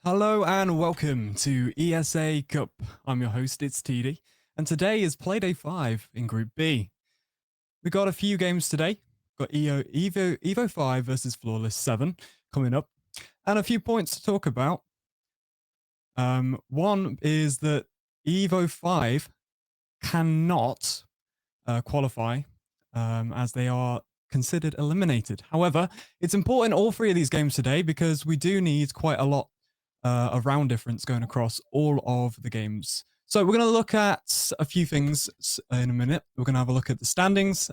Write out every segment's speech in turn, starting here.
Hello and welcome to ESA Cup. I'm your host, it's TD, and today is Playday 5 in Group B. We got a few games today. Got Evo 5 versus Flawless 7 coming up, and a few points to talk about. One is that Evo 5 cannot qualify as they are considered eliminated. However, it's important all three of these games today because we do need quite a lot of round difference going across all of the games. So we're going to look at a few things in a minute. We're going to have a look at the standings.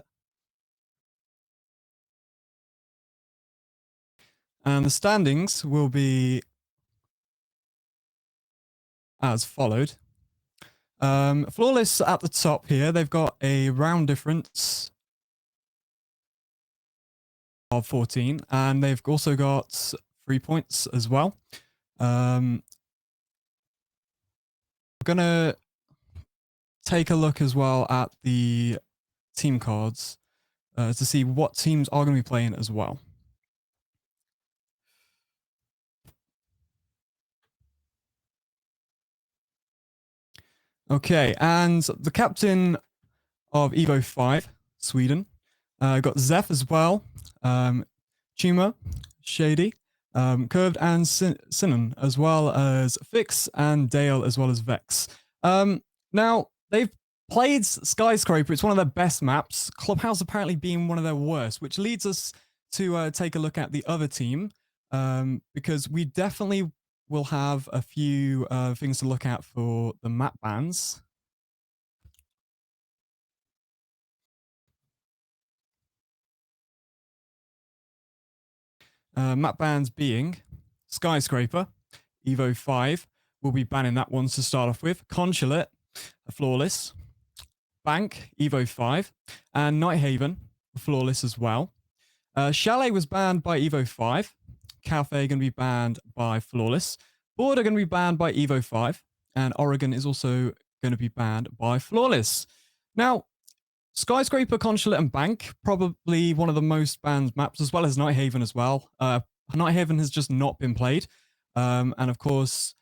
And the standings will be as followed. Flawless at the top here. They've got a round difference of 14, and they've also got 3 points as well. We're going to take a look as well at the team cards to see what teams are going to be playing as well. Okay, and the captain of Evo 5, Sweden, got Zeph as well, Chuma, Shady, Curved, and Sinan, as well as Fix and Dale, as well as Vex. Now, they've played Skyscraper. It's one of their best maps. Clubhouse apparently being one of their worst, which leads us to take a look at the other team, because we definitely will have a few things to look at for the map bans. Map bans being Skyscraper, Evo 5, we'll be banning that one to start off with. Consulate, Flawless, Bank, Evo 5, and Nighthaven, Flawless as well. Chalet was banned by Evo 5. Cafe going to be banned by Flawless. Border going to be banned by Evo 5. And Oregon is also going to be banned by Flawless. Now, Skyscraper, Consulate, and Bank, probably one of the most banned maps, as well as Nighthaven as well. Nighthaven has just not been played. And of course,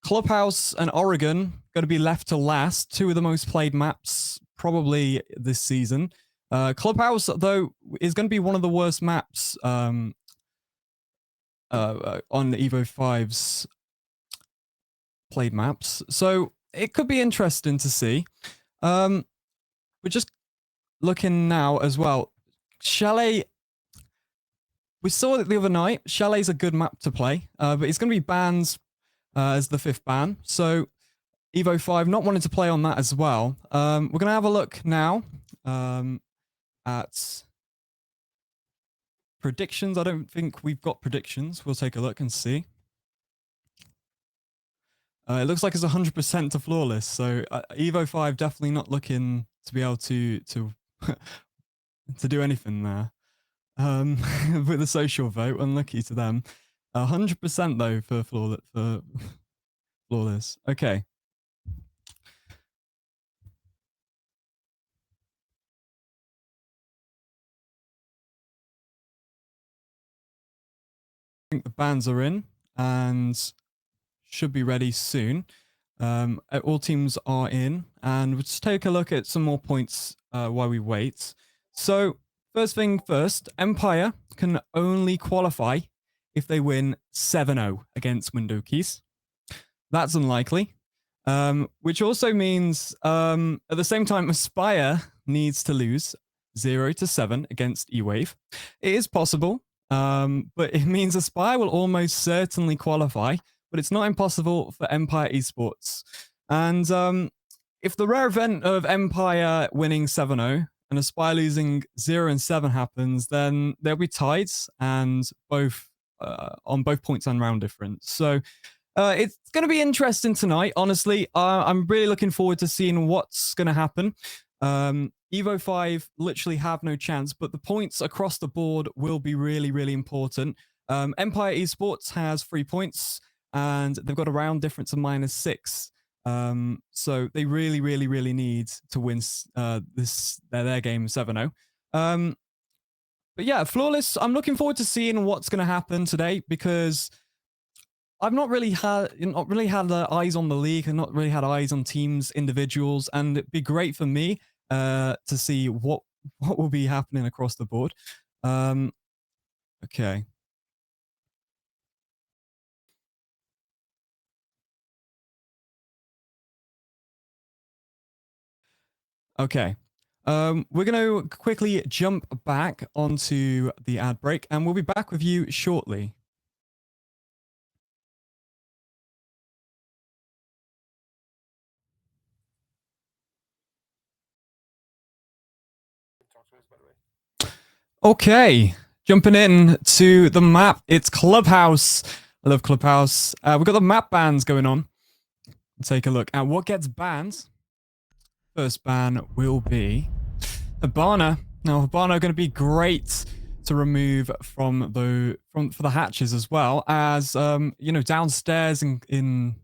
Clubhouse and Oregon going to be left to last. Two of the most played maps probably this season. Clubhouse, though, is going to be one of the worst maps on the Evo 5's played maps. So it could be interesting to see. We're just looking now as well. Chalet, we saw it the other night. Chalet's a good map to play, but it's going to be banned as the 5th ban. So Evo 5 not wanting to play on that as well. We're going to have a look now at predictions. I don't think we've got predictions. We'll take a look and see. It looks like it's 100% to Flawless. So Evo 5 definitely not looking to be able to to do anything there. With the social vote, unlucky to them. 100% though for Flawless. Okay. I think the bans are in and should be ready soon. All teams are in, and we'll just take a look at some more points while we wait. So first thing first, Empire can only qualify if they win 7-0 against Window Keys. That's unlikely, which also means at the same time, Aspire needs to lose 0-7 against E-Wave. It is possible, but it means Aspire will almost certainly qualify, but it's not impossible for Empire Esports. And if the rare event of Empire winning 7-0 and Aspire losing 0-7 happens, then they'll be tied and both on both points and round difference. So it's going to be interesting tonight, honestly. I'm really looking forward to seeing what's going to happen. Evo 5 literally have no chance, but the points across the board will be really, really important. Empire Esports has 3 points, and they've got a round difference of -6. So they really, really, really need to win their game 7-0. But yeah, Flawless, I'm looking forward to seeing what's going to happen today, because I've not really had eyes on the league, and not really had eyes on teams, individuals, and it'd be great for me to see what will be happening across the board. Okay. Okay. We're going to quickly jump back onto the ad break, and we'll be back with you shortly. Okay, jumping in to the map. It's Clubhouse. I love Clubhouse. We've got the map bans going on. Take a look at what gets banned. First ban will be Hibana. Now, Hibana are going to be great to remove from for the hatches, as well as downstairs in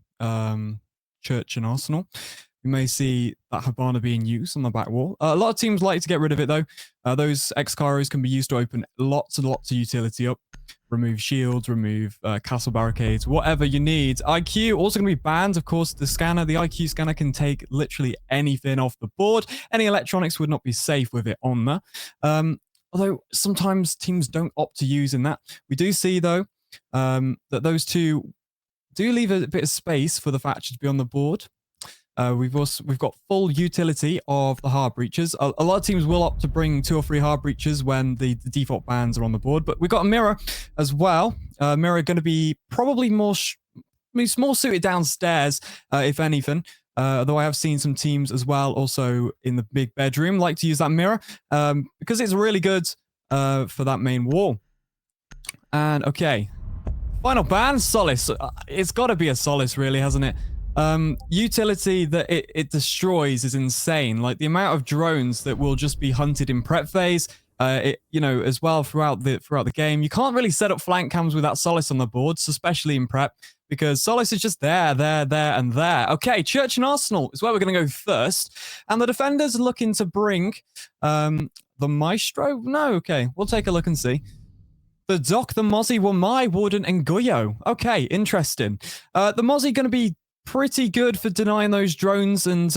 Church and Arsenal. You may see that Hibana being used on the back wall. A lot of teams like to get rid of it, though. Those X-Caros can be used to open lots and lots of utility up. Remove shields, remove castle barricades, whatever you need. IQ also going to be banned. Of course, the IQ scanner can take literally anything off the board. Any electronics would not be safe with it on there. Although sometimes teams don't opt to use in that. We do see, though, that those two do leave a bit of space for the Thatcher to be on the board. We've got full utility of the hard breaches. A lot of teams will opt to bring 2 or 3 hard breaches when the default bans are on the board, but we've got a mirror as well. Mirror going to be probably more suited downstairs, if anything. Though I have seen some teams as well, also in the big bedroom, like to use that mirror because it's really good for that main wall. And okay, final ban, Solace. It's got to be a Solace, really, hasn't it? Utility that it destroys is insane. Like the amount of drones that will just be hunted in prep phase, as well throughout the game. You can't really set up flank cams with that Solace on the boards, especially in prep, because Solace is just there, and there. Okay, Church and Arsenal is where we're going to go first, and the defenders are looking to bring the Maestro. No, okay, we'll take a look and see. The Doc, the Mozzie, Wamai, Warden, and Goyo. Okay, interesting. The Mozzie going to be pretty good for denying those drones and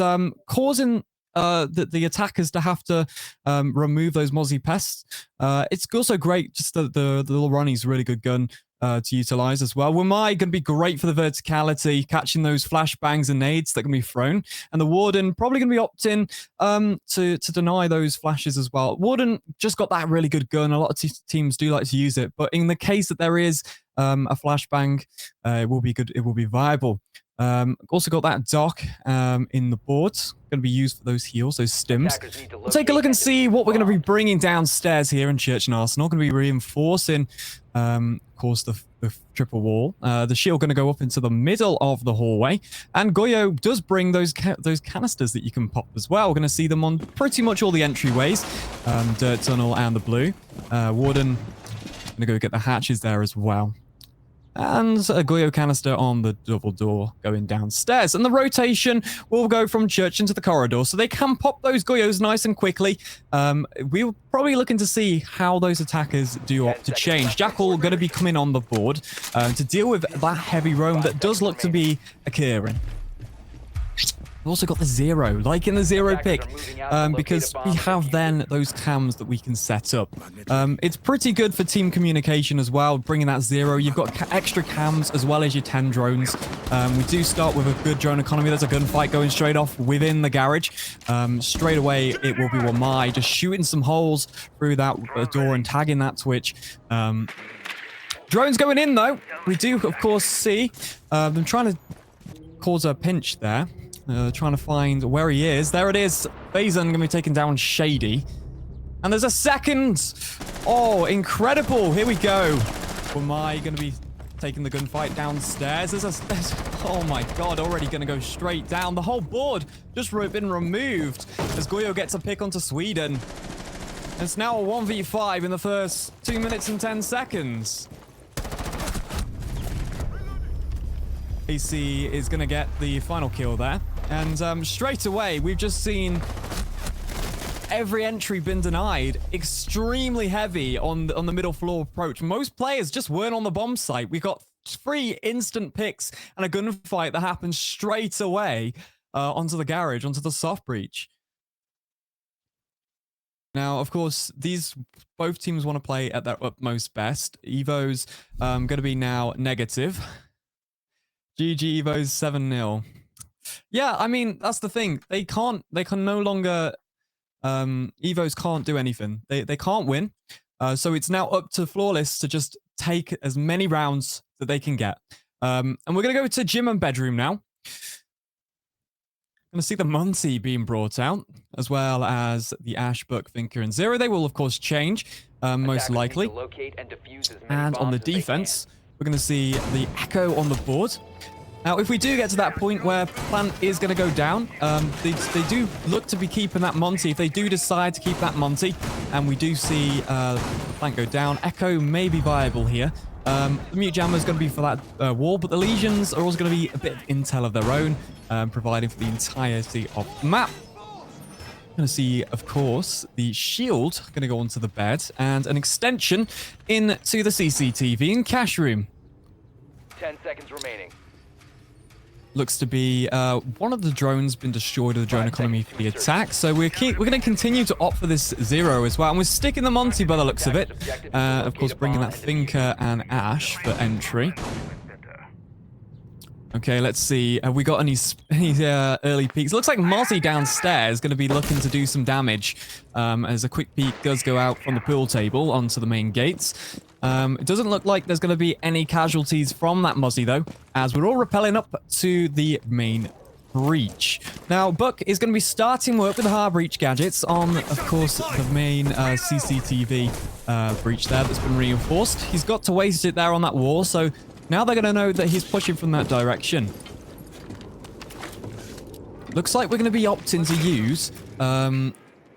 causing the attackers to have to remove those Mozzie pests. It's also great, just the little Ronnie's a really good gun to utilize as well. Wamai going to be great for the verticality, catching those flashbangs and nades that can be thrown. And the Warden probably going to be opting to deny those flashes as well. Warden just got that really good gun. A lot of teams do like to use it, but in the case that there is a flashbang, it will be good. It will be viable. Also got that Doc in the boards. Going to be used for those heals, those stims. We'll take a look and see what we're going to be bringing downstairs here in Church and Arsenal. Going to be reinforcing, of course, the triple wall. The shield going to go up into the middle of the hallway. And Goyo does bring those canisters that you can pop as well. We're going to see them on pretty much all the entryways. Dirt Tunnel and the blue. Warden going to go get the hatches there as well. And a Goyo canister on the double door going downstairs. And the rotation will go from Church into the corridor, so they can pop those Goyos nice and quickly. We're probably looking to see how those attackers do opt to change. Jackal going to be coming on the board to deal with that heavy roam that does look to be occurring. We've also got the zero, like in the zero pick, because we have then those cams that we can set up. It's pretty good for team communication as well, bringing that zero. You've got extra cams as well as your 10 drones. We do start with a good drone economy. There's a gunfight going straight off within the garage. Straight away, it will be Wamai just shooting some holes through that door and tagging that Twitch. Drones going in, though. We do, of course, see them trying to cause a pinch there. Trying to find where he is. There it is. Faison going to be taking down Shady. And there's a second. Oh, incredible. Here we go. Wamai going to be taking the gunfight downstairs. Oh my god, already going to go straight down. The whole board just been removed as Goyo gets a pick onto Sweden. It's now a 1v5 in the first 2 minutes and 10 seconds. AC is going to get the final kill there. And straight away, we've just seen every entry been denied. Extremely heavy on the middle floor approach. Most players just weren't on the bomb site. We've got 3 instant picks and a gunfight that happens straight away onto the garage, onto the soft breach. Now, of course, both teams want to play at their utmost best. Evo's going to be now negative. GG Evo's 7-0. Yeah, I mean, that's the thing. They can no longer, Evos can't do anything. They can't win. So it's now up to Flawless to just take as many rounds that they can get. And we're going to go to gym and bedroom now. Going to see the Monty being brought out, as well as the Ash, Buck, Finker, and Zero. They will, of course, change, most likely. And on the defense, we're going to see the Echo on the board. Now, if we do get to that point where Plant is going to go down, they do look to be keeping that Monty. If they do decide to keep that Monty, and we do see Plant go down, Echo may be viable here. The Mute Jammer is going to be for that wall, but the Legions are also going to be a bit of intel of their own, providing for the entirety of the map. Going to see, of course, the shield going to go onto the bed, and an extension into the CCTV and cash room. 10 seconds remaining. Looks to be one of the drones been destroyed, or the drone economy for the attack. So we're going to continue to opt for this Zero as well, and we're sticking the Monty by the looks of it. Of course, bringing that Finker and Ash for entry. Okay, let's see. Have we got any early peeks? Looks like Mozzie downstairs is going to be looking to do some damage as a quick peek does go out from the pool table onto the main gates. It doesn't look like there's going to be any casualties from that Mozzie, though, as we're all rappelling up to the main breach. Now, Buck is going to be starting work with the hard breach gadgets on, of course, the main CCTV breach there that's been reinforced. He's got to waste it there on that wall, so now they're going to know that he's pushing from that direction. Looks like we're going to be opting to use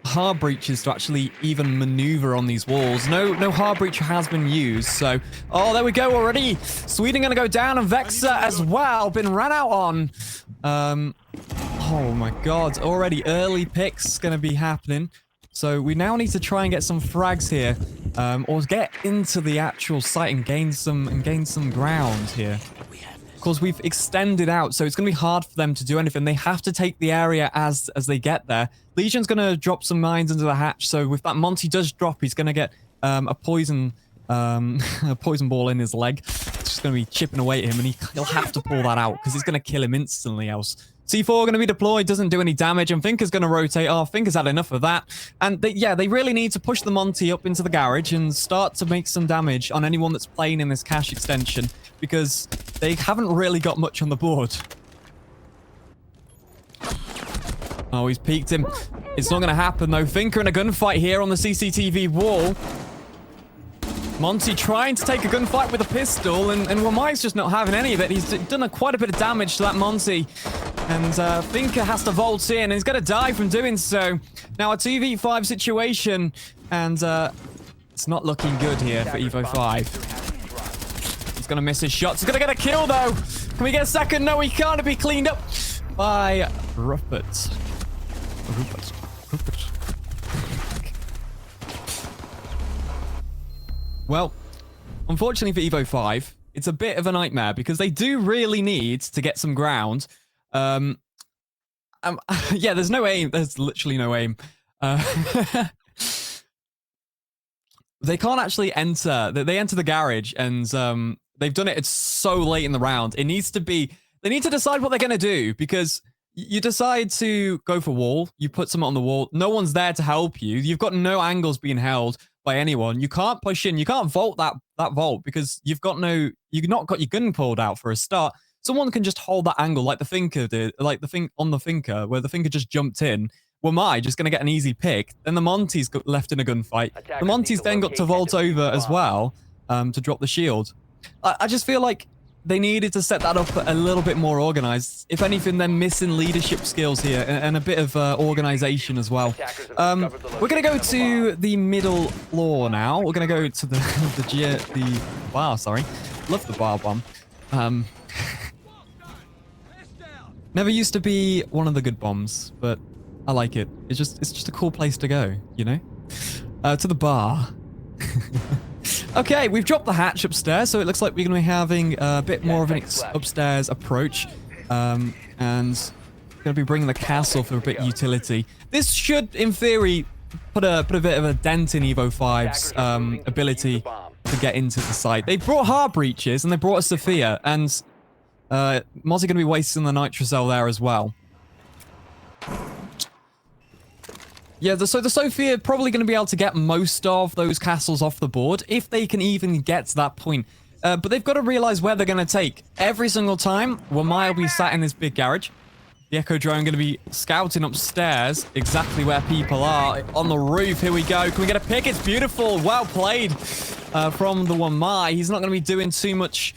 hard breaches to actually even maneuver on these walls. No hard breach has been used, so... Oh, there we go already. Sweden going to go down, and Vexa as well. Been ran out on. Oh my god. Already early picks going to be happening. So we now need to try and get some frags here. Or get into the actual site and gain some ground here. Of course, we've extended out, so it's going to be hard for them to do anything. They have to take the area as they get there. Legion's going to drop some mines into the hatch, so if that Monty does drop, he's going to get a poison ball in his leg. It's just going to be chipping away at him, and he'll have to pull that out, because it's going to kill him instantly else. C4 going to be deployed, doesn't do any damage, and Finker's going to rotate off. Finker's had enough of that. And they really need to push the Monty up into the garage and start to make some damage on anyone that's playing in this cache extension, because they haven't really got much on the board. Oh, he's peeked him. It's not going to happen, though. Finker in a gunfight here on the CCTV wall. Monty trying to take a gunfight with a pistol, and Wamai's just not having any of it. He's done quite a bit of damage to that Monty. And Finker has to vault in, and he's going to die from doing so. Now, a 2v5 situation, and it's not looking good here for Evo 5. He's going to miss his shots. He's going to get a kill, though. Can we get a second? No, he can't. Be cleaned up by Rupert. Rupert. Well, unfortunately for Evo 5, it's a bit of a nightmare because they do really need to get some ground. Yeah, there's no aim. There's literally no aim. They can't actually enter. They enter the garage, and they've done it. It's so late in the round. It needs to be. They need to decide what they're going to do, because you decide to go for wall. You put someone on the wall. No one's there to help you. You've got no angles being held by anyone. You can't push in. You can't vault that vault because you've not got your gun pulled out for a start. Someone can just hold that angle like the Finker did, like the thing on the Finker, where the Finker just jumped in. Wamai just going to get an easy pick. Then the Monty's got left in a gunfight. The Monty's then got to vault over as well to drop the shield. I just feel like they needed to set that up a little bit more organized. If anything, they're missing leadership skills here and a bit of organization as well. We're going to go to the middle floor now. We're going to go to the bar, sorry. Love the bar bomb. Never used to be one of the good bombs, but I like it. It's just a cool place to go, you know? To the bar. Okay, we've dropped the hatch upstairs, so it looks like we're going to be having a bit more of an upstairs approach. And going to be bringing the castle for a bit of utility. This should, in theory, put a bit of a dent in Evo 5's ability to get into the site. They brought hard breaches, and they brought a Sophia, and Mozzie going to be wasting the nitrocell there as well. Yeah, so the Sophia probably going to be able to get most of those castles off the board, if they can even get to that point. But they've got to realize where they're going to take. Every single time, Wamai will be sat in this big garage. The Echo Drone going to be scouting upstairs, exactly where people are. On the roof, here we go. Can we get a pick? It's beautiful. Well played from the Wamai. He's not going to be doing too much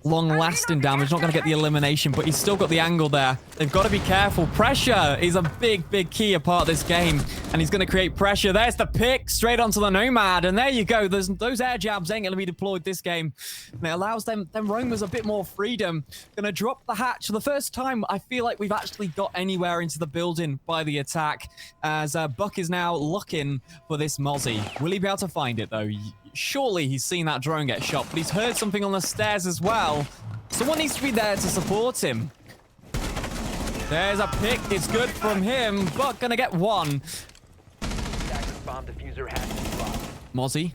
long-lasting damage. Not going to get the elimination, but he's still got the angle there. They've got to be careful. Pressure is a big key part of this game, and he's going to create pressure. There's the pick straight onto the Nomad, and there you go. Those air jabs ain't going to be deployed this game, and it allows them roamers a bit more freedom. Going to drop the hatch for the first time. I feel like we've actually got anywhere into the building by the attack, as Buck is now looking for this Mozzie. Will he be able to find it, though? Surely he's seen that drone get shot, but he's heard something on the stairs as well. Someone needs to be there to support him. There's a pick. It's good from him, but gonna get one. Bomb diffuser has been spotted. Mozzie.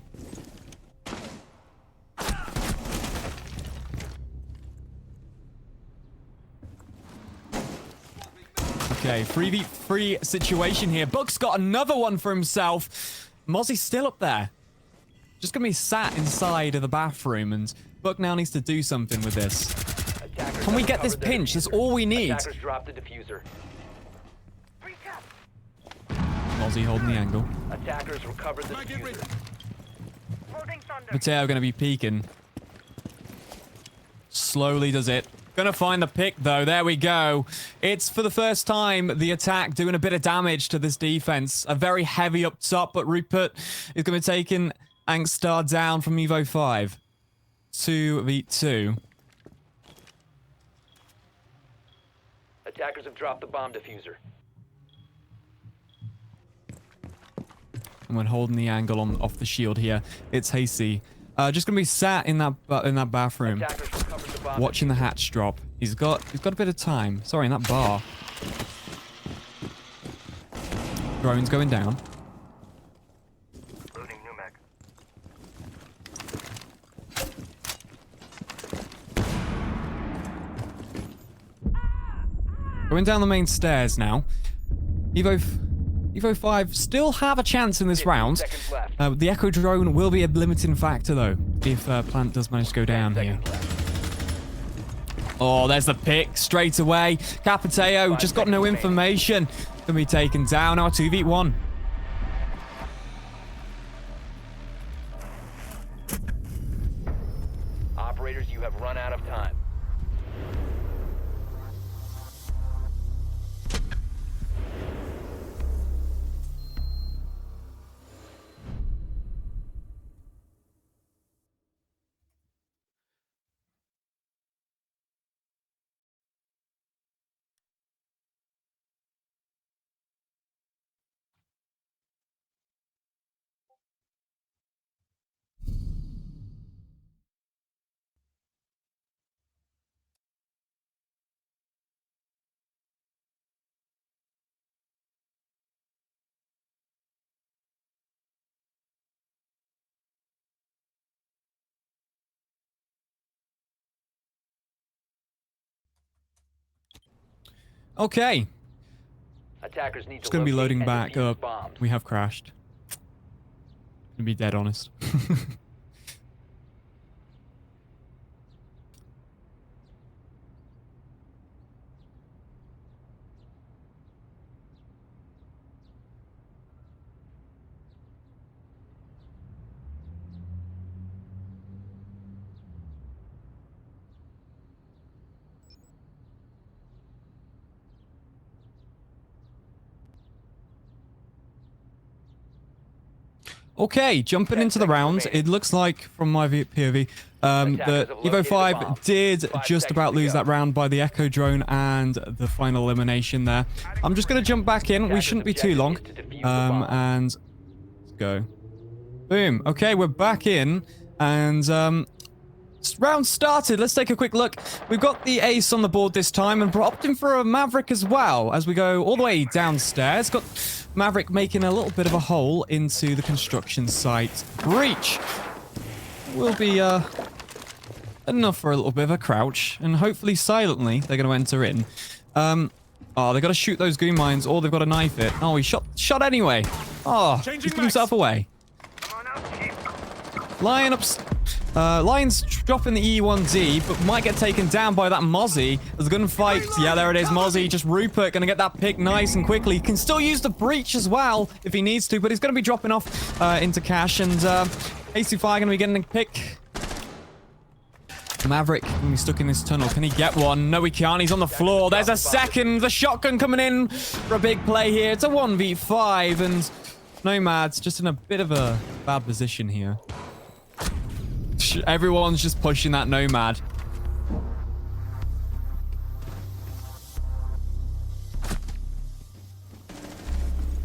Okay, 3v3 situation here. Buck's got another one for himself. Mozzie's still up there. Just gonna be sat inside of the bathroom, and Buck now needs to do something with this. Can we get this pinch? That's all we need. Dropped the diffuser. Mozzie holding the angle. Attackers recovered the diffuser. Mateo gonna be peeking. Slowly does it. Gonna find the pick though. There we go. It's for the first time the attack doing a bit of damage to this defense. A very heavy up top, but Rupert is gonna be taking Angstar down from Evo 5. 2v2. Attackers have dropped the bomb diffuser. And when holding the angle on off the shield here, it's Hasty. Just gonna be sat in that bathroom, watching the hatch drop. He's got a bit of time. Sorry, in that bar. Drone's going down. Going down the main stairs now. Evo 5 still have a chance in this round. The Echo Drone will be a limiting factor, though, if Plant does manage to go down here. Oh, there's the pick straight away. Capiteo just got no information. Gonna be taken down. Now 2v1. Operators, you have run out of time. Okay. Attackers need Just to gonna be locate loading and back defuse up. bombs. We have crashed. To be dead honest. Okay, jumping into the rounds, it looks like, from my POV, that Evo 5 did just about lose that round by the Echo Drone and the final elimination there. I'm just going to jump back in. We shouldn't be too long. And let's go. Boom. Okay, we're back in. And round started. Let's take a quick look. We've got the ace on the board this time and opting for a Maverick as well as we go all the way downstairs. Got Maverick making a little bit of a hole into the construction site. Breach will be enough for a little bit of a crouch, and hopefully silently they're going to enter in. Oh, they've got to shoot those goon mines, or they've got to knife it. Oh, he shot anyway. Oh, he's put himself away. Lion's dropping the E1D, but might get taken down by that Mozzie. There's a gunfight. Yeah, there it is. Mozzie, just Rupert, gonna get that pick nice and quickly. He can still use the breach as well if he needs to, but he's gonna be dropping off into cash, and AC5 gonna be getting a pick. Maverick gonna be stuck in this tunnel. Can he get one? No, he can't. He's on the floor. There's a second. The shotgun coming in for a big play here. It's a 1v5, and Nomad's just in a bit of a bad position here. Everyone's just pushing that Nomad.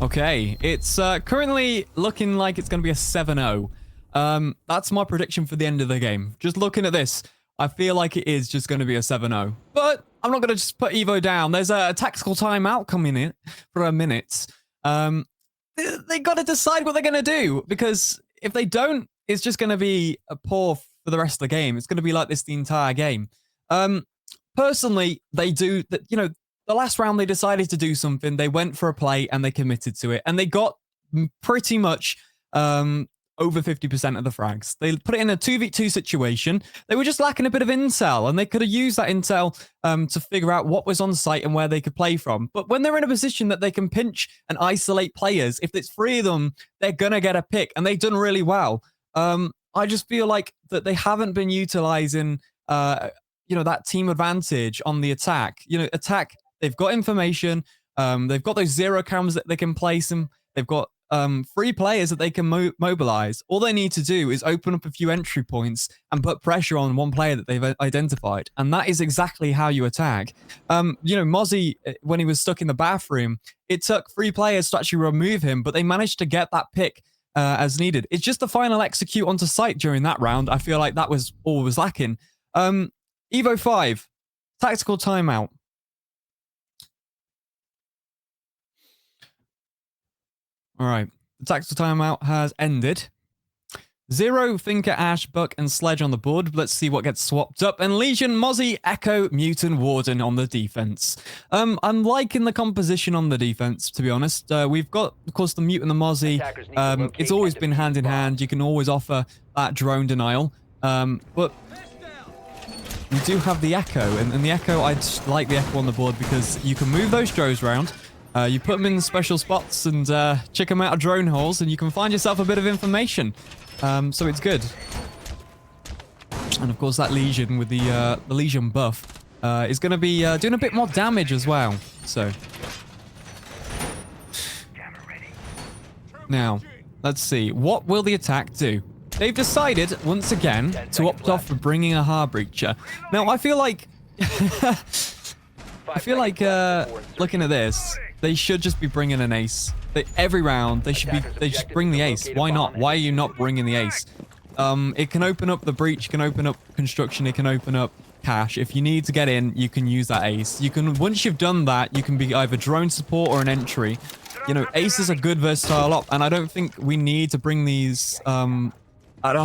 Okay, it's currently looking like it's going to be a 7-0. That's my prediction for the end of the game. Just looking at this, I feel like it is just going to be a 7-0. But I'm not going to just put Evo down. There's a tactical timeout coming in for a minute. They got to decide what they're going to do, because if they don't, it's just going to be a poor for the rest of the game. It's going to be like this the entire game. Personally, they do that. You know, the last round they decided to do something. They went for a play and they committed to it, and they got pretty much over 50% of the frags. They put it in a 2v2 situation. They were just lacking a bit of intel, and they could have used that intel to figure out what was on site and where they could play from. But when they're in a position that they can pinch and isolate players, if it's 3 of them, they're gonna get a pick, and they've done really well. I just feel like that they haven't been utilizing, that team advantage on the attack. Attack, they've got information. They've got those 0 cams that they can place them. They've got 3 players that they can mobilize. All they need to do is open up a few entry points and put pressure on one player that they've identified. And that is exactly how you attack. Mozzie, when he was stuck in the bathroom, it took 3 players to actually remove him, but they managed to get that pick as needed. It's just the final execute onto site during that round. I feel like that was all was lacking. Evo 5, tactical timeout. All right, the tactical timeout has ended. 0, Finker, Ash, Buck, and Sledge on the board. Let's see what gets swapped up. And Legion, Mozzie, Echo, Mutant, Warden on the defense. I'm liking the composition on the defense, to be honest. We've got, of course, the Mutant and the Mozzie. It's always been hand in hand. You can always offer that drone denial. But we do have the Echo. And the Echo, I just like the Echo on the board because you can move those drones around. You put them in special spots and check them out of drone holes, and you can find yourself a bit of information. So it's good. And of course that Legion with the Legion buff is going to be doing a bit more damage as well. So now let's see, what will the attack do? They've decided once again to opt off for bringing a hard breacher. Now I feel like looking at this, they should just be bringing an ace. Every round, they just bring the ace. Why not? Why are you not bringing the ace? It can open up the breach, it can open up construction, it can open up cash. If you need to get in, you can use that ace. Once you've done that, you can be either drone support or an entry. Ace is a good versatile op, and I don't think we need to bring these. I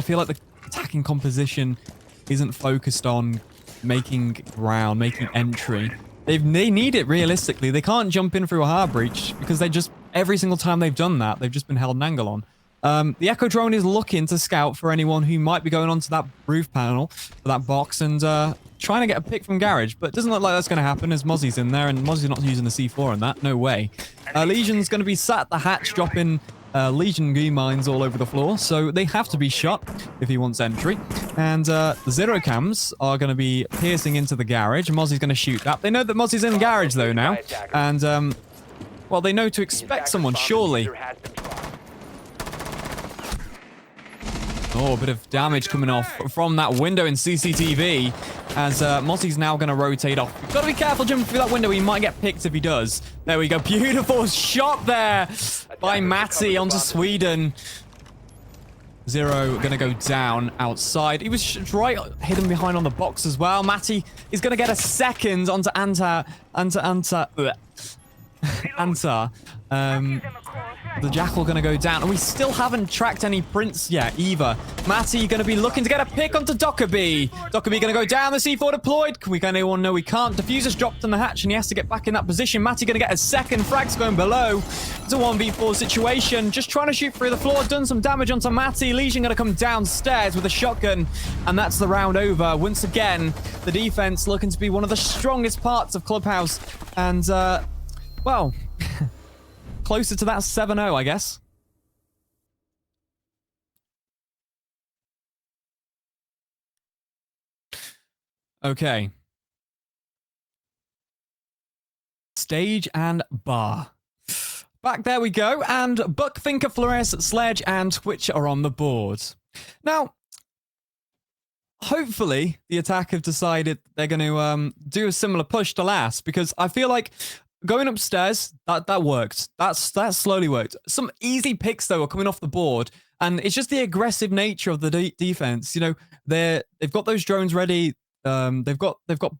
feel like the attacking composition isn't focused on making ground, making entry. They need it realistically. They can't jump in through a hard breach because every single time they've done that, they've just been held an angle on. The Echo drone is looking to scout for anyone who might be going onto that roof panel, for that box, and trying to get a pick from Garage. But it doesn't look like that's going to happen as Mozzie's in there, and Mozzie's not using the C4 on that. No way. Legion's going to be sat at the hatch, dropping Legion goo mines all over the floor, so they have to be shot if he wants entry. And the 0 cams are going to be piercing into the garage. Mozzie's going to shoot that. They know that Mozzie's in the garage though now, and well, they know to expect someone surely. Oh, a bit of damage coming off from that window in CCTV as Mozzie's now going to rotate off. Got to be careful jumping through that window. He might get picked if he does. There we go. Beautiful shot there by Matty onto Sweden. Zero going to go down outside. He was right hidden behind on the box as well. Matty is going to get a second onto Antar. The Jackal going to go down. And we still haven't tracked any prints yet either. Matty going to be looking to get a pick onto Dockerby. Dockerby going to go down. The C4 deployed. Can we get anyone? No, we can't. Diffuser's dropped on the hatch and he has to get back in that position. Matty going to get a second. Frag's going below. It's a 1v4 situation. Just trying to shoot through the floor. Done some damage onto Matty. Legion going to come downstairs with a shotgun. And that's the round over. Once again, the defense looking to be one of the strongest parts of Clubhouse. And, well... closer to that 7-0, I guess. Okay. Stage and bar. Back there we go, and Buck, Thinker, Flores, Sledge, and Twitch are on the board. Now, hopefully, the attack have decided they're going to do a similar push to last, because I feel like going upstairs, that worked. That slowly worked. Some easy picks, though, are coming off the board, and it's just the aggressive nature of the defense. You know, they've got those drones ready. They've got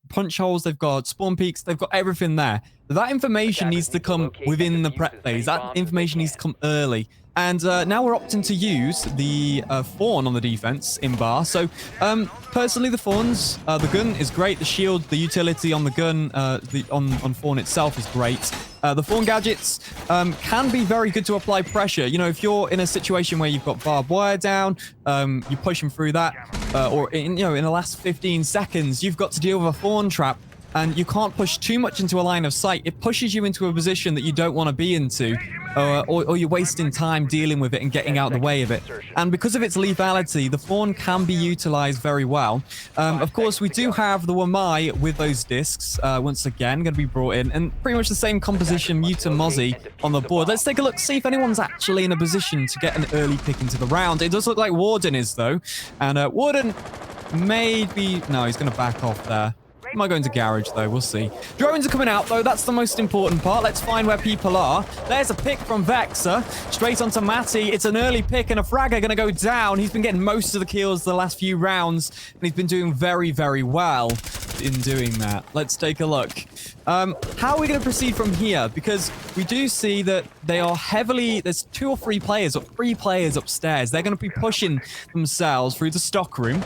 punch holes. They've got spawn peaks. They've got everything there. That information needs to come within the prep phase. That information needs to come early. And now we're opting to use the Fawn on the defense in bar. So personally, the Fawns, the gun is great. The shield, the utility on the gun, on Fawn itself is great. The Fawn gadgets can be very good to apply pressure. You know, if you're in a situation where you've got barbed wire down, you're pushing through that, or in the last 15 seconds, you've got to deal with a Fawn trap. And you can't push too much into a line of sight. It pushes you into a position that you don't want to be into, or you're wasting time dealing with it and getting out of the way of it. And because of its lethality, the Fawn can be utilized very well. Of course, we do have the Wamai with those discs, once again, going to be brought in. And pretty much the same composition, Mute and Mozzie on the board. Let's take a look, see if anyone's actually in a position to get an early pick into the round. It does look like Warden is, though. And Warden maybe... No, he's going to back off there. Might go into garage, though. We'll see. Drones are coming out, though. That's the most important part. Let's find where people are. There's a pick from Vexer. Straight onto Matty. It's an early pick, and a fragger going to go down. He's been getting most of the kills the last few rounds, and he's been doing very, very well in doing that. Let's take a look. How are we going to proceed from here? Because we do see that they are heavily... There's 2 or 3 players, or 3 players upstairs. They're going to be pushing themselves through the stock room.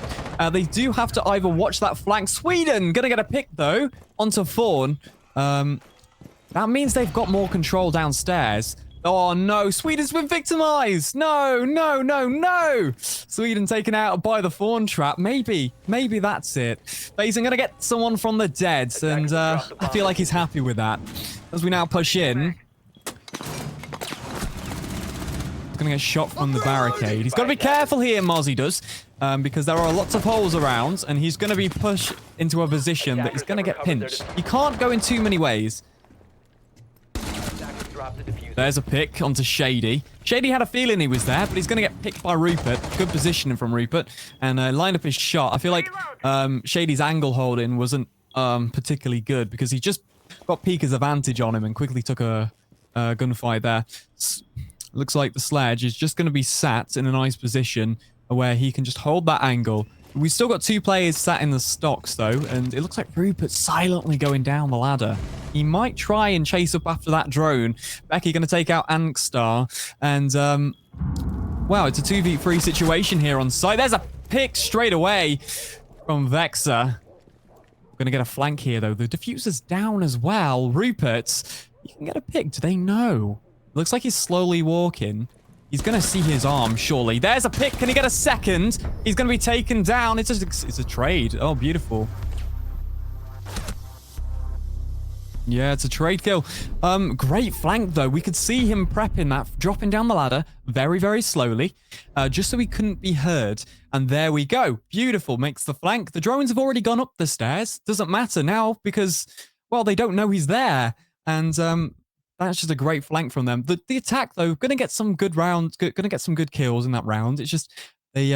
They do have to either watch that flank. Sweden going to get a pick, though, onto Fawn. That means they've got more control downstairs. Oh, no. Sweden's been victimized. No, no, no, no. Sweden taken out by the Fawn trap. Maybe that's it. He's going to get someone from the dead, and I feel like he's happy with that. As we now push in. He's going to get shot from the barricade. He's got to be careful here, Mozzie does, because there are lots of holes around, and he's going to be pushed into a position that he's going to get pinched. You can't go in too many ways. There's a pick onto Shady. Shady had a feeling he was there, but he's going to get picked by Rupert. Good positioning from Rupert. And lined up his shot. I feel like Shady's angle holding wasn't particularly good because he just got Peeker's advantage on him and quickly took a gunfight there. Looks like the Sledge is just going to be sat in a nice position where he can just hold that angle. We've still got 2 players sat in the stocks, though, and it looks like Rupert's silently going down the ladder. He might try and chase up after that drone. Becky going to take out Ankstar, and, wow, it's a 2v3 situation here on site. There's a pick straight away from Vexer. We're going to get a flank here, though. The diffuser's down as well. Rupert, you can get a pick. Do they know? Looks like he's slowly walking. He's going to see his arm, surely. There's a pick. Can he get a second? He's going to be taken down. It's a trade. Oh, beautiful. Yeah, it's a trade kill. Great flank, though. We could see him prepping that, dropping down the ladder very, very slowly, just so he couldn't be heard. And there we go. Beautiful. Makes the flank. The drones have already gone up the stairs. Doesn't matter now because, well, they don't know he's there. And, that's just a great flank from them. The attack, though, going to get some good rounds, going to get some good kills in that round. It's just, they,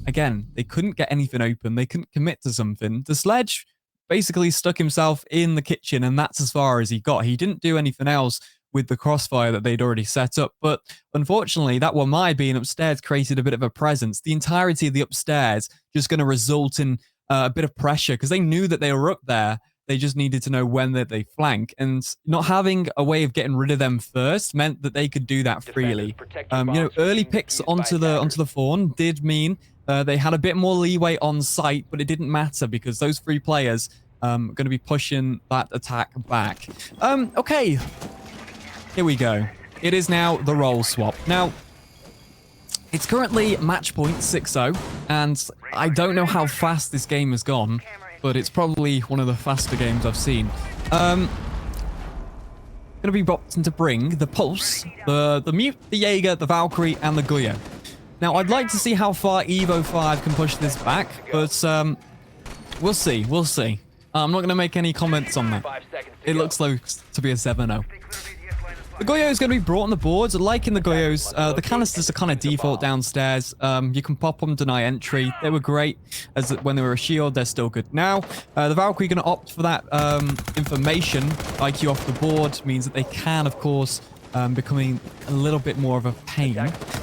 again, they couldn't get anything open. They couldn't commit to something. The Sledge basically stuck himself in the kitchen, and that's as far as he got. He didn't do anything else with the crossfire that they'd already set up. But unfortunately, that Wamai being upstairs created a bit of a presence. The entirety of the upstairs just going to result in a bit of pressure because they knew that they were up there. They just needed to know when that they flank, and not having a way of getting rid of them first meant that they could do that freely. Early picks onto the fawn did mean they had a bit more leeway on site, but it didn't matter because those 3 players are going to be pushing that attack back. Okay, here we go. It is now the role swap. Now, it's currently match point 6-0, and I don't know how fast this game has gone, but it's probably one of the faster games I've seen. Going to be opting to bring the Pulse, the Mute, the Jaeger, the Valkyrie, and the Goyo. Now, I'd like to see how far Evo 5 can push this back, but we'll see. We'll see. I'm not going to make any comments on that. It looks like to be a 7-0. The Goyo is going to be brought on the board. Liking the Goyos, the canisters are kind of default downstairs. You can pop them, deny entry. They were great as when they were a shield. They're still good now. The Valkyrie going to opt for that information. IQ off the board means that they can, of course, becoming a little bit more of a pain.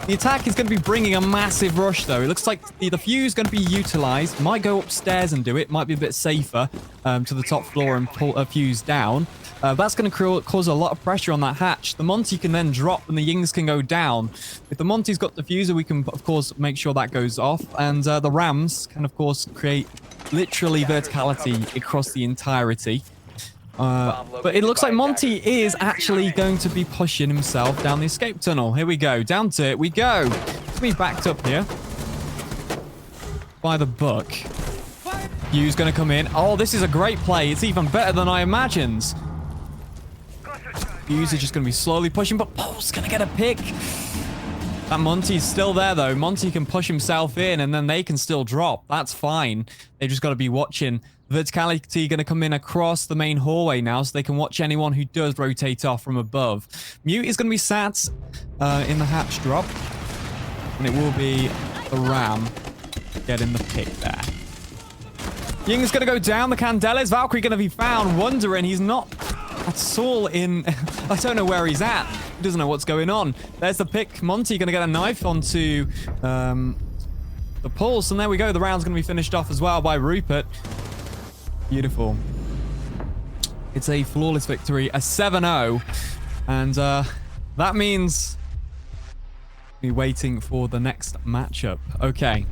The attack is going to be bringing a massive rush, though. It looks like the fuse is going to be utilized. Might go upstairs and do it. Might be a bit safer to the top floor and pull a fuse down. That's going to cause a lot of pressure on that hatch. The Monty can then drop and the Yings can go down. If the Monty's got the fuser, we can, of course, make sure that goes off. And the Rams can, of course, create literally verticality across the entirety. But it looks like Monty is actually going to be pushing himself down the escape tunnel. Here we go. Down to it we go. Let's be backed up here by the book. Hugh's going to come in. Oh, this is a great play. It's even better than I imagined. Hughes is just going to be slowly pushing, but Paul's going to get a pick. That Monty's still there, though. Monty can push himself in, and then they can still drop. That's fine. They've just got to be watching. Verticality going to come in across the main hallway now, so they can watch anyone who does rotate off from above. Mute is going to be sat in the hatch drop, and it will be the Ram getting the pick there. Ying's going to go down. The Candelas. Valkyrie going to be found. Wondering. He's not at all in... I don't know where he's at. He doesn't know what's going on. There's the pick. Monty going to get a knife onto the Pulse. And there we go. The round's going to be finished off as well by Rupert. Beautiful. It's a flawless victory. A 7-0. And that means we're waiting for the next matchup. Okay.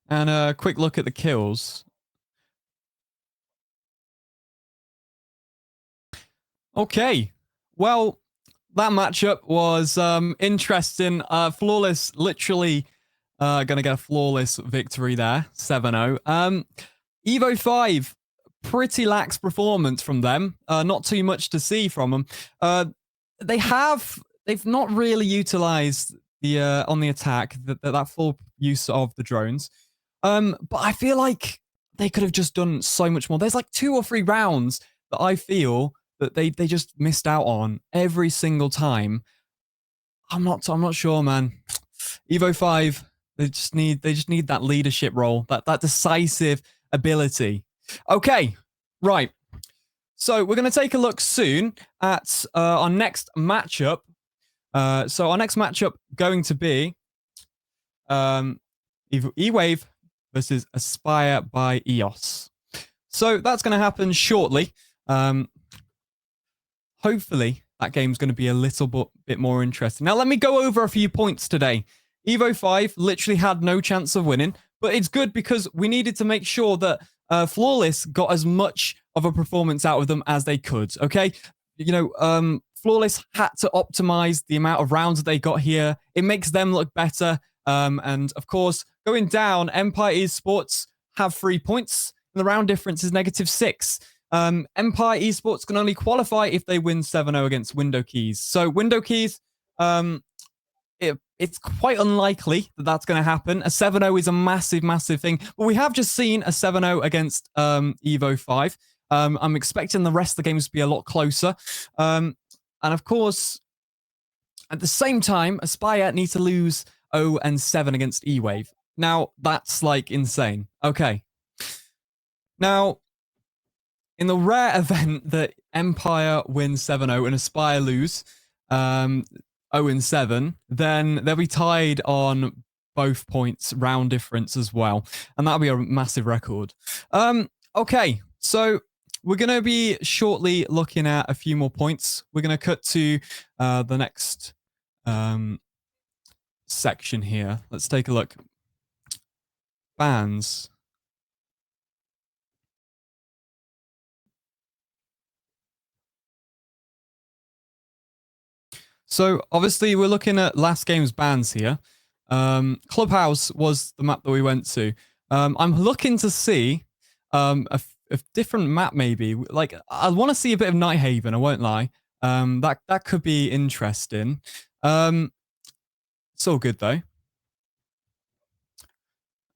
And a quick look at the kills. Okay. Well, that matchup was interesting. Flawless, literally going to get a flawless victory there. 7-0. Evo 5, pretty lax performance from them. Not too much to see from them. They've not really utilized the on the attack, that full use of the drones. But I feel like they could have just done so much more. There's like 2 or 3 rounds that I feel that they just missed out on every single time. I'm not sure, man. Evo 5, they just need that leadership role, that decisive ability. Okay, right. So we're going to take a look soon at our next matchup. So our next matchup going to be E-Wave versus Aspire by EOS. So that's going to happen shortly. Hopefully, that game's going to be a little bit more interesting. Now, let me go over a few points today. Evo 5 literally had no chance of winning, but it's good because we needed to make sure that Flawless got as much of a performance out of them as they could, okay? You know, Flawless had to optimize the amount of rounds that they got here. It makes them look better. And, of course, going down, Empire Esports have 3 points. And the round difference is -6. Empire Esports can only qualify if they win 7-0 against Window Keys. So Window Keys, it's quite unlikely that that's going to happen. A 7-0 is a massive, massive thing. But we have just seen a 7-0 against Evo 5. I'm expecting the rest of the games to be a lot closer. And of course, at the same time, Aspire need to lose 0-7 against E-Wave. Now, that's like insane. Okay. Now, in the rare event that Empire wins 7-0 and Aspire lose 0-7, then they'll be tied on both points, round difference as well. And that'll be a massive record. Okay, so we're going to be shortly looking at a few more points. We're going to cut to the next section here. Let's take a look. Bans. So obviously we're looking at last game's bans here. Clubhouse was the map that we went to. I'm looking to see a different map maybe. Like I want to see a bit of Nighthaven, I won't lie. That could be interesting. It's all good though.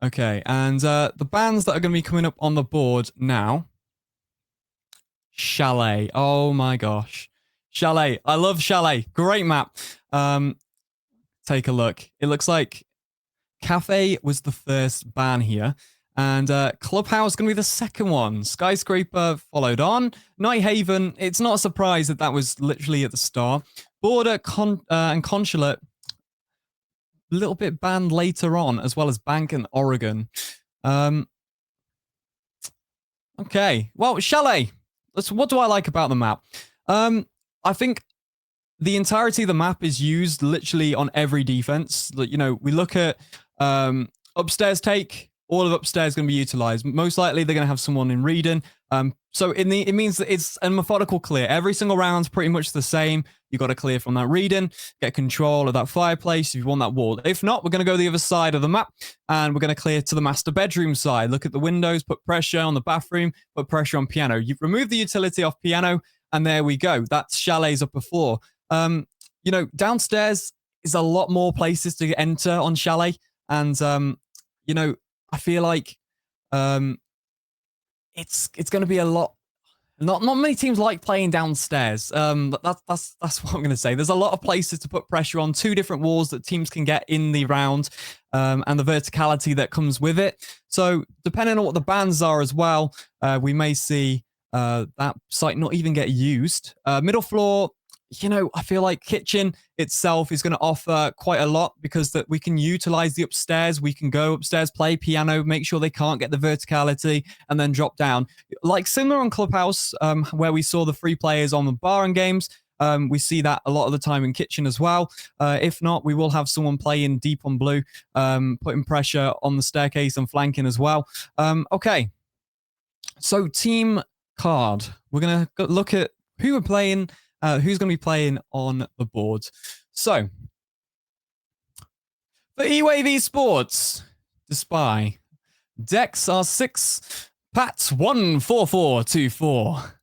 Okay, and the bans that are going to be coming up on the board now. Chalet. Oh my gosh. Chalet. I love Chalet. Great map. Take a look. It looks like Cafe was the first ban here. And Clubhouse is going to be the second one. Skyscraper followed on. Nighthaven, it's not a surprise that that was literally at the start. Border and Consulate, a little bit banned later on, as well as Bank and Oregon. Okay, well, Chalet. What do I like about the map? I think the entirety of the map is used literally on every defense. You know, we look at upstairs take. All of upstairs is going to be utilized. Most likely, they're going to have someone in reading. So it means that it's a methodical clear. Every single round's pretty much the same. You got to clear from that reading, get control of that fireplace if you want that wall. If not, we're going to go the other side of the map, and we're going to clear to the master bedroom side. Look at the windows, put pressure on the bathroom, put pressure on piano. You've removed the utility off piano, and there we go. That's Chalet's upper floor. You know, downstairs is a lot more places to enter on Chalet, and you know, I feel like it's going to be a lot. Not many teams like playing downstairs. That's what I'm going to say. There's a lot of places to put pressure on. 2 different walls that teams can get in the round, and the verticality that comes with it. So depending on what the bans are as well, we may see that site not even get used. Middle floor. You know, I feel like kitchen itself is going to offer quite a lot because that we can utilize the upstairs. We can go upstairs, play piano, make sure they can't get the verticality, and then drop down. Like similar on Clubhouse, where we saw the 3 players on the bar and games. We see that a lot of the time in kitchen as well. If not, we will have someone playing deep on blue, putting pressure on the staircase and flanking as well. Okay, so team card. We're going to look at who we're playing. Who's going to be playing on the board. So, for E-Wave Esports, the spy. Dex are 6, Pats 14424.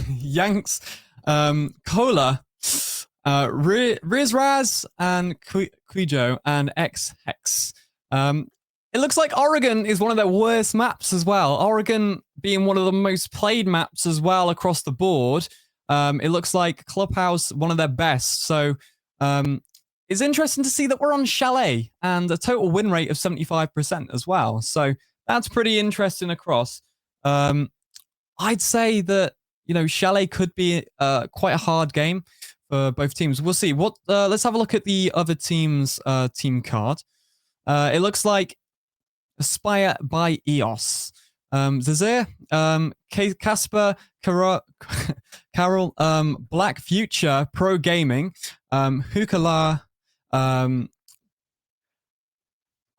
Yanks, Cola, Rizraz, and Quijo, and X-Hex. It looks like Oregon is one of their worst maps as well. Oregon being one of the most played maps as well across the board. It looks like Clubhouse, one of their best. So it's interesting to see that we're on Chalet and a total win rate of 75% as well. So that's pretty interesting across. I'd say that, you know, Chalet could be quite a hard game for both teams. We'll see. Let's have a look at the other team's team card. It looks like Aspire by EOS. Zazir, Casper, Carol, Black Future, Pro Gaming, Hukala, I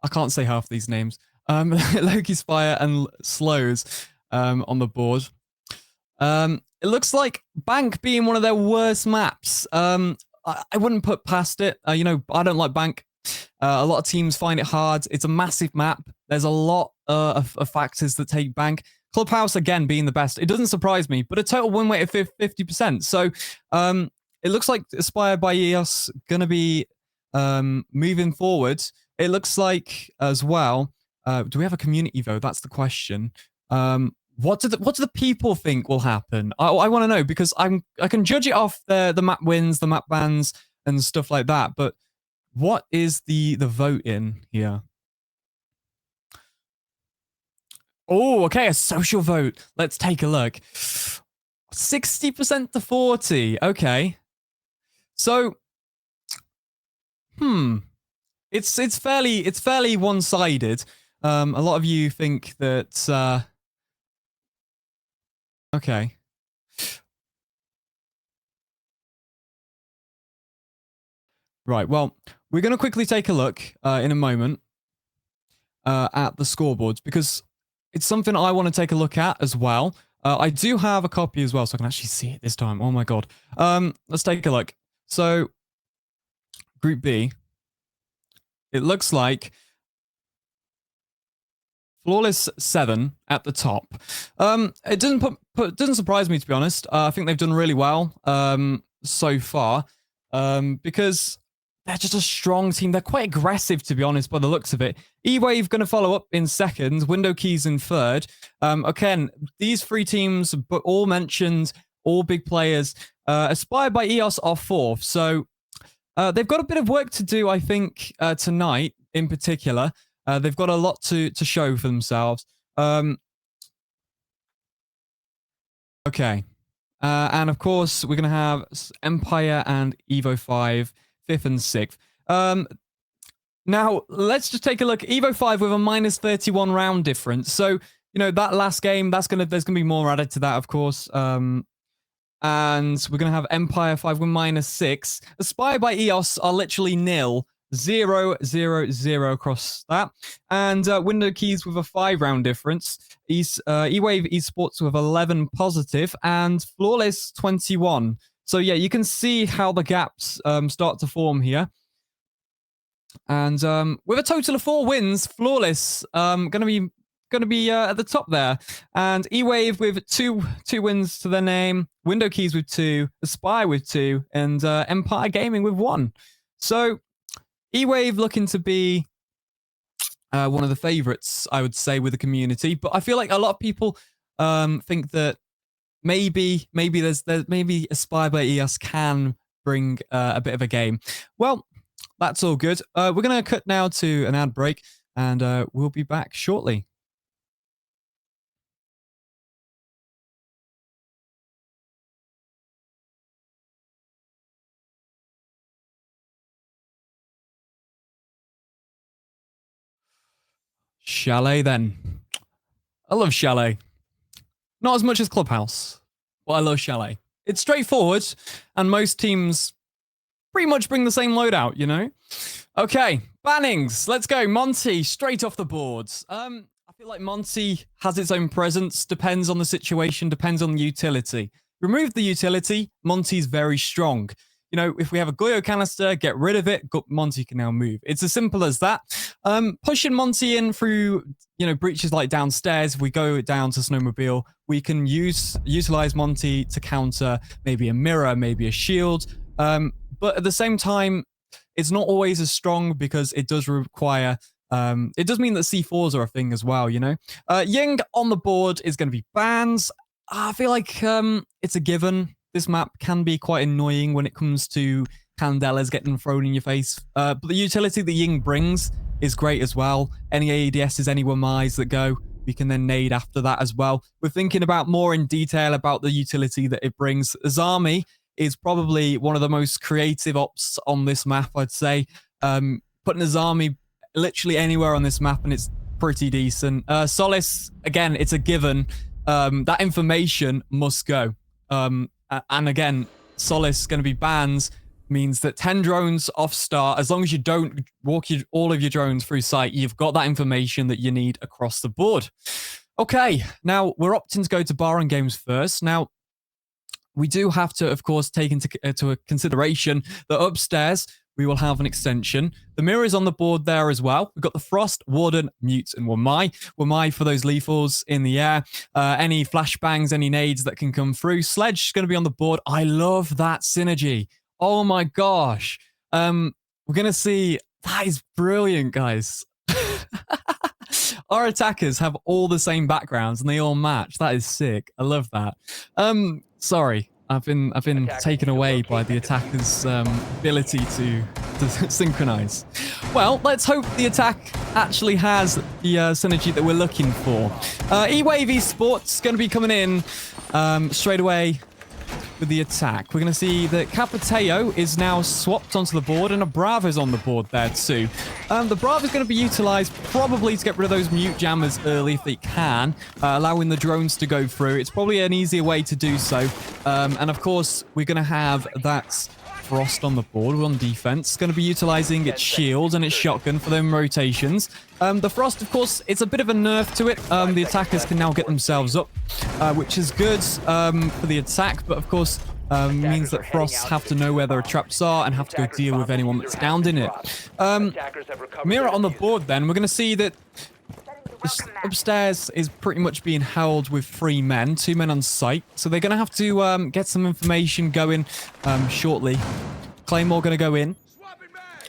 can't say half these names, Loki Spire, and Slows on the board. It looks like Bank being one of their worst maps. I wouldn't put past it. You know, I don't like Bank. A lot of teams find it hard. It's a massive map. There's a lot of factors that take Bank. Clubhouse, again, being the best. It doesn't surprise me, but a total win rate of 50%. So it looks like Aspire by EOS going to be moving forward. It looks like as well. Do we have a community vote? That's the question. What do the people think will happen? I want to know because I can judge it off the map wins, the map bans, and stuff like that. But what is the vote in here? Oh, okay, a social vote. Let's take a look. 60% to 40. Okay. So, it's fairly one-sided. A lot of you think that okay. Right, well, we're going to quickly take a look in a moment at the scoreboards because it's something I want to take a look at as well. I do have a copy as well, so I can actually see it this time. Oh my god. Let's take a look. So, Group B, it looks like Flawless 7 at the top. It doesn't surprise me, to be honest. I think they've done really well so far because they're just a strong team. They're quite aggressive, to be honest, by the looks of it. E-Wave going to follow up in second. Window Keys in third. Again, these three teams, but all mentioned, all big players. Aspired by EOS are fourth. So they've got a bit of work to do, I think, tonight in particular. They've got a lot to show for themselves. Okay. And of course, we're going to have Empire and Evo 5, 5th and 6th. Now, let's just take a look. Evo 5 with a minus 31 round difference. So, you know, that last game, there's going to be more added to that, of course. And we're going to have Empire 5 with minus 6. Aspire by EOS are literally nil. 0, 0, 0 across that. And Window Keys with a 5-round difference. E-Wave Esports with 11 positive. And Flawless 21. So, yeah, you can see how the gaps start to form here. And with a total of 4 wins, Flawless going to be at the top there. And E-Wave with two wins to their name. Window Keys with 2. Aspire with 2. And Empire Gaming with 1. So, E-Wave looking to be one of the favorites, I would say, with the community. But I feel like a lot of people think that maybe Aspire by EOS can bring a bit of a game. Well, that's all good. We're going to cut now to an ad break, and we'll be back shortly. Chalet, then. I love Chalet. Not as much as Clubhouse, but I love Chalet. It's straightforward, and most teams pretty much bring the same loadout, you know? Okay, bannings. Let's go. Monty, straight off the boards. I feel like Monty has its own presence, depends on the situation, depends on the utility. Remove the utility, Monty's very strong. You know, if we have a Goyo canister, get rid of it, Monty can now move. It's as simple as that. Pushing Monty in through, you know, breaches like downstairs, if we go down to Snowmobile, we can utilize Monty to counter maybe a mirror, maybe a shield. But at the same time, it's not always as strong because it does require... it does mean that C4s are a thing as well, you know? Ying on the board is going to be bans. I feel like it's a given. This map can be quite annoying when it comes to Candelas getting thrown in your face. But the utility that Ying brings is great as well. Any ADSs, any Wamais that go, we can then nade after that as well. We're thinking about more in detail about the utility that it brings. Azami is probably one of the most creative ops on this map, I'd say. Putting Azami literally anywhere on this map, and it's pretty decent. Solace, again, it's a given. That information must go. And again, Solace going to be bans means that 10 drones off start, as long as you don't walk all of your drones through sight, you've got that information that you need across the board. Okay, now we're opting to go to Baron Games first. Now, we do have to, of course, take into consideration that upstairs, we will have an extension. The mirror is on the board there as well. We've got the Frost, Warden, Mute, and Wamai. Wamai for those lethals in the air. Any flashbangs, any nades that can come through. Sledge is going to be on the board. I love that synergy. Oh my gosh. We're going to see... That is brilliant, guys. Our attackers have all the same backgrounds and they all match. That is sick. I love that. Sorry. I've been taken away by the attacker's ability to synchronize. Well, let's hope the attack actually has the synergy that we're looking for. E-Wave Esports going to be coming in straight away with the attack. We're going to see that Capiteo is now swapped onto the board and a Bravo's on the board there too. The Bravo's going to be utilized probably to get rid of those mute jammers early if they can, allowing the drones to go through. It's probably an easier way to do so. And of course, we're going to have that Frost on the board. We're on defense. Going to be utilizing its shield and its shotgun for them rotations. The Frost, of course, it's a bit of a nerf to it. The attackers can now get themselves up, which is good for the attack, but of course means that Frosts have to know where their traps are and have to go deal with anyone that's downed in it. Mirror on the board then. We're going to see that upstairs is pretty much being held with 3 men, 2 men on site. So they're going to have to get some information going shortly. Claymore going to go in.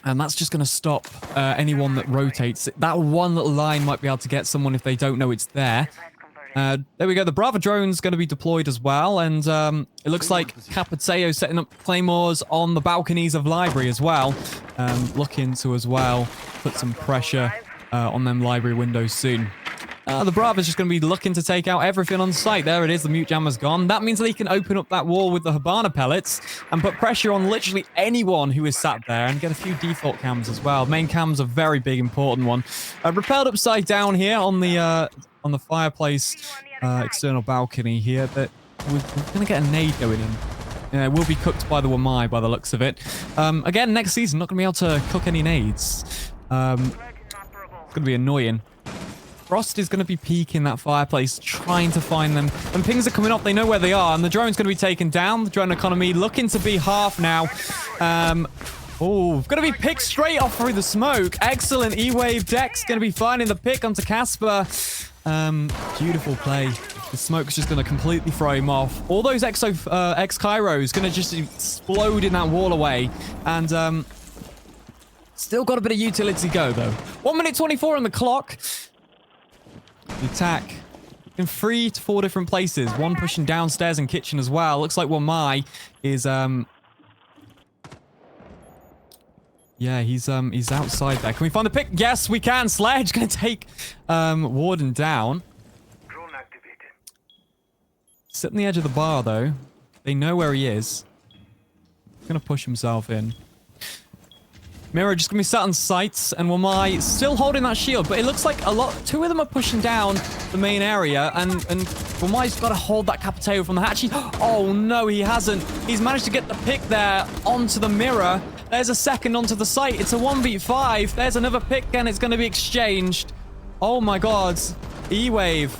And that's just going to stop anyone that rotates. That one little line might be able to get someone if they don't know it's there. There we go. The Bravo drone's going to be deployed as well. And it looks like Capiteo setting up claymores on the balconies of library as well. Looking to as well put some pressure on them library windows soon. The Bravo's just going to be looking to take out everything on site. There it is. The mute jammer's gone. That means that he can open up that wall with the Habana pellets and put pressure on literally anyone who is sat there and get a few default cams as well. Main cam's a very big, important one. Repelled upside down here on the fireplace external balcony here. But we're going to get a nade going in. Yeah, we'll be cooked by the Wamai by the looks of it. Again, next season, not going to be able to cook any nades. It's going to be annoying. Frost is going to be peeking that fireplace, trying to find them. When pings are coming up, they know where they are, and the drone's going to be taken down. The drone economy looking to be half now. Oh, going to be picked straight off through the smoke. Excellent. E-Wave Dex going to be finding the pick onto Casper. Beautiful play. The smoke's just going to completely throw him off. All those X-Kairos going to just explode in that wall away. And still got a bit of utility to go, though. 1 minute 24 on the clock. The attack in 3 to 4 different places. One pushing downstairs and kitchen as well. Looks like Wamai is yeah, he's outside there. Can we find the pick? Yes, we can. Sledge gonna take Warden down. Drone activated. Sit on the edge of the bar though. They know where he is. He's gonna push himself in. Mirror just gonna be sat on sights, and Wamai still holding that shield, but it looks like 2 of them are pushing down the main area, and Wamai's got to hold that Capiteo from the hatch. Oh no, he hasn't. He's managed to get the pick there onto the Mirror. There's a second onto the site. It's a 1v5. There's another pick, and it's going to be exchanged. Oh my god. E-Wave.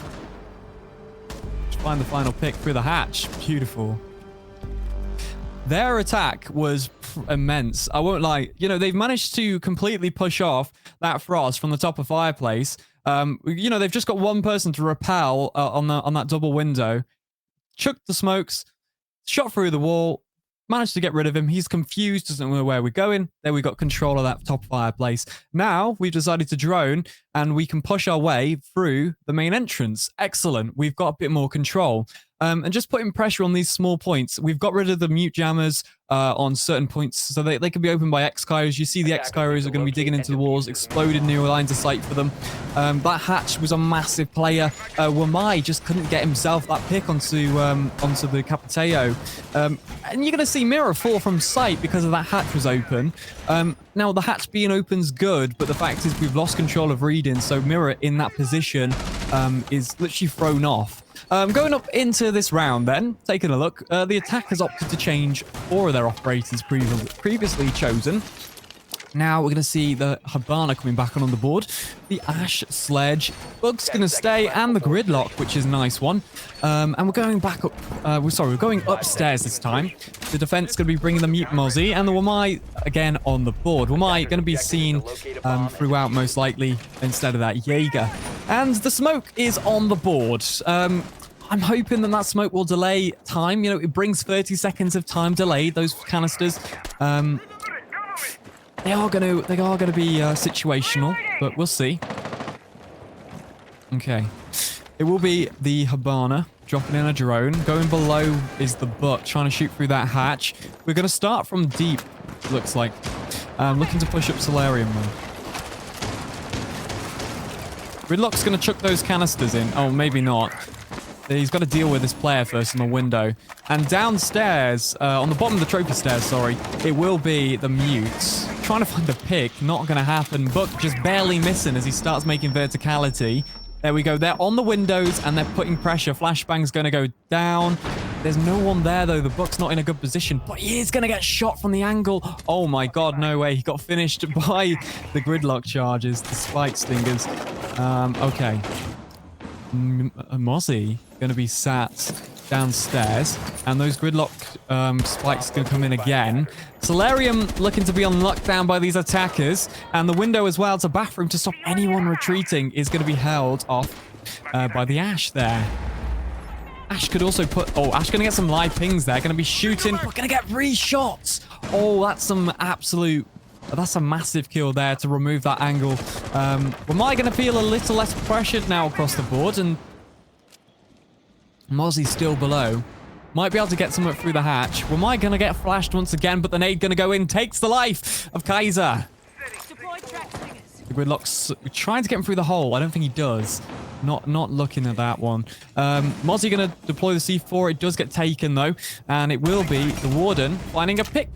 Find the final pick through the hatch. Beautiful. Their attack was immense. I won't lie. You know, they've managed to completely push off that Frost from the top of fireplace. You know, they've just got one person to repel on that double window. Chucked the smokes, shot through the wall, managed to get rid of him. He's confused, doesn't know where we're going. There we got control of that top fireplace. Now we've decided to drone and we can push our way through the main entrance. Excellent. We've got a bit more control. And just putting pressure on these small points. We've got rid of the mute jammers on certain points, so they can be opened by X-Kairos. You see the X-Kairos are going to be digging into the walls, exploding new lines of sight for them. That hatch was a massive player. Wamai just couldn't get himself that pick onto the Capiteo. And you're going to see Mirror fall from sight because of that hatch was open. Now, the hatch being open's good, but the fact is we've lost control of reading, so Mirror in that position is literally thrown off. Going up into this round then, taking a look, the attack has opted to change 4 of their operators previously chosen. Now we're going to see the Habana coming back on the board. The Ash, Sledge, Bug's going to stay, and the Gridlock, which is a nice one. And we're going back up, we're going upstairs this time. The defense going to be bringing the Mute Mozzie, and the Wamai again on the board. Wamai going to be seen throughout most likely instead of that Jaeger. And the smoke is on the board. I'm hoping that smoke will delay time. You know, it brings 30 seconds of time delayed, those canisters. They are going to be situational, but we'll see. Okay. It will be the Habana dropping in a drone. Going below is the Buck trying to shoot through that hatch. We're going to start from deep, looks like. Looking to push up Solarium though. Gridlock's going to chuck those canisters in. Oh, maybe not. He's got to deal with this player first on the window. And downstairs, on the bottom of the trophy stairs, sorry, it will be the mutes. Trying to find a pick, not going to happen. Buck just barely missing as he starts making verticality. There we go. They're on the windows and they're putting pressure. Flashbang's going to go down. There's no one there, though. The Buck's not in a good position, but he is going to get shot from the angle. Oh, my God. No way. He got finished by the Gridlock charges, the spike stingers. Okay. Mozzie going to be sat downstairs, and those Gridlock spikes going to come in again. Solarium looking to be on lockdown by these attackers, and the window as well to bathroom to stop anyone retreating is going to be held off by the Ash there. Ash could also put... Oh, Ash going to get some live pings there. Going to be shooting, but going to get re-shots. Oh, that's some absolute... That's a massive kill there to remove that angle. Am I going to feel a little less pressured now across the board? And Mozzie's still below. Might be able to get something through the hatch. Am I going to get flashed once again? But the nade going to go in. Takes the life of Kaiser. The Gridlock's trying to get him through the hole. I don't think he does. Not looking at that one. Mozzie going to deploy the C4. It does get taken, though. And it will be the Warden finding a pick.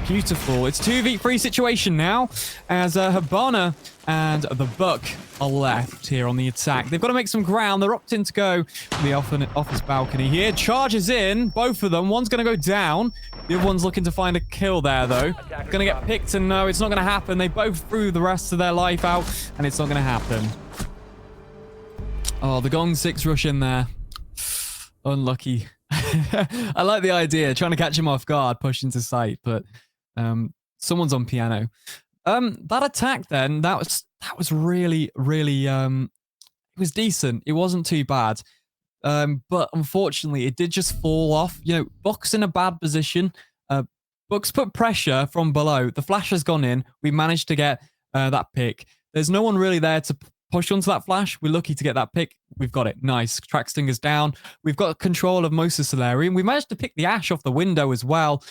Beautiful. It's 2v3 situation now as Habana and the Buck are left here on the attack. They've got to make some ground. They're opting to go to the office balcony here. Charges in, both of them. One's going to go down. The other one's looking to find a kill there, though. Going to get picked, and no, it's not going to happen. They both threw the rest of their life out, and it's not going to happen. Oh, the Gong 6 rush in there. Unlucky. I like the idea. Trying to catch him off guard, push into sight, but someone's on piano. That attack then, that was really, it was decent. It wasn't too bad. But unfortunately, it did just fall off. You know, Buck's in a bad position. Buck's put pressure from below. The flash has gone in. We managed to get that pick. There's no one really there to push onto that flash. We're lucky to get that pick. We've got it. Nice. Track Stinger's down. We've got control of most of Solarium. We managed to pick the Ash off the window as well.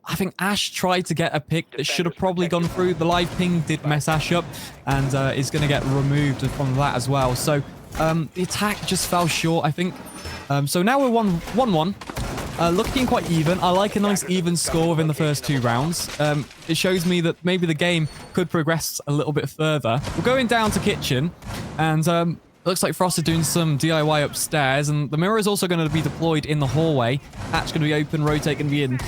I think Ash tried to get a pick that should have probably gone through. The live ping did mess Ash up and is going to get removed from that as well. So the attack just fell short, I think. So now we're 1-1. Looking quite even. I like a nice even score within the first 2 rounds. It shows me that maybe the game could progress a little bit further. We're going down to kitchen, and looks like Frost are doing some DIY upstairs, and the mirror is also going to be deployed in the hallway. Hatch going to be open, rotate going to be in.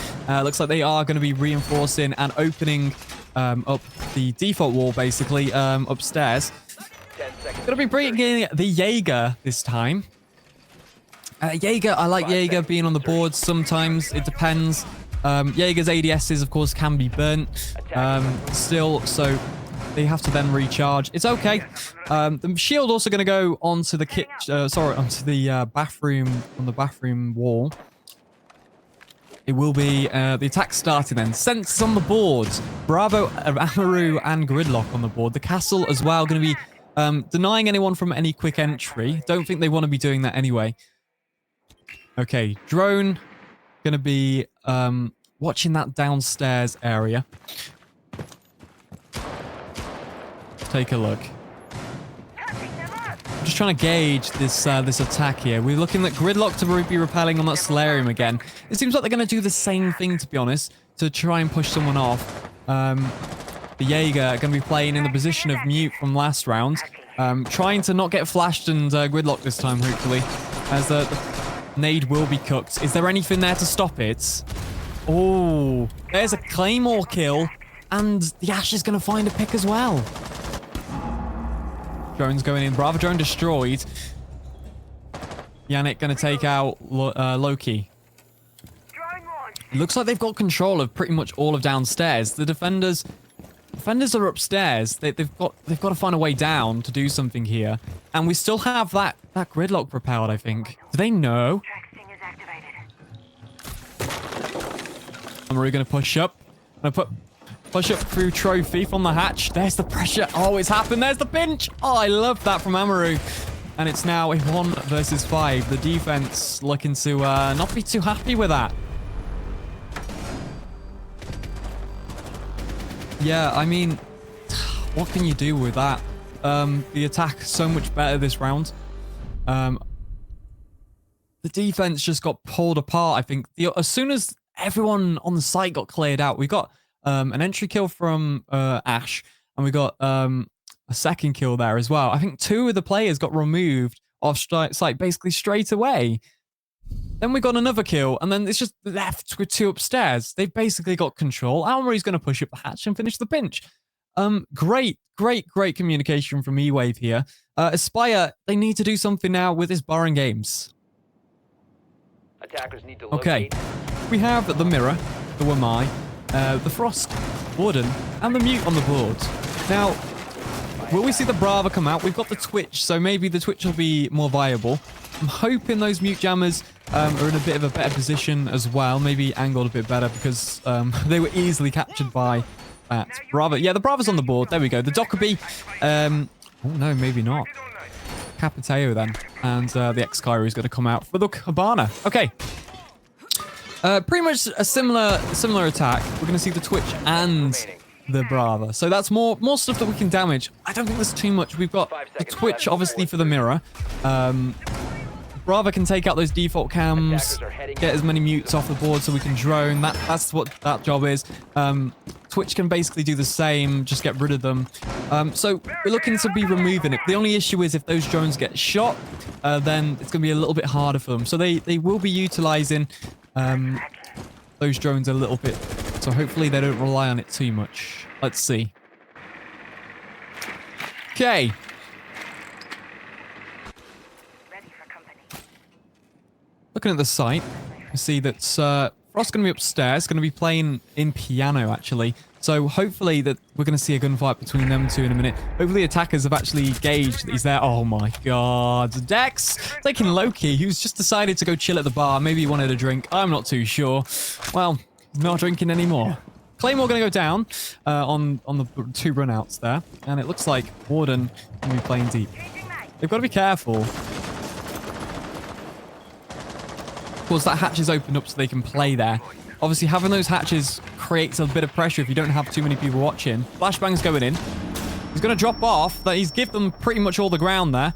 Looks like they are going to be reinforcing and opening up the default wall, basically, upstairs. Going to be bringing the Jaeger this time. Jaeger, I like Jaeger being on the board sometimes. It depends. Jaeger's ADSs, of course, can be burnt still, so they have to then recharge. It's okay. The shield also going to go onto the onto the bathroom, on the bathroom wall. It will be the attack starting then. Sense on the board. Bravo, Amaru, and Gridlock on the board. The castle as well going to be denying anyone from any quick entry. Don't think they want to be doing that anyway. Okay, drone going to be watching that downstairs area. Take a look. I'm just trying to gauge this attack here. We're looking at Gridlock to be repelling on that Solarium again. It seems like they're going to do the same thing, to be honest, to try and push someone off. The Jaeger going to be playing in the position of mute from last round. Trying to not get flashed and Gridlock this time, hopefully, as the nade will be cooked. Is there anything there to stop it? Oh, there's a Claymore kill, and the Ash is going to find a pick as well. Drone's going in. Bravo drone destroyed. Yannick going to take out Loki. It looks like they've got control of pretty much all of downstairs. The defenders are upstairs. They've got to find a way down to do something here. And we still have that Gridlock propelled, I think. Do they know? And we're going to push up. Push up through trophy from the hatch. There's the pressure. Oh, it's happened. There's the pinch. Oh, I love that from Amaru. And it's now a 1 versus 5. The defense looking to not be too happy with that. Yeah, I mean, what can you do with that? the attack so much better this round. The defense just got pulled apart. I think as soon as everyone on the site got cleared out, we got an entry kill from Ash, and we got a second kill there as well. I think 2 of the players got removed off site basically straight away. Then we got another kill, and then it's just left with 2 upstairs. They've basically got control. Almary's going to push up the hatch and finish the pinch. Great communication from E-Wave here. Aspire, they need to do something now with this barring games. Attackers need to Okay, locate. we have the Mirror, the Wamai, the Frost, Warden, and the Mute on the board. Now, will we see the Brava come out? We've got the Twitch, so maybe the Twitch will be more viable. I'm hoping those Mute Jammers are in a bit of a better position as well. Maybe angled a bit better because they were easily captured by that Brava. Yeah, the Brava's on the board. There we go. The Dockerby. Oh, no, maybe not. Capiteo then. And the X-Cairo is going to come out for the Cabana. Okay. Pretty much a similar attack. We're going to see the Twitch and the Brava. So that's more stuff that we can damage. I don't think there's too much. We've got the Twitch, obviously, for the Mirror. Brava can take out those default cams, get as many mutes off the board so we can drone. That's what that job is. Twitch can basically do the same, just get rid of them. So we're looking to be removing it. The only issue is if those drones get shot, then it's going to be a little bit harder for them. So they will be utilizing those drones a little bit. So hopefully they don't rely on it too much. Let's see. Okay. Looking at the site, you see that Frost's going to be upstairs, going to be playing in piano, actually. So hopefully that we're going to see a gunfight between them 2 in a minute. Hopefully the attackers have actually gauged that he's there. Oh my god. Dex taking Loki, who's just decided to go chill at the bar. Maybe he wanted a drink. I'm not too sure. Well, he's not drinking anymore. Claymore going to go down on the 2 runouts there. And it looks like Warden going to be playing deep. They've got to be careful. Of course, that hatch is opened up so they can play there. Obviously, having those hatches creates a bit of pressure if you don't have too many people watching. Flashbang's going in. He's going to drop off. He's given them pretty much all the ground there.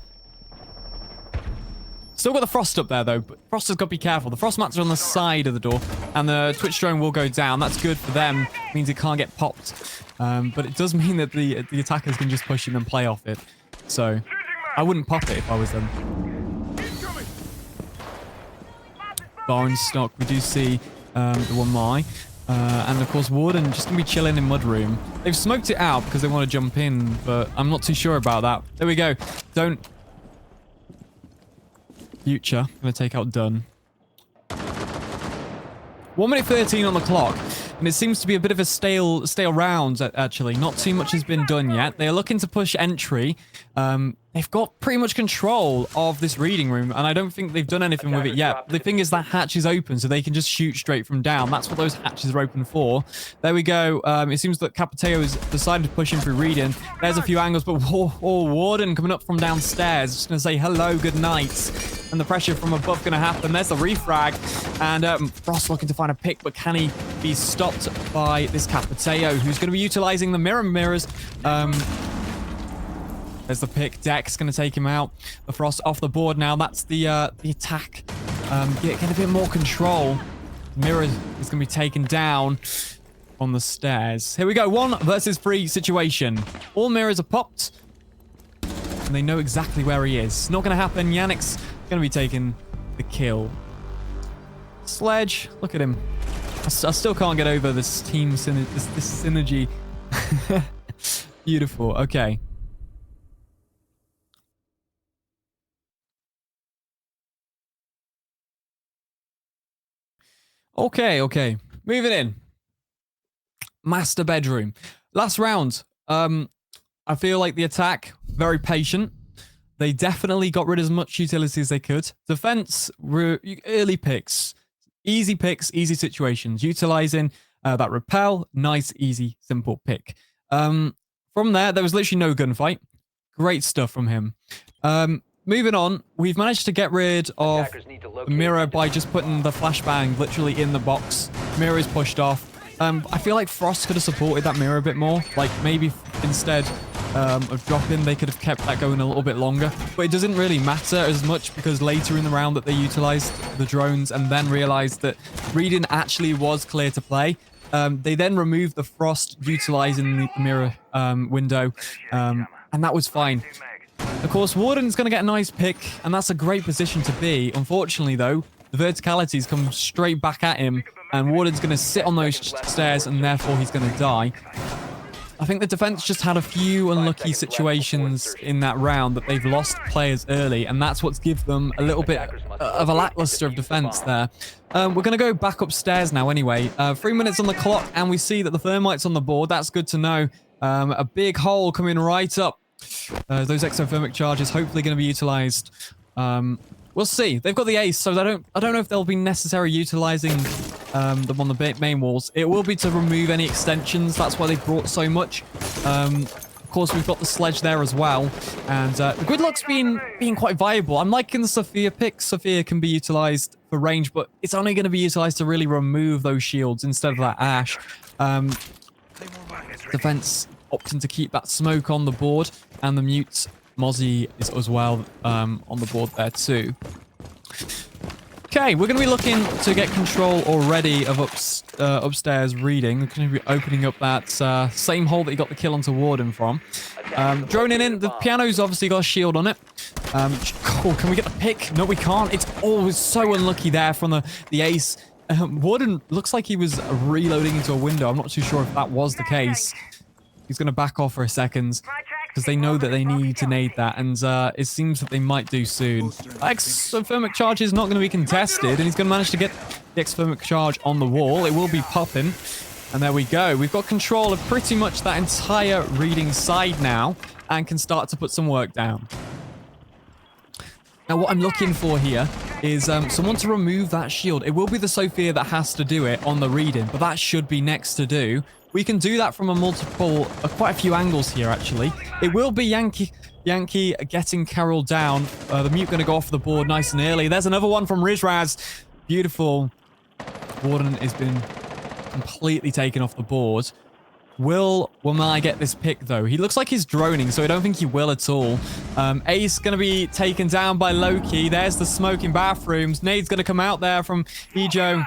Still got the Frost up there, though. But Frost has got to be careful. The Frost mats are on the side of the door, and the Twitch drone will go down. That's good for them. It means it can't get popped. But it does mean that the attackers can just push in and play off it. So I wouldn't pop it if I was them. Bar in stock, we do see the Wamai. And of course, Warden just going to be chilling in Mudroom. They've smoked it out because they want to jump in, but I'm not too sure about that. There we go. Don't. Future. Going to take out Dunn. 1 minute 13 on the clock. And it seems to be a bit of a stale round, actually. Not too much has been done yet. They are looking to push entry. They've got pretty much control of this reading room, and I don't think they've done anything with it yet. The thing is that hatch is open, so they can just shoot straight from down. That's what those hatches are open for. There we go. It seems that Capiteo has decided to push in through reading. There's a few angles, but Warden coming up from downstairs. Just going to say hello, good night. And the pressure from above going to happen. There's the refrag. And Frost looking to find a pick, but can he be stopped by this Capiteo, who's going to be utilizing the mirrors? There's the pick. Dex going to take him out. The Frost off the board now. That's the attack. Get a bit more control. Mirror is going to be taken down on the stairs. Here we go. 1 versus 3 situation. All mirrors are popped. And they know exactly where he is. Not going to happen. Yannick's going to be taking the kill. Sledge. Look at him. I still can't get over this team this synergy. Beautiful. Okay. Okay. Moving in. Master bedroom. Last round. I feel like the attack, very patient. They definitely got rid of as much utility as they could. Defense, early picks. Easy picks, easy situations. Utilizing that repel. Nice, easy, simple pick. From there was literally no gunfight. Great stuff from him. Moving on, we've managed to get rid of the mirror by just putting the flashbang literally in the box. Mirror is pushed off. I feel like Frost could have supported that mirror a bit more. Like maybe instead of drop-in, they could have kept that going a little bit longer. But it doesn't really matter as much because later in the round that they utilized the drones and then realized that reading actually was clear to play. They then removed the frost utilizing the mirror window, and that was fine. Of course, Warden's going to get a nice pick, and that's a great position to be. Unfortunately, though, the verticalities come straight back at him, and Warden's going to sit on those stairs, and therefore he's going to die. I think the defense just had a few unlucky situations in that round that they've lost players early, and that's what's given them a little bit of a lackluster of defense there. We're going to go back upstairs now anyway. 3 minutes on the clock, and we see that the thermite's on the board. That's good to know. A big hole coming right up. Those exothermic charges hopefully going to be utilized. We'll see. They've got the ace, so I don't know if they'll be necessary utilizing them on the main walls. It will be to remove any extensions. That's why they brought so much. Of course, we've got the sledge there as well. And the gridlock's being quite viable. I'm liking the Sophia pick. Sophia can be utilized for range, but it's only going to be utilized to really remove those shields instead of that ash. Defense opting to keep that smoke on the board, and the mute Mozzie is as well on the board there too. Okay, we're going to be looking to get control already of upstairs reading. We're going to be opening up that same hole that he got the kill onto Warden from. Droning in. The piano's obviously got a shield on it. Cool, can we get the pick? No, we can't. It's always so unlucky there from the ace. Warden looks like he was reloading into a window. I'm not too sure if that was the case. He's going to back off for a second because they know that they need to nade that, and it seems that they might do soon. Exothermic charge is not going to be contested, and he's going to manage to get the exothermic charge on the wall. It will be popping, and there we go. We've got control of pretty much that entire reading side now, and can start to put some work down. Now, what I'm looking for here is someone to remove that shield. It will be the Sophia that has to do it on the reading, but that should be next to do. We can do that from quite a few angles here, actually. It will be Yankee getting Carol down. The mute going to go off the board nice and early. There's another one from Rizraz. Beautiful. Warden has been completely taken off the board. Will I get this pick, though? He looks like he's droning, so I don't think he will at all. Ace going to be taken down by Loki. There's the smoke in bathrooms. Nade's going to come out there from Ejo.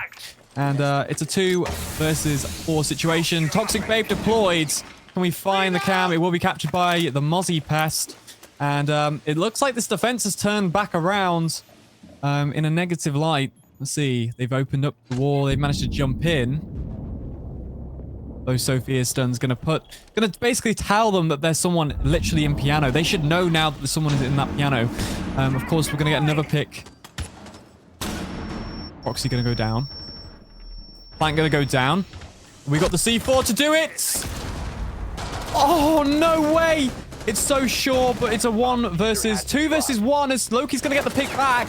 And it's a 2 versus 4 situation. Toxic Babe deployed. Can we find the cam? It will be captured by the Mozzie Pest. And it looks like this defense has turned back around in a negative light. Let's see. They've opened up the wall. They've managed to jump in. Those Sophia stuns gonna basically tell them that there's someone literally in piano. They should know now that someone is in that piano. Of course, we're gonna get another pick. Roxy gonna go down. Plant gonna go down. We got the C4 to do it. Oh, no way. It's so short, but it's a 2 versus 1 as Loki's gonna get the pick back.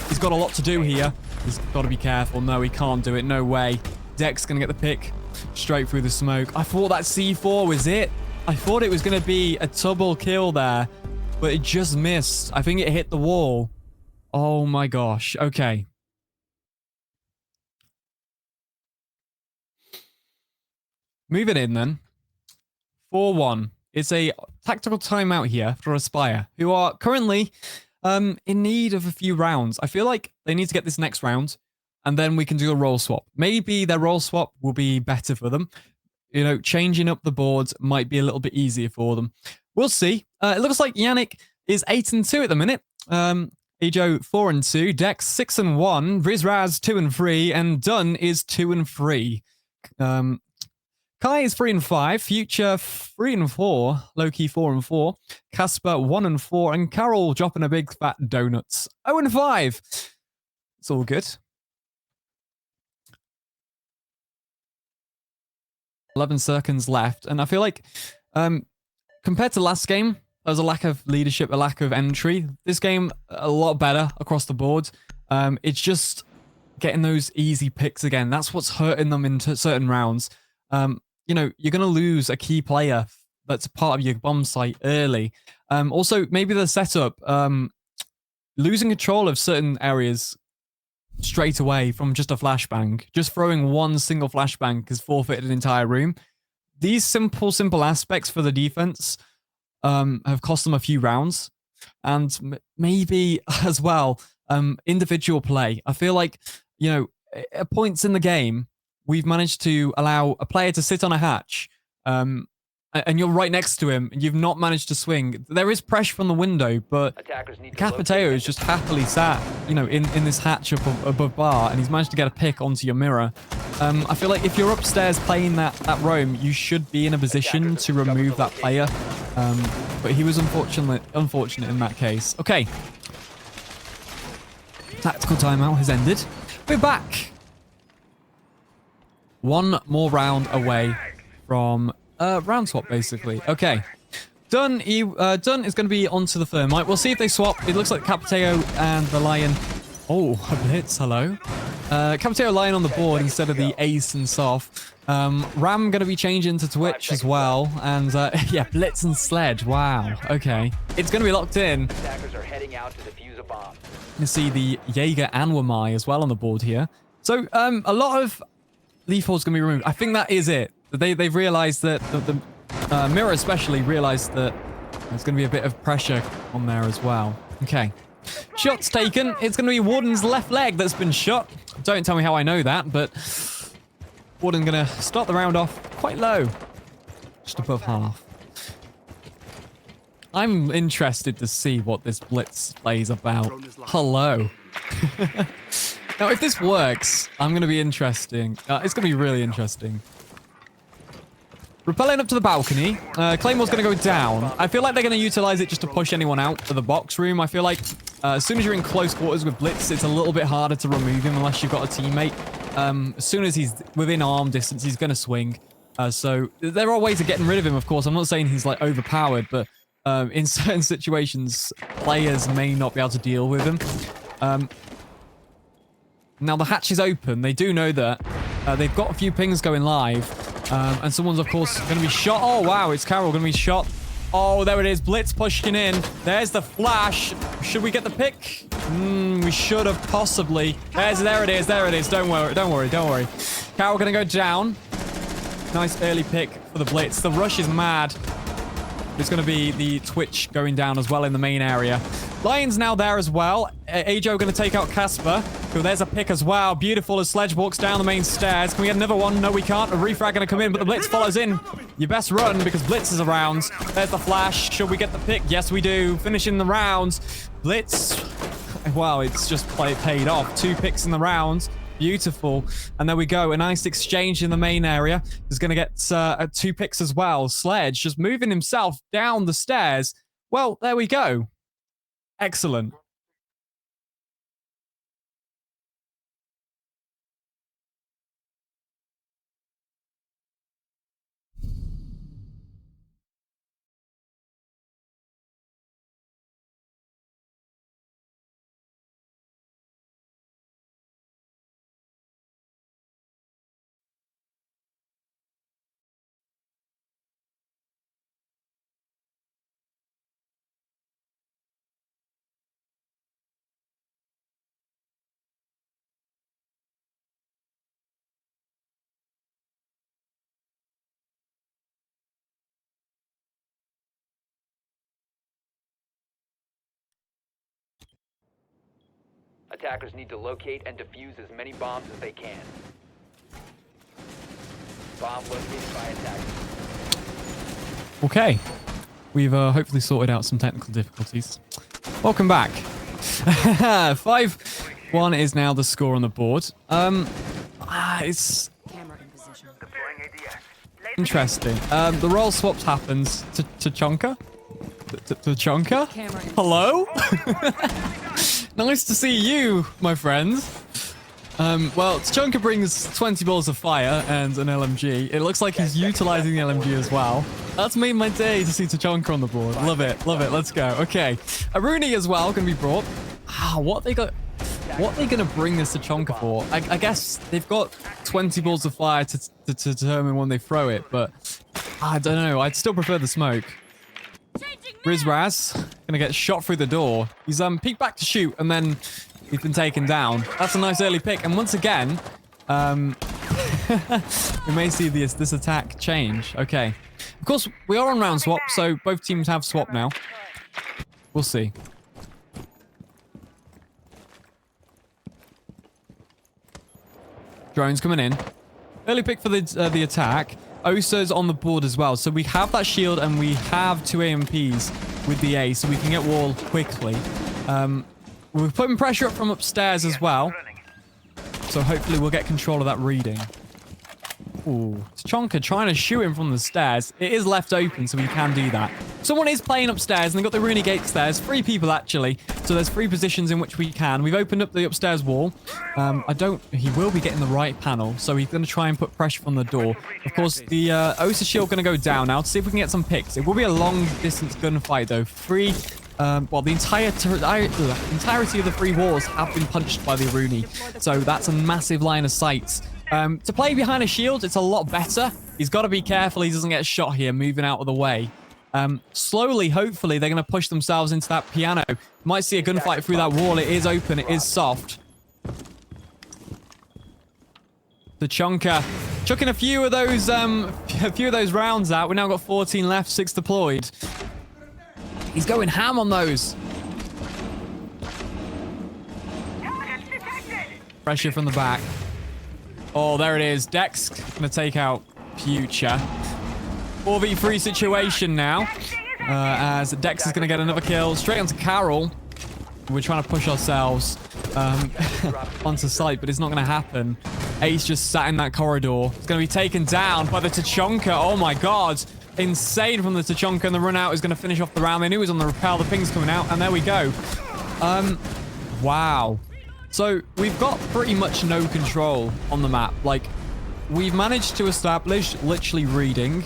He's got a lot to do here. He's got to be careful. No, he can't do it. No way. Dex gonna get the pick straight through the smoke. I thought that C4 was it. I thought it was gonna be a double kill there, but it just missed. I think it hit the wall. Oh my gosh. Okay. Moving in then. 4-1. It's a tactical timeout here for Aspire, who are currently in need of a few rounds. I feel like they need to get this next round, and then we can do a role swap. Maybe their role swap will be better for them. You know, changing up the boards might be a little bit easier for them. We'll see. It looks like Yannick is 8-2 at the minute. Ejo 4-2. Dex 6-1. Rizraz 2-3. And Dunn is 2-3. Kai is 3-5, Future 3-4, Loki 4-4, Casper 1-4, and Carol dropping a big fat donuts 0-5. It's all good. 11 seconds left, and I feel like compared to last game, there was a lack of leadership, a lack of entry. This game a lot better across the board. It's just getting those easy picks again. That's what's hurting them in certain rounds. You know, you're going to lose a key player that's part of your bomb site early. Also, maybe the setup, losing control of certain areas straight away from just a flashbang. Just throwing one single flashbang has forfeited an entire room. These simple aspects for the defense have cost them a few rounds. And maybe as well, individual play. I feel like, you know, at points in the game, we've managed to allow a player to sit on a hatch, and you're right next to him, and you've not managed to swing. There is pressure from the window, but Capiteo is just happily sat, you know, in this hatch above bar, and he's managed to get a pick onto your mirror. I feel like if you're upstairs playing that roam, you should be in a position to remove that player. But he was unfortunate in that case. Okay. Tactical timeout has ended. We're back. One more round away from round swap, basically. Okay. Dunn is going to be onto the Thermite. We'll see if they swap. It looks like Capiteo and the Lion. Oh, a blitz. Hello. Capiteo Lion on the board instead of the Ace and Soft. Ram going to be changing to Twitch as well. And yeah, Blitz and Sledge. Wow. Okay. It's going to be locked in. Attackers are heading out to defuse a bomb. You can see the Jaeger and Wamai as well on the board here. So a lot of lethals going to be removed. I think that is it. They've realized that the Mirror especially realized that there's going to be a bit of pressure on there as well. Okay. Shots taken. It's going to be Warden's left leg that's been shot. Don't tell me how I know that, but Warden going to start the round off quite low. Just above half. I'm interested to see what this Blitz play is about. Hello. Now, if this works, I'm going to be interesting. It's going to be really interesting. Rappelling up to the balcony. Claymore's going to go down. I feel like they're going to utilize it just to push anyone out to the box room. I feel like as soon as you're in close quarters with Blitz, it's a little bit harder to remove him unless you've got a teammate. As soon as he's within arm distance, he's going to swing. So there are ways of getting rid of him, of course. I'm not saying he's like overpowered, but in certain situations, players may not be able to deal with him. Now the hatch is open. They do know that. They've got a few pings going live. And someone's, of course, going to be shot. Oh, wow. It's Carol going to be shot. Oh, there it is. Blitz pushing in. There's the flash. Should we get the pick? We should have possibly. There it is. There it is. Don't worry. Don't worry. Don't worry. Carol going to go down. Nice early pick for the Blitz. The rush is mad. There's going to be the Twitch going down as well in the main area. Lion's now there as well. Ajo going to take out Casper. Oh, there's a pick as well. Beautiful as Sledge walks down the main stairs. Can we get another one? No, we can't. A refrag going to come in, but the Blitz follows in. You best run because Blitz is around. There's the flash. Should we get the pick? Yes, we do. Finishing the rounds. Blitz. Wow, it's just paid off. 2 picks in the rounds. Beautiful. And there we go. A nice exchange in the main area. He's going to get 2 picks as well. Sledge just moving himself down the stairs. Well, there we go. Excellent. Attackers need to locate and defuse as many bombs as they can. Bomb located by attackers. Okay. We've hopefully sorted out some technical difficulties. Welcome back. 5-1 is now the score on the board. It's interesting. The role swaps happens to Chonka. To Chonka? Hello? Nice to see you, my friend. Well, Chonka brings 20 balls of fire and an LMG. It looks like he's utilizing the LMG as well. That's made my day to see Tachanka on the board. Love it. Love it. Let's go. Okay. Aruni as well can be brought. What they going to bring this Tachanka for? I guess they've got 20 balls of fire to determine when they throw it, but I don't know. I'd still prefer the smoke. Rizraz gonna get shot through the door. He's peeked back to shoot and then he's been taken down. That's a nice early pick. And once again, we may see this attack change. Okay. Of course, we are on round swap, so both teams have swap now. We'll see. Drones coming in. Early pick for the attack. Osa's on the board as well. So we have that shield and we have 2 AMPs with the A, so we can get wall quickly. We're putting pressure up from upstairs as well. So hopefully we'll get control of that reading. Ooh, Chonka trying to shoot him from the stairs. It is left open, so we can do that. Someone is playing upstairs, and they've got the Rooney gates there. There's 3 people, actually. So there's 3 positions in which we can. We've opened up the upstairs wall. He will be getting the right panel, so he's going to try and put pressure on the door. Of course, the Osa shield going to go down now to see if we can get some picks. It will be a long-distance gunfight, though. The entirety of the 3 walls have been punched by the Rooney. So that's a massive line of sight. To play behind a shield, it's a lot better. He's got to be careful he doesn't get shot here, moving out of the way. Slowly, hopefully, they're going to push themselves into that piano. Might see a gunfight through that wall. It is open. It is soft. The Chonka chucking a few of those rounds out. We've now got 14 left, 6 deployed. He's going ham on those. Pressure from the back. Oh, there it is. Dex going to take out Future. 4v3 situation now. As Dex is going to get another kill. Straight onto Carol. We're trying to push ourselves onto site, but it's not going to happen. Ace just sat in that corridor. It's going to be taken down by the Tachonka. Oh my god. Insane from the Tachonka, and the run out is going to finish off the round. They knew he was on the rappel. The ping's coming out, and there we go. Wow. So we've got pretty much no control on the map. Like, we've managed to establish literally reading.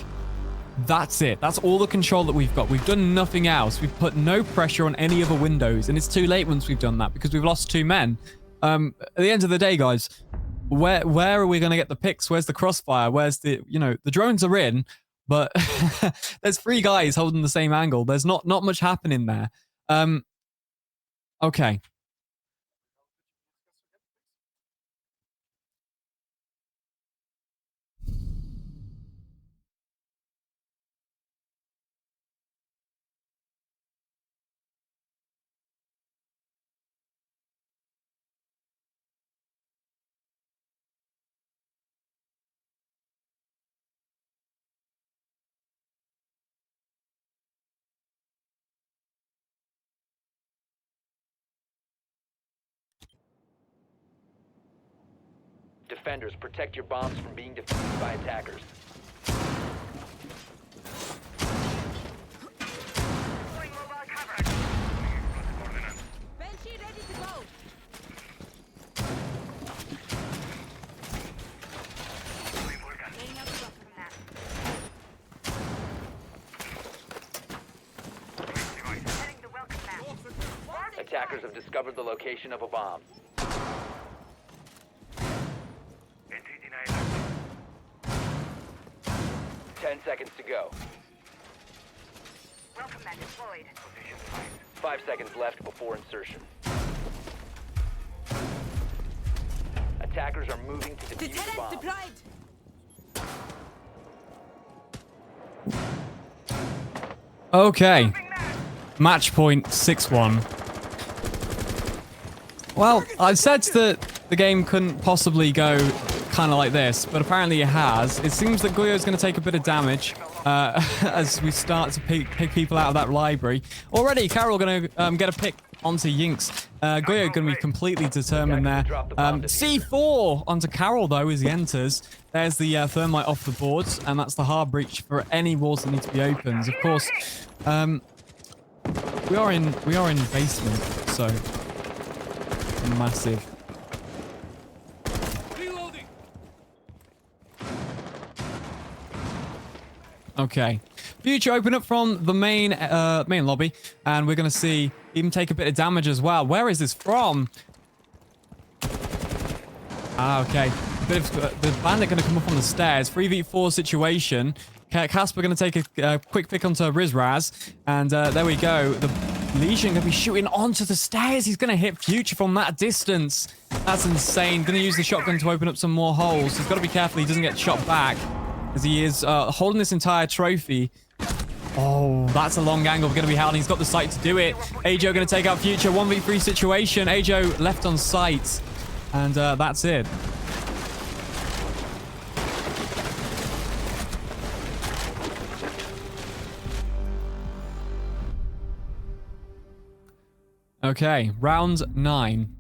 That's it. That's all the control that we've got. We've done nothing else. We've put no pressure on any other windows, and it's too late once we've done that because we've lost 2 men. At the end of the day, guys, where are we going to get the picks? Where's the crossfire? Where's the drones are in, but there's 3 guys holding the same angle. There's not much happening there. Okay. Defenders, protect your bombs from being defused by attackers. Banshee ready to go. Laying out the welcome mat. Setting the welcome mat. Attackers have discovered the location of a bomb. 10 seconds to go. Welcome mat deployed. 5 seconds left before insertion. Attackers are moving to defuse the bomb. Deployed. Okay. Match point 6-1. Well, I said that the game couldn't possibly go kind of like this, but apparently it has. It seems that Goyo's going to take a bit of damage as we start to pick people out of that library. Already, Carol going to get a pick onto Yinks. Goyo going to be completely determined there. C4 onto Carol, though, as he enters. There's the thermite off the boards, and that's the hard breach for any walls that need to be opened. Of course, we are in basement, so massive. Okay. Future open up from the main lobby, and we're going to see him take a bit of damage as well. Where is this from? Ah, okay. The bandit going to come up on the stairs. 3v4 situation. Casper going to take a quick pick onto Rizraz, and there we go. The Legion going to be shooting onto the stairs. He's going to hit Future from that distance. That's insane. Going to use the shotgun to open up some more holes. He's got to be careful he doesn't get shot back. as he is holding this entire trophy. Oh, that's a long angle. We're going to be held. He's got the sight to do it. Ajo going to take out Future. 1v3 situation. Ajo left on sight. And that's it. Okay, round 9.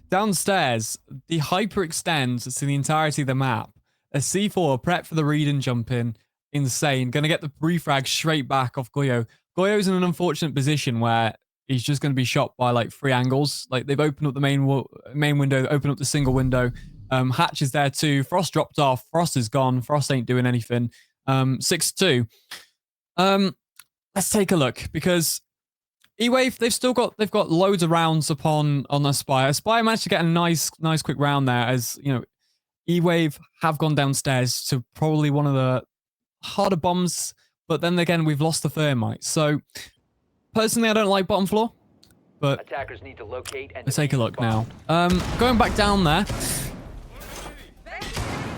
Downstairs, the hyper extends to the entirety of the map. A C4 prep for the read and jump in. Insane. Gonna get the refrag straight back off Goyo. Goyo's in an unfortunate position where he's just gonna be shot by like 3 angles. Like they've opened up the main window, opened up the single window. Hatch is there too. Frost dropped off. Frost is gone. Frost ain't doing anything. 6-2. Let's take a look because E-Wave, they've got loads of rounds on Aspire. Aspire managed to get a nice quick round there as, you know, E-Wave have gone downstairs to probably one of the harder bombs, but then again, we've lost the thermite. So, personally, I don't like bottom floor, but attackers need to locate and let's take a defuse look the now. bomb. Going back down there.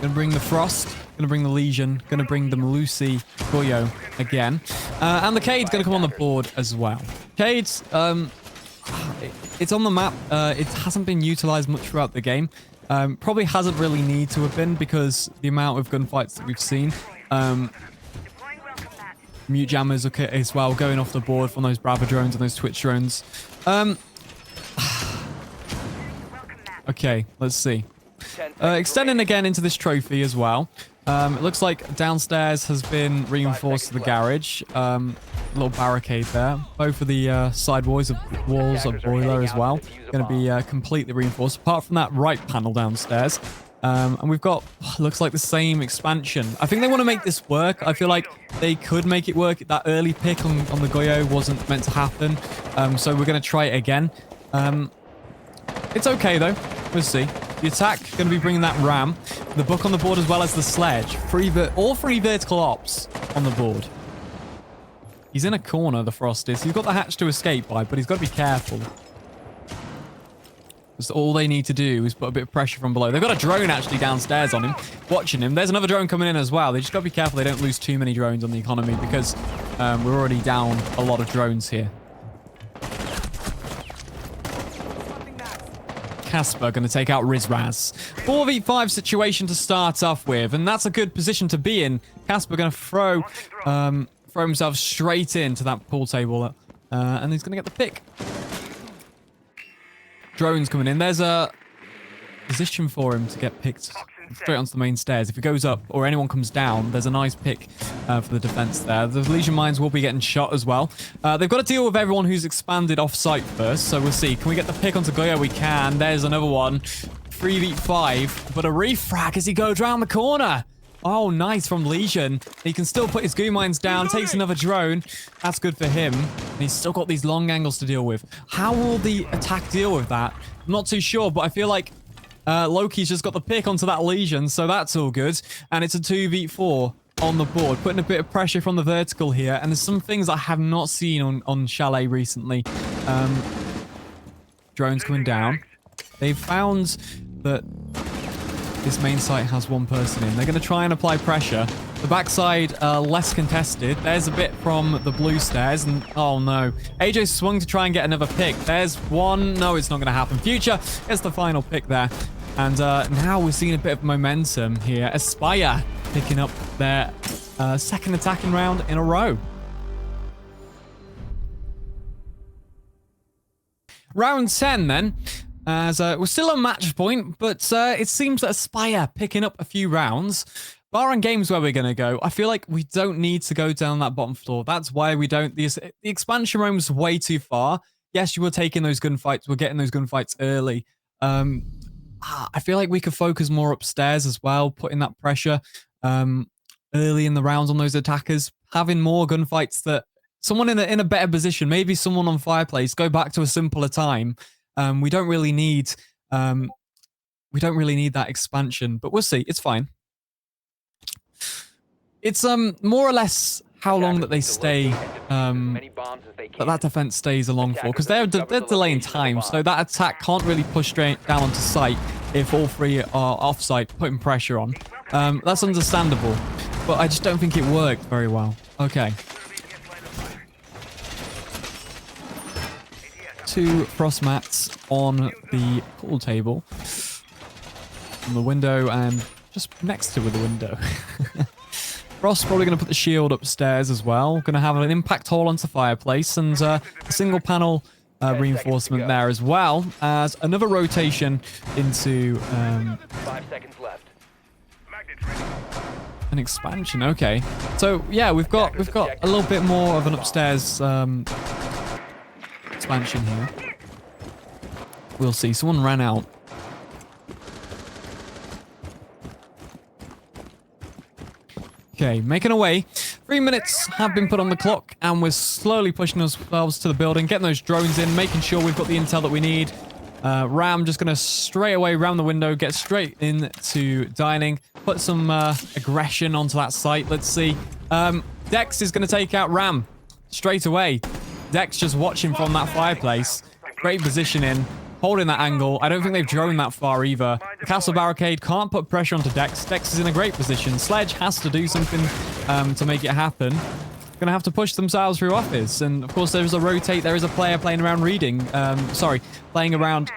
Gonna bring the Frost. Gonna bring the Legion. Gonna bring the Malusi Goyo again. And the Cade's gonna come on the board as well. Cade's, it's on the map. It hasn't been utilized much throughout the game. Probably hasn't really need to have been because the amount of gunfights that we've seen. Mute jammers okay as well going off the board from those Brava drones and those Twitch drones. Okay, let's see. Extending again into this trophy as well. It looks like downstairs has been reinforced to the garage. Little barricade there. Both of the side walls of boiler as well. Going to be completely reinforced. Apart from that right panel downstairs. And we've got, looks like the same expansion. I think they want to make this work. I feel like they could make it work. That early pick on the Goyo wasn't meant to happen. So we're going to try it again. It's okay though. We'll see. The attack going to be bringing that ram. The book on the board as well as the sledge. All 3 vertical ops on the board. He's in a corner, the Frost is. He's got the hatch to escape by, but he's got to be careful. Because all they need to do is put a bit of pressure from below. They've got a drone actually downstairs on him, watching him. There's another drone coming in as well. They just got to be careful they don't lose too many drones on the economy because we're already down a lot of drones here. Casper going to take out Rizraz. 4v5 situation to start off with, and that's a good position to be in. Casper going to throw himself straight into that pool table, and he's going to get the pick. Drones coming in. There's a position for him to get picked straight onto the main stairs. If he goes up or anyone comes down, there's a nice pick for the defense there. The Legion Mines will be getting shot as well. They've got to deal with everyone who's expanded off-site first, so we'll see. Can we get the pick onto Goyo? We can. There's another one. 3v5, but a refrag as he goes around the corner. Oh, nice from Legion. He can still put his goo mines down, takes another drone. That's good for him. And he's still got these long angles to deal with. How will the attack deal with that? I'm not too sure, but I feel like Loki's just got the pick onto that Legion, so that's all good. And it's a 2v4 on the board, putting a bit of pressure from the vertical here. And there's some things I have not seen on Chalet recently. Drones coming down. They've found that this main site has 1 person in. They're going to try and apply pressure. The backside, less contested. There's a bit from the blue stairs, and oh no. AJ swung to try and get another pick. There's one. No, it's not going to happen. Future gets the final pick there. And now we're seeing a bit of momentum here. Aspire picking up their second attacking round in a row. Round 10 then. As we're still on match point, but it seems that Aspire picking up a few rounds. Barring games where we're going to go, I feel like we don't need to go down that bottom floor. That's why we don't. The expansion room's way too far. Yes, you were taking those gunfights. We're getting those gunfights early. I feel like we could focus more upstairs as well, putting that pressure early in the rounds on those attackers. Having more gunfights that someone in a better position, maybe someone on Fireplace, go back to a simpler time. We don't really need that expansion, but we'll see. It's fine. It's more or less how long Attackers that they need to stay, locate and defuse as many bombs as they can. that defense stays along for, because Attackers they're have discovered the delaying location of the time, bomb. so that attack can't really push straight down onto site if all three are off-site, putting pressure on. That's understandable, but I just don't think it worked very well. Okay. 2 frost mats on the pool table, on the window, and just next to the window. Frost's probably going to put the shield upstairs as well. Going to have an impact hole onto the fireplace, and a single panel reinforcement there, as well as another rotation into 5 seconds left. an expansion. Okay, so yeah, we've got a little bit more of an upstairs expansion here. We'll see. Someone ran out. Okay, making our way. 3 minutes have been put on the clock, and we're slowly pushing ourselves to the building, getting those drones in, making sure we've got the intel that we need. Ram just going to straight away round the window, get straight into dining, put some aggression onto that site. Let's see. Dex is going to take out Ram straight away. Dex just watching from that fireplace. Great positioning. Holding that angle. I don't think they've drone that far either. The castle barricade can't put pressure onto Dex. Dex is in a great position. Sledge has to do something to make it happen. Gonna have to push themselves through office. And of course, there's a rotate. There is a player playing around playing around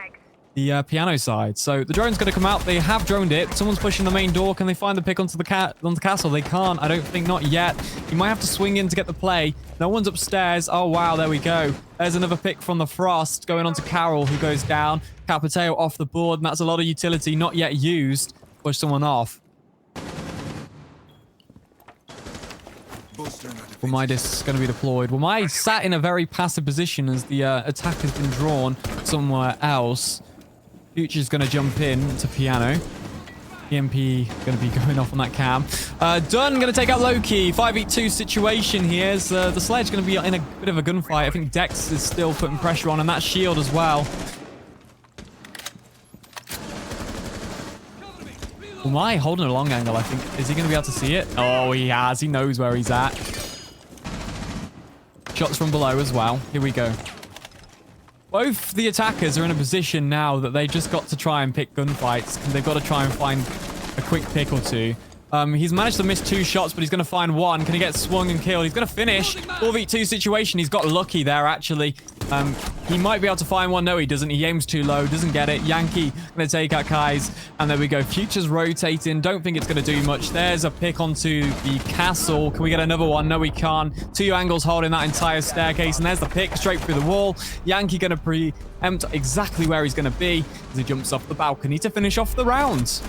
the piano side. So the drone's gonna come out. They have droned it. Someone's pushing the main door. Can they find the pick onto the castle? They can't. I don't think, not yet. You might have to swing in to get the play. No one's upstairs. Oh, wow. There we go. There's another pick from the Frost going on to Carol, who goes down. Capiteo off the board, and that's a lot of utility not yet used. Push someone off. Well, my disc is going to be deployed. Well, my sat in a very passive position as the attack has been drawn somewhere else. Future's going to jump in to piano. EMP going to be going off on that cam. Dunn going to take out Loki. 5v2 situation here. The Sledge going to be in a bit of a gunfight. I think Dex is still putting pressure on, and that shield as well. Well, my holding a long angle, I think. Is he going to be able to see it? Oh, he has. He knows where he's at. Shots from below as well. Here we go. Both the attackers are in a position now that they just got to try and pick gunfights. They've got to try and find a quick pick or two. He's managed to miss 2 shots, but he's going to find 1. Can he get swung and killed? He's going to finish. 4v2 situation. He's got lucky there, actually. He might be able to find 1. No, he doesn't. He aims too low. Doesn't get it. Yankee going to take out Kai's. And there we go. Future's rotating. Don't think it's going to do much. There's a pick onto the castle. Can we get another one? No, we can't. 2 angles holding that entire staircase. And there's the pick straight through the wall. Yankee going to preempt exactly where he's going to be as he jumps off the balcony to finish off the round.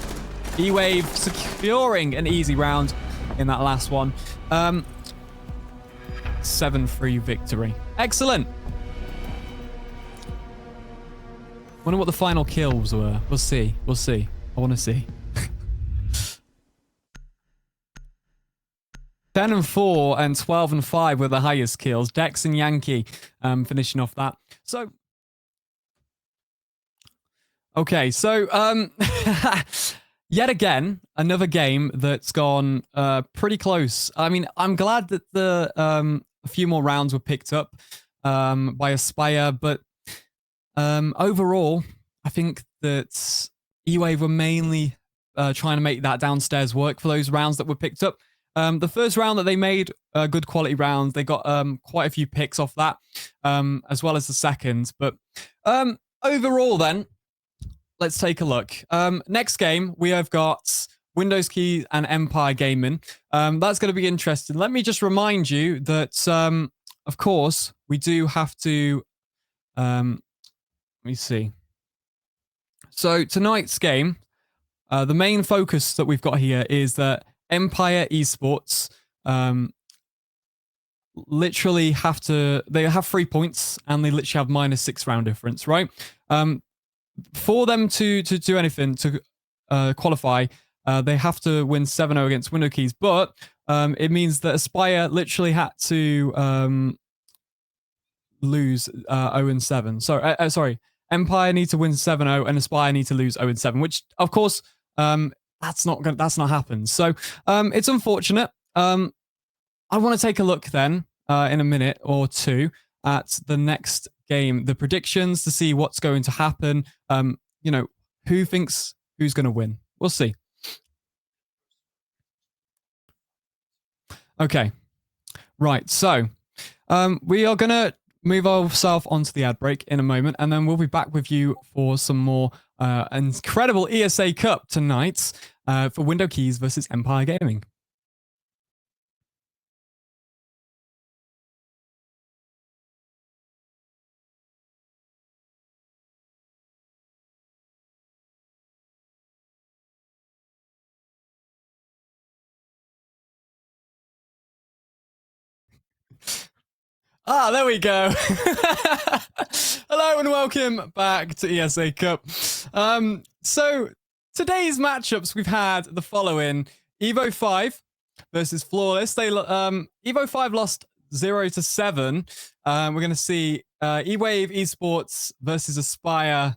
E-Wave securing an easy round in that last one. 7-3 victory. Excellent. Wonder what the final kills were. We'll see. We'll see. I want to see. 10-4 and 12-5 were the highest kills. Dex and Yankee finishing off that. So, okay. So, yet again, another game that's gone pretty close. I mean, I'm glad that a few more rounds were picked up by Aspire, but overall, I think that E-Wave were mainly trying to make that downstairs work for those rounds that were picked up. The first round that they made, good quality rounds. They got quite a few picks off that, as well as the second. But overall then, let's take a look. Next game, we have got Windows Key and Empire Gaming. That's going to be interesting. Let me just remind you that, of course, we do have to... let me see. So tonight's game, the main focus that we've got here is that Empire Esports literally they have 3 points and they literally have -6 round difference, right? For them to do anything, to qualify, they have to win 7-0 against Window Keys, but it means that Aspire literally had to lose 0-7. So, sorry, Empire need to win 7-0 and Aspire need to lose 0-7, which, of course, that's not happened. So, it's unfortunate. I want to take a look then in a minute or two at the next game, the predictions to see what's going to happen. Who thinks who's going to win? We'll see. Okay. Right. So we are going to move ourselves onto the ad break in a moment, and then we'll be back with you for some more incredible ESA Cup tonight for Window Keys versus Empire Gaming. There we go. Hello and welcome back to ESA Cup. So today's matchups, we've had the following: Evo 5 versus Flawless. Evo 5 lost 0-7. We're going to see E-Wave Esports versus Aspire.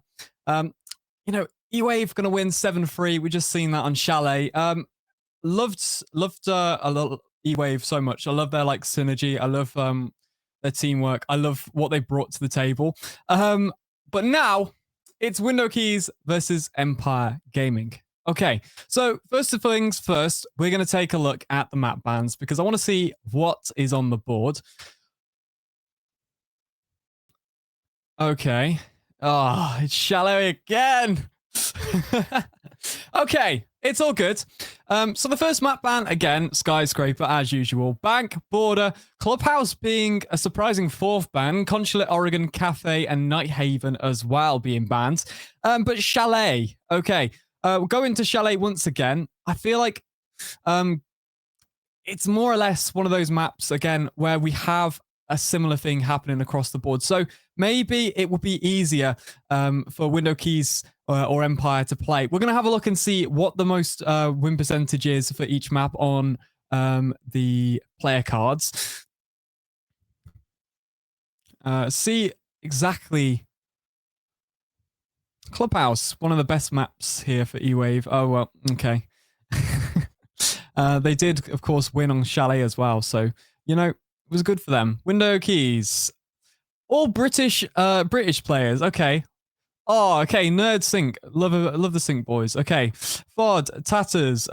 E-Wave going to win 7-3. We just seen that on Chalet. Loved a lot E-Wave so much. I love their synergy. I love their teamwork. I love what they brought to the table. But now it's Window Keys versus Empire Gaming. Okay, so first things first, we're going to take a look at the map bans because I want to see what is on the board. Okay. It's Chalet again. Okay, it's all good. So the first map ban, again, Skyscraper as usual. Bank, Border, Clubhouse being a surprising fourth ban, Consulate, Oregon, Cafe, and Night Haven as well being banned. But Chalet, okay. We'll go into Chalet once again. I feel like it's more or less one of those maps, again, where we have a similar thing happening across the board. So maybe it would be easier for Window Keys or Empire to play. We're going to have a look and see what the most win percentage is for each map on the player cards. See exactly. Clubhouse, one of the best maps here for E-Wave. Oh, well, okay. They did, of course, win on Chalet as well. So, it was good for them. Window Keys. All British players. Okay. Oh, okay. Nerd Sync. Love the Sync boys. Okay. Vod, Tatters,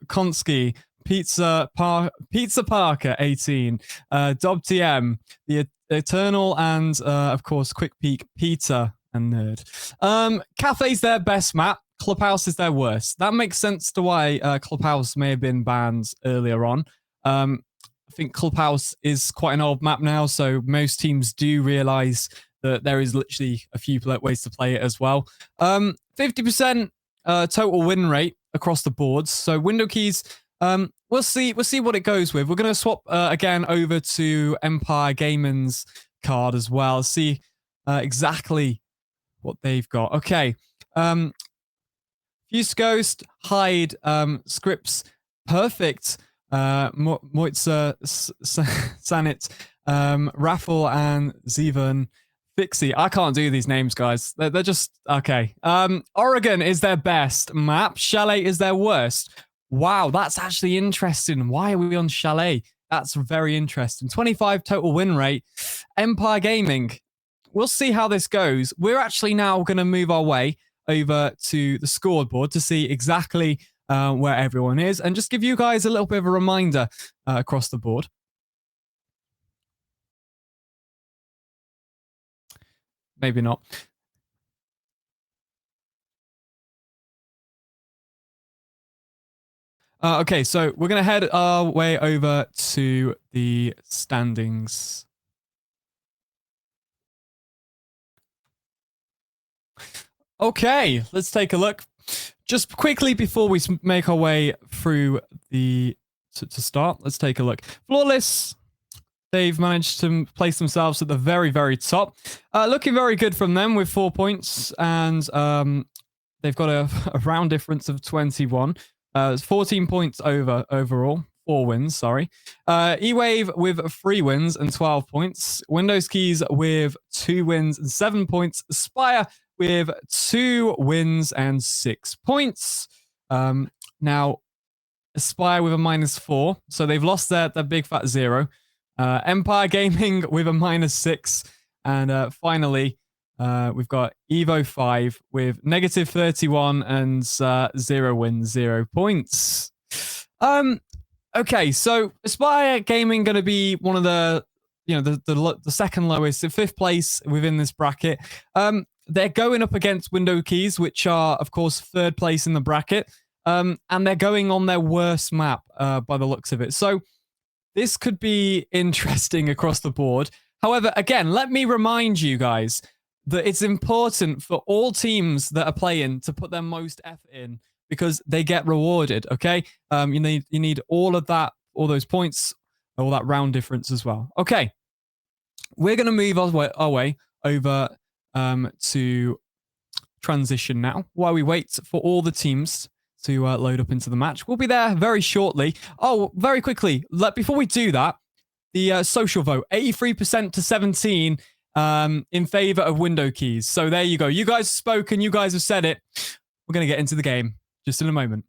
Konsky, Pizza Parker, 18, Dob TM, The Eternal, and of course, Quick Peek, Peter, and Nerd. Cafe's their best map. Clubhouse is their worst. That makes sense to why Clubhouse may have been banned earlier on. I think Clubhouse is quite an old map now, so most teams do realize that there is literally a few ways to play it as well. 50% total win rate across the boards. So Window Keys, we'll see what it goes with. We're going to swap again over to Empire Gaming's card as well. See exactly what they've got. Okay. Fuse Ghost, Hide, Scripts, Perfect, Moitzer, Sanit, Raffle, and Zeven, Fixie. I can't do these names, guys. They're just okay. Oregon is their best map. Chalet is their worst. Wow, that's actually interesting. Why are we on Chalet? That's very interesting. 25 total win rate. Empire Gaming. We'll see how this goes. We're actually now going to move our way over to the scoreboard to see exactly where everyone is and just give you guys a little bit of a reminder across the board. Maybe not. Okay, so we're going to head our way over to the standings. Okay, let's take a look. Just quickly before we make our way through to start, let's take a look. Flawless, they've managed to place themselves at the very, very top. Looking very good from them with 4 points, and they've got a round difference of 21. 14 points overall. 4 wins, sorry. E-Wave with 3 wins and 12 points. Windows Keys with 2 wins and 7 points. Aspire with 2 wins and 6 points. Now, Aspire with a -4. So they've lost their big fat 0. Empire Gaming with a -6. And finally, we've got Evo 5 with -31 and 0 wins, 0 points. Okay, so Aspire Gaming going to be one of the, the second lowest, the 5th place within this bracket. They're going up against Window Keys, which are, of course, 3rd place in the bracket. And they're going on their worst map by the looks of it. So this could be interesting across the board. However, again, let me remind you guys that it's important for all teams that are playing to put their most effort in because they get rewarded, okay? You need all of that, all those points, all that round difference as well. Okay, we're going to move our way over to transition now while we wait for all the teams to load up into the match. We'll be there very shortly. Oh, very quickly, before we do that, the social vote, 83% to 17 in favor of Window Keys. So there you go. You guys have spoken. You guys have said it. We're going to get into the game just in a moment.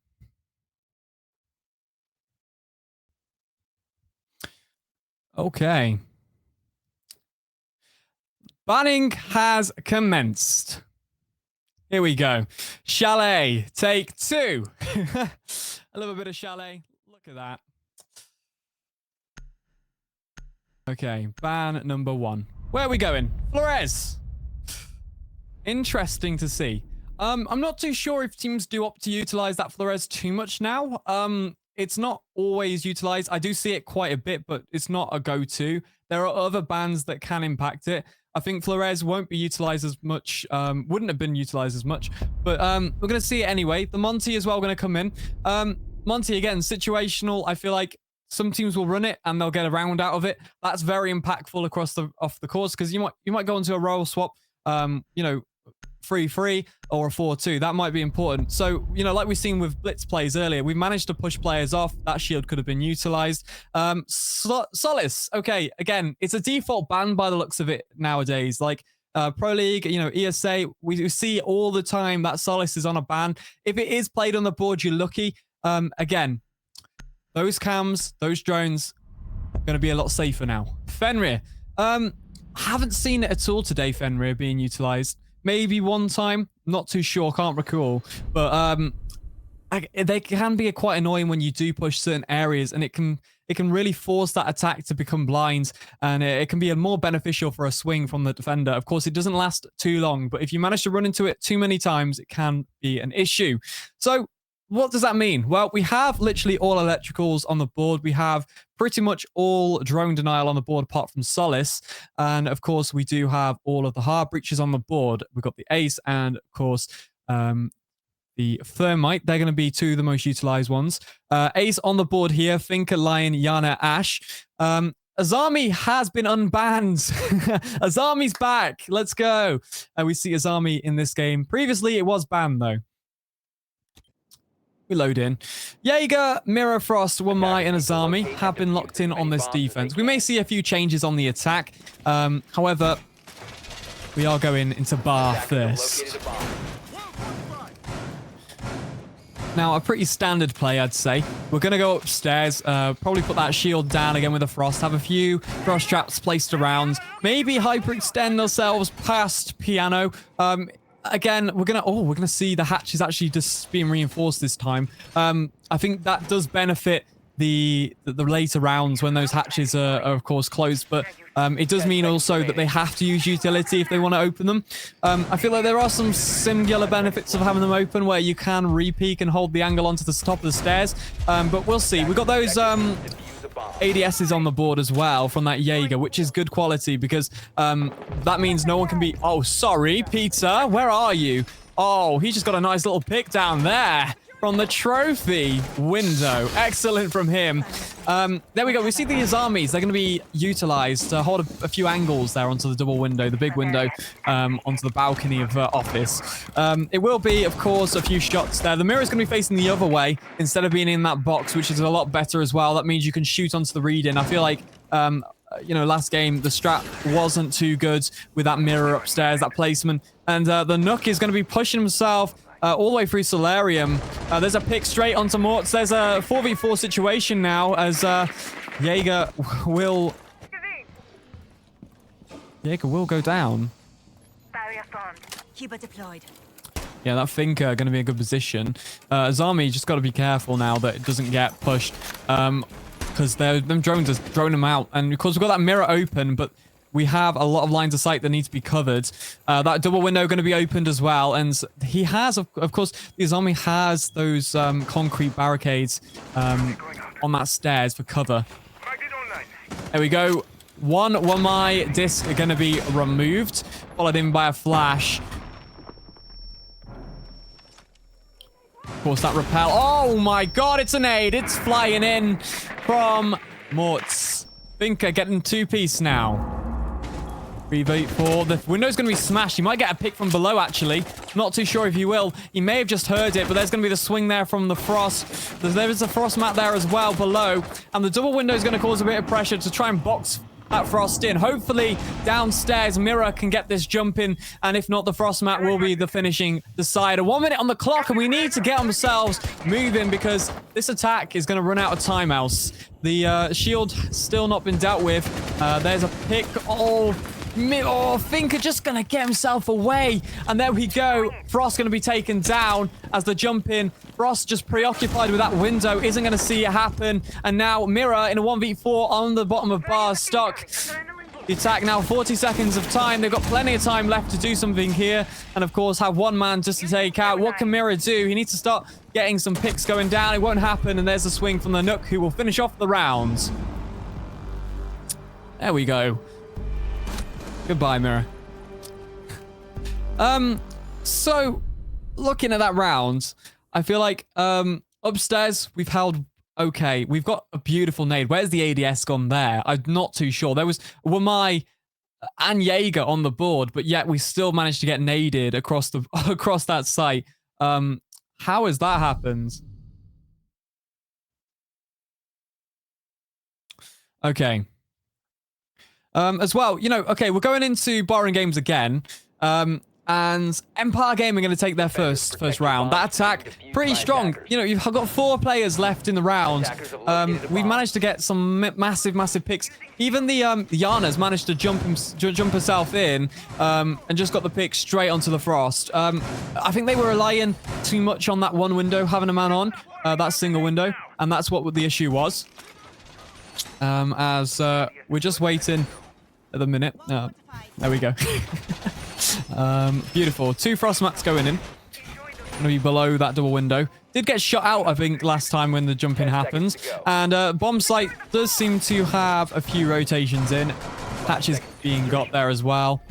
Okay. Banning has commenced. Here we go. Chalet, take 2. I love a bit of Chalet. Look at that. Okay, ban number 1. Where are we going? Flores. Interesting to see. I'm not too sure if teams do opt to utilize that Flores too much now. It's not always utilized. I do see it quite a bit, but it's not a go-to. There are other bans that can impact it. I think Flores won't be utilized as much, wouldn't have been utilized as much, but we're going to see it anyway. The Monty as well going to come in. Monty, again, situational. I feel like some teams will run it and they'll get a round out of it. That's very impactful off the course because you might go into a role swap, 3-3 or a 4-2. That might be important. So, like we've seen with Blitz plays earlier, we managed to push players off. That shield could have been utilized. Solace. Okay, again, it's a default ban by the looks of it nowadays. Like Pro League, ESA, we see all the time that Solace is on a ban. If it is played on the board, you're lucky. Again, those cams, those drones, going to be a lot safer now. Fenrir. Haven't seen it at all today, Fenrir being utilized. Maybe one time, not too sure, can't recall. But they can be quite annoying when you do push certain areas, and it can really force that attack to become blind, and it can be more beneficial for a swing from the defender. Of course, it doesn't last too long, but if you manage to run into it too many times, it can be an issue. So what does that mean? Well, we have literally all electricals on the board. We have pretty much all drone denial on the board apart from Solace. And of course, we do have all of the hard breaches on the board. We've got the Ace and, of course, the Thermite. They're going to be 2 of the most utilized ones. Ace on the board here. Finka, Lion, Yana, Ash. Azami has been unbanned. Azami's back. Let's go. We see Azami in this game. Previously, it was banned, though. We load in. Jaeger, Mirror Frost, Wamai, and Azami have been locked in on this defense. We may see a few changes on the attack. However, we are going into bar first. Now, a pretty standard play, I'd say. We're going to go upstairs, probably put that shield down again with a frost, have a few frost traps placed around, maybe hyperextend ourselves past piano. Again, we're gonna see the hatches actually just being reinforced this time. I think that does benefit the later rounds when those hatches are of course closed, but it does mean also that they have to use utility if they want to open them. I feel like there are some singular benefits of having them open where you can re-peek and hold the angle onto the top of the stairs, but we'll see. We've got those ADSs on the board as well from that Jaeger, which is good quality because that means no one can be... Oh, sorry, Peter, where are you? Oh, he just got a nice little pick down there from the trophy window. Excellent from him. There we go. We see the Azamis. They're going to be utilized to hold a few angles there onto the double window, the big window, onto the balcony of office. It will be, of course, a few shots there. The mirror is going to be facing the other way instead of being in that box, which is a lot better as well. That means you can shoot onto the read-in. I feel like... last game, the strat wasn't too good with that mirror upstairs, that placement. And the Nook is going to be pushing himself all the way through Solarium. There's a pick straight onto Morts. There's a 4v4 situation now as Jaeger will go down. Barrier formed. Cuba deployed. Yeah, that Finker going to be a good position. Azami just got to be careful now that it doesn't get pushed. Because them drones are throwing them out. And of course, we've got that mirror open, but we have a lot of lines of sight that need to be covered. That double window going to be opened as well. And he has, of course, the Azami has those concrete barricades on that stairs for cover. There we go. One my disc are going to be removed, followed in by a flash. Of course, that repel. Oh my god, it's an aid. It's flying in from Morts. Finker getting 2-piece now. 3v4. The window's going to be smashed. He might get a pick from below, actually. Not too sure if he will. He may have just heard it, but there's going to be the swing there from the frost. There is a frost mat there as well below. And the double window is going to cause a bit of pressure to try and box that frost in. Hopefully, downstairs, Mirror can get this jump in. And if not, the frost mat will be the finishing decider. 1 minute on the clock, and we need to get ourselves moving because this attack is going to run out of timeouts. The shield still not been dealt with. There's a pick. Oh, Finker just going to get himself away. And there we go. Frost going to be taken down as the jump in. Frost just preoccupied with that window. Isn't going to see it happen. And now Mirror in a 1v4 on the bottom of bars stuck. The attack now 40 seconds of time. They've got plenty of time left to do something here. And of course have one man just to take out. What can Mirror do? He needs to start getting some picks going down. It won't happen. And there's a swing from the Nook who will finish off the round. There we go. Goodbye, Mirror. So, looking at that round, I feel like upstairs we've held okay. We've got a beautiful nade. Where's the ADS gone there? I'm not too sure. There was Wamai and Jaeger on the board, but yet we still managed to get naded across the across that site. How has that happened? Okay. As well, you know, okay, we're going into Barring Games again. And Empire Game are going to take their first round. That attack, pretty strong. You know, you've got 4 players left in the round. We've managed to get some massive picks. Even the Yana's managed to jump herself in and just got the pick straight onto the Frost. I think they were relying too much on that one window, having a man on, that single window. And that's what the issue was. As we're just waiting at the minute. There we go. Beautiful. 2 frost mats going in. Gonna be below that double window. Did get shot out, I think, last time when the jump in happens. And bomb site does seem to have a few rotations in. Patches being got there as well.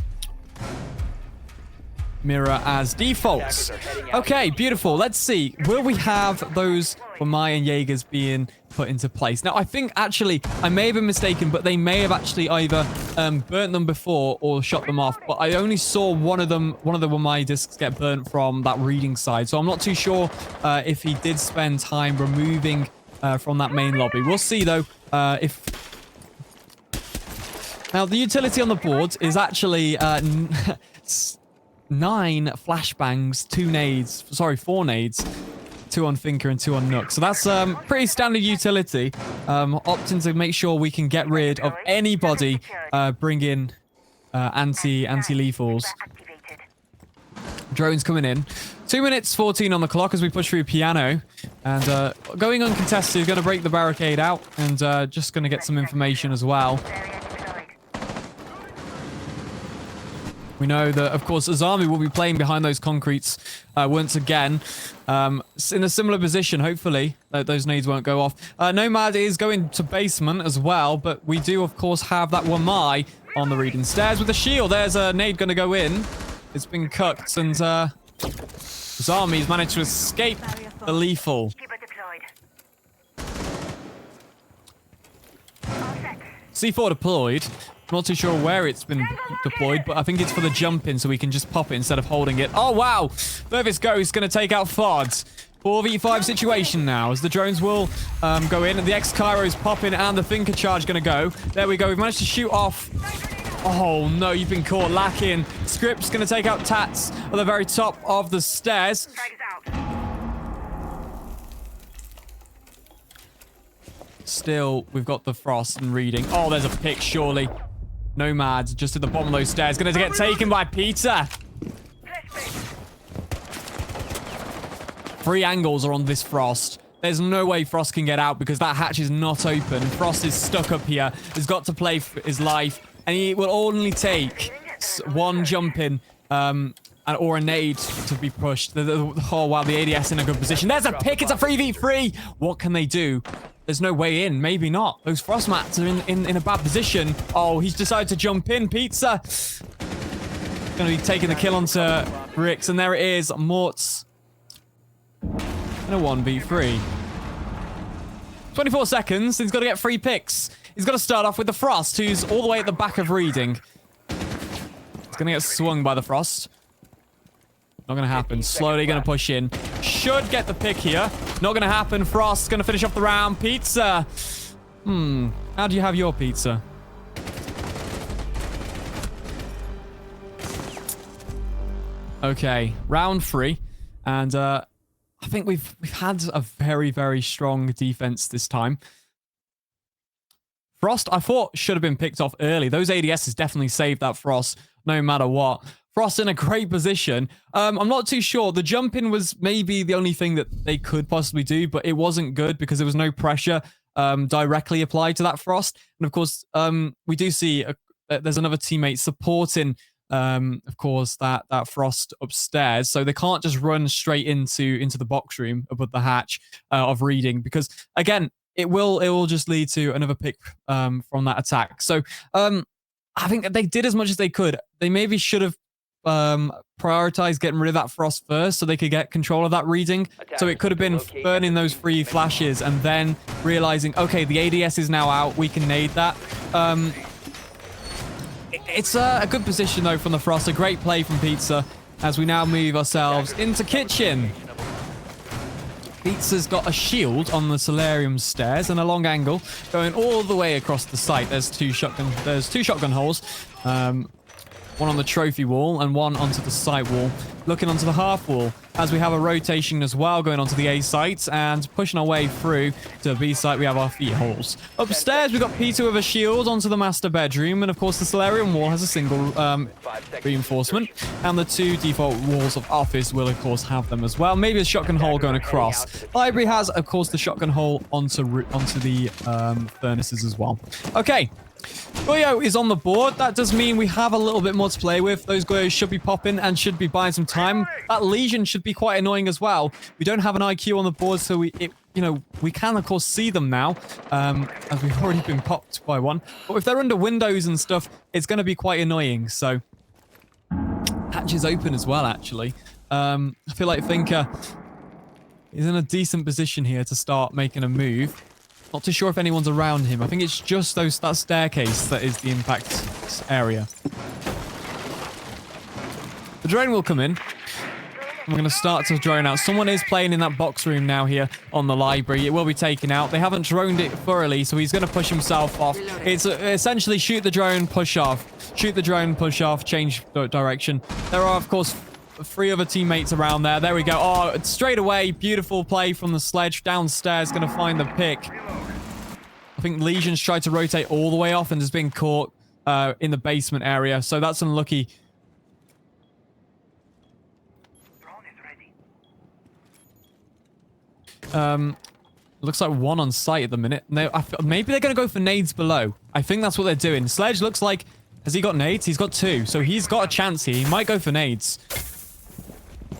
Mirror as defaults. Okay, beautiful. Let's see. Will we have those Wamai and Jaegers being put into place? Now, I think, actually, I may have been mistaken, but they may have actually either burnt them before or shot them off. But I only saw one of the Wamai discs get burnt from that reading side. So I'm not too sure if he did spend time removing from that main lobby. We'll see, though, if... Now, the utility on the board is actually... 9 flashbangs, 2 nades, sorry, 4 nades, 2 on Finker and 2 on Nook. So that's pretty standard utility. Opting to make sure we can get rid of anybody, bring in anti-lethals. Drones coming in. 2 minutes 14 on the clock as we push through Piano. And going uncontested, going to break the barricade out and just going to get some information as well. We know that, of course, Azami will be playing behind those concretes once again. In a similar position, hopefully, those nades won't go off. Nomad is going to basement as well, but we do, of course, have that Wamai on the reading stairs with a shield. There's a nade going to go in. It's been cooked, and Azami's managed to escape the lethal. C4 deployed. Not too sure where it's been deployed, but I think it's for the jump in, so we can just pop it instead of holding it. Oh, wow. Furthest Ghost going to take out vods. 4v5 situation now, as the drones will go in, and the X-Cairo is popping, and the Finker charge going to go. There we go. We've managed to shoot off Oh, no, you've been caught lacking. Script's going to take out Tats at the very top of the stairs. Frag is out. Still, we've got the Frost and reading. Oh, there's a pick, surely. Nomads just at the bottom of those stairs. Going to get taken by Peter. 3 angles are on this Frost. There's no way Frost can get out because that hatch is not open. Frost is stuck up here. He's got to play for his life. And he will only take 1 jump in or a nade to be pushed. Oh, wow, the ADS in a good position. There's a pick. It's a 3v3. What can they do? There's no way in. Maybe not. Those Frost mats are in a bad position. Oh, he's decided to jump in. Pizza. Going to be taking the kill onto Rix. And there it is. Mort's. And a 1v3. 24 seconds. He's got to get 3 picks. He's got to start off with the Frost, who's all the way at the back of reading. He's going to get swung by the Frost. Not going to happen. Slowly going to push in. Should get the pick here. Not going to happen. Frost's going to finish off the round. Pizza. How do you have your pizza? Okay. Round 3. And I think we've had a very, very strong defense this time. Frost, I thought, should have been picked off early. Those ADSs definitely saved that Frost, no matter what. Frost in a great position. I'm not too sure. The jump in was maybe the only thing that they could possibly do, but it wasn't good because there was no pressure directly applied to that Frost. And of course, we do see there's another teammate supporting, of course, that Frost upstairs. So they can't just run straight into the box room above the hatch of reading because, again, it will just lead to another pick from that attack. So I think that they did as much as they could. They maybe should have prioritized getting rid of that Frost first so they could get control of that reading. So it could have been burning those 3 flashes and then realizing, okay, the ADS is now out. We can nade that. It's a good position, though, from the Frost. A great play from Pizza as we now move ourselves into kitchen. Pizza's got a shield on the solarium stairs and a long angle going all the way across the site. There's two shotgun holes. One on the trophy wall and one onto the site wall. Looking onto the half wall as we have a rotation as well going onto the A site and pushing our way through to the B site. We have our feet holes. Upstairs, we've got Peter with a shield onto the master bedroom. And of course, the solarium wall has a single reinforcement. And the 2 default walls of office will, of course, have them as well. Maybe a shotgun hole going across. Library has, of course, the shotgun hole onto the furnaces as well. Okay. Goyo is on the board. That does mean we have a little bit more to play with. Those Goyos should be popping and should be buying some time. That Legion should be quite annoying as well. We don't have an IQ on the board, so we can, of course, see them now, as we've already been popped by one. But if they're under windows and stuff, it's going to be quite annoying. So, hatch is open as well, actually. I feel like Finker is in a decent position here to start making a move. Not too sure if anyone's around him. I think it's just that staircase that is the impact area. The drone will come in. We're going to start to drone out. Someone is playing in that box room now here on the library. It will be taken out. They haven't droned it thoroughly, so he's going to push himself off. It's essentially shoot the drone, push off. Shoot the drone, push off, change direction. There are, of course, 3 other teammates around there. There we go. Oh, straight away. Beautiful play from the sledge. Downstairs, going to find the pick. I think Legion's tried to rotate all the way off and has been caught in the basement area. So that's unlucky. Looks like 1 on site at the minute. Maybe they're going to go for nades below. I think that's what they're doing. Sledge looks like... Has he got nades? He's got 2. So he's got a chance here. He might go for nades.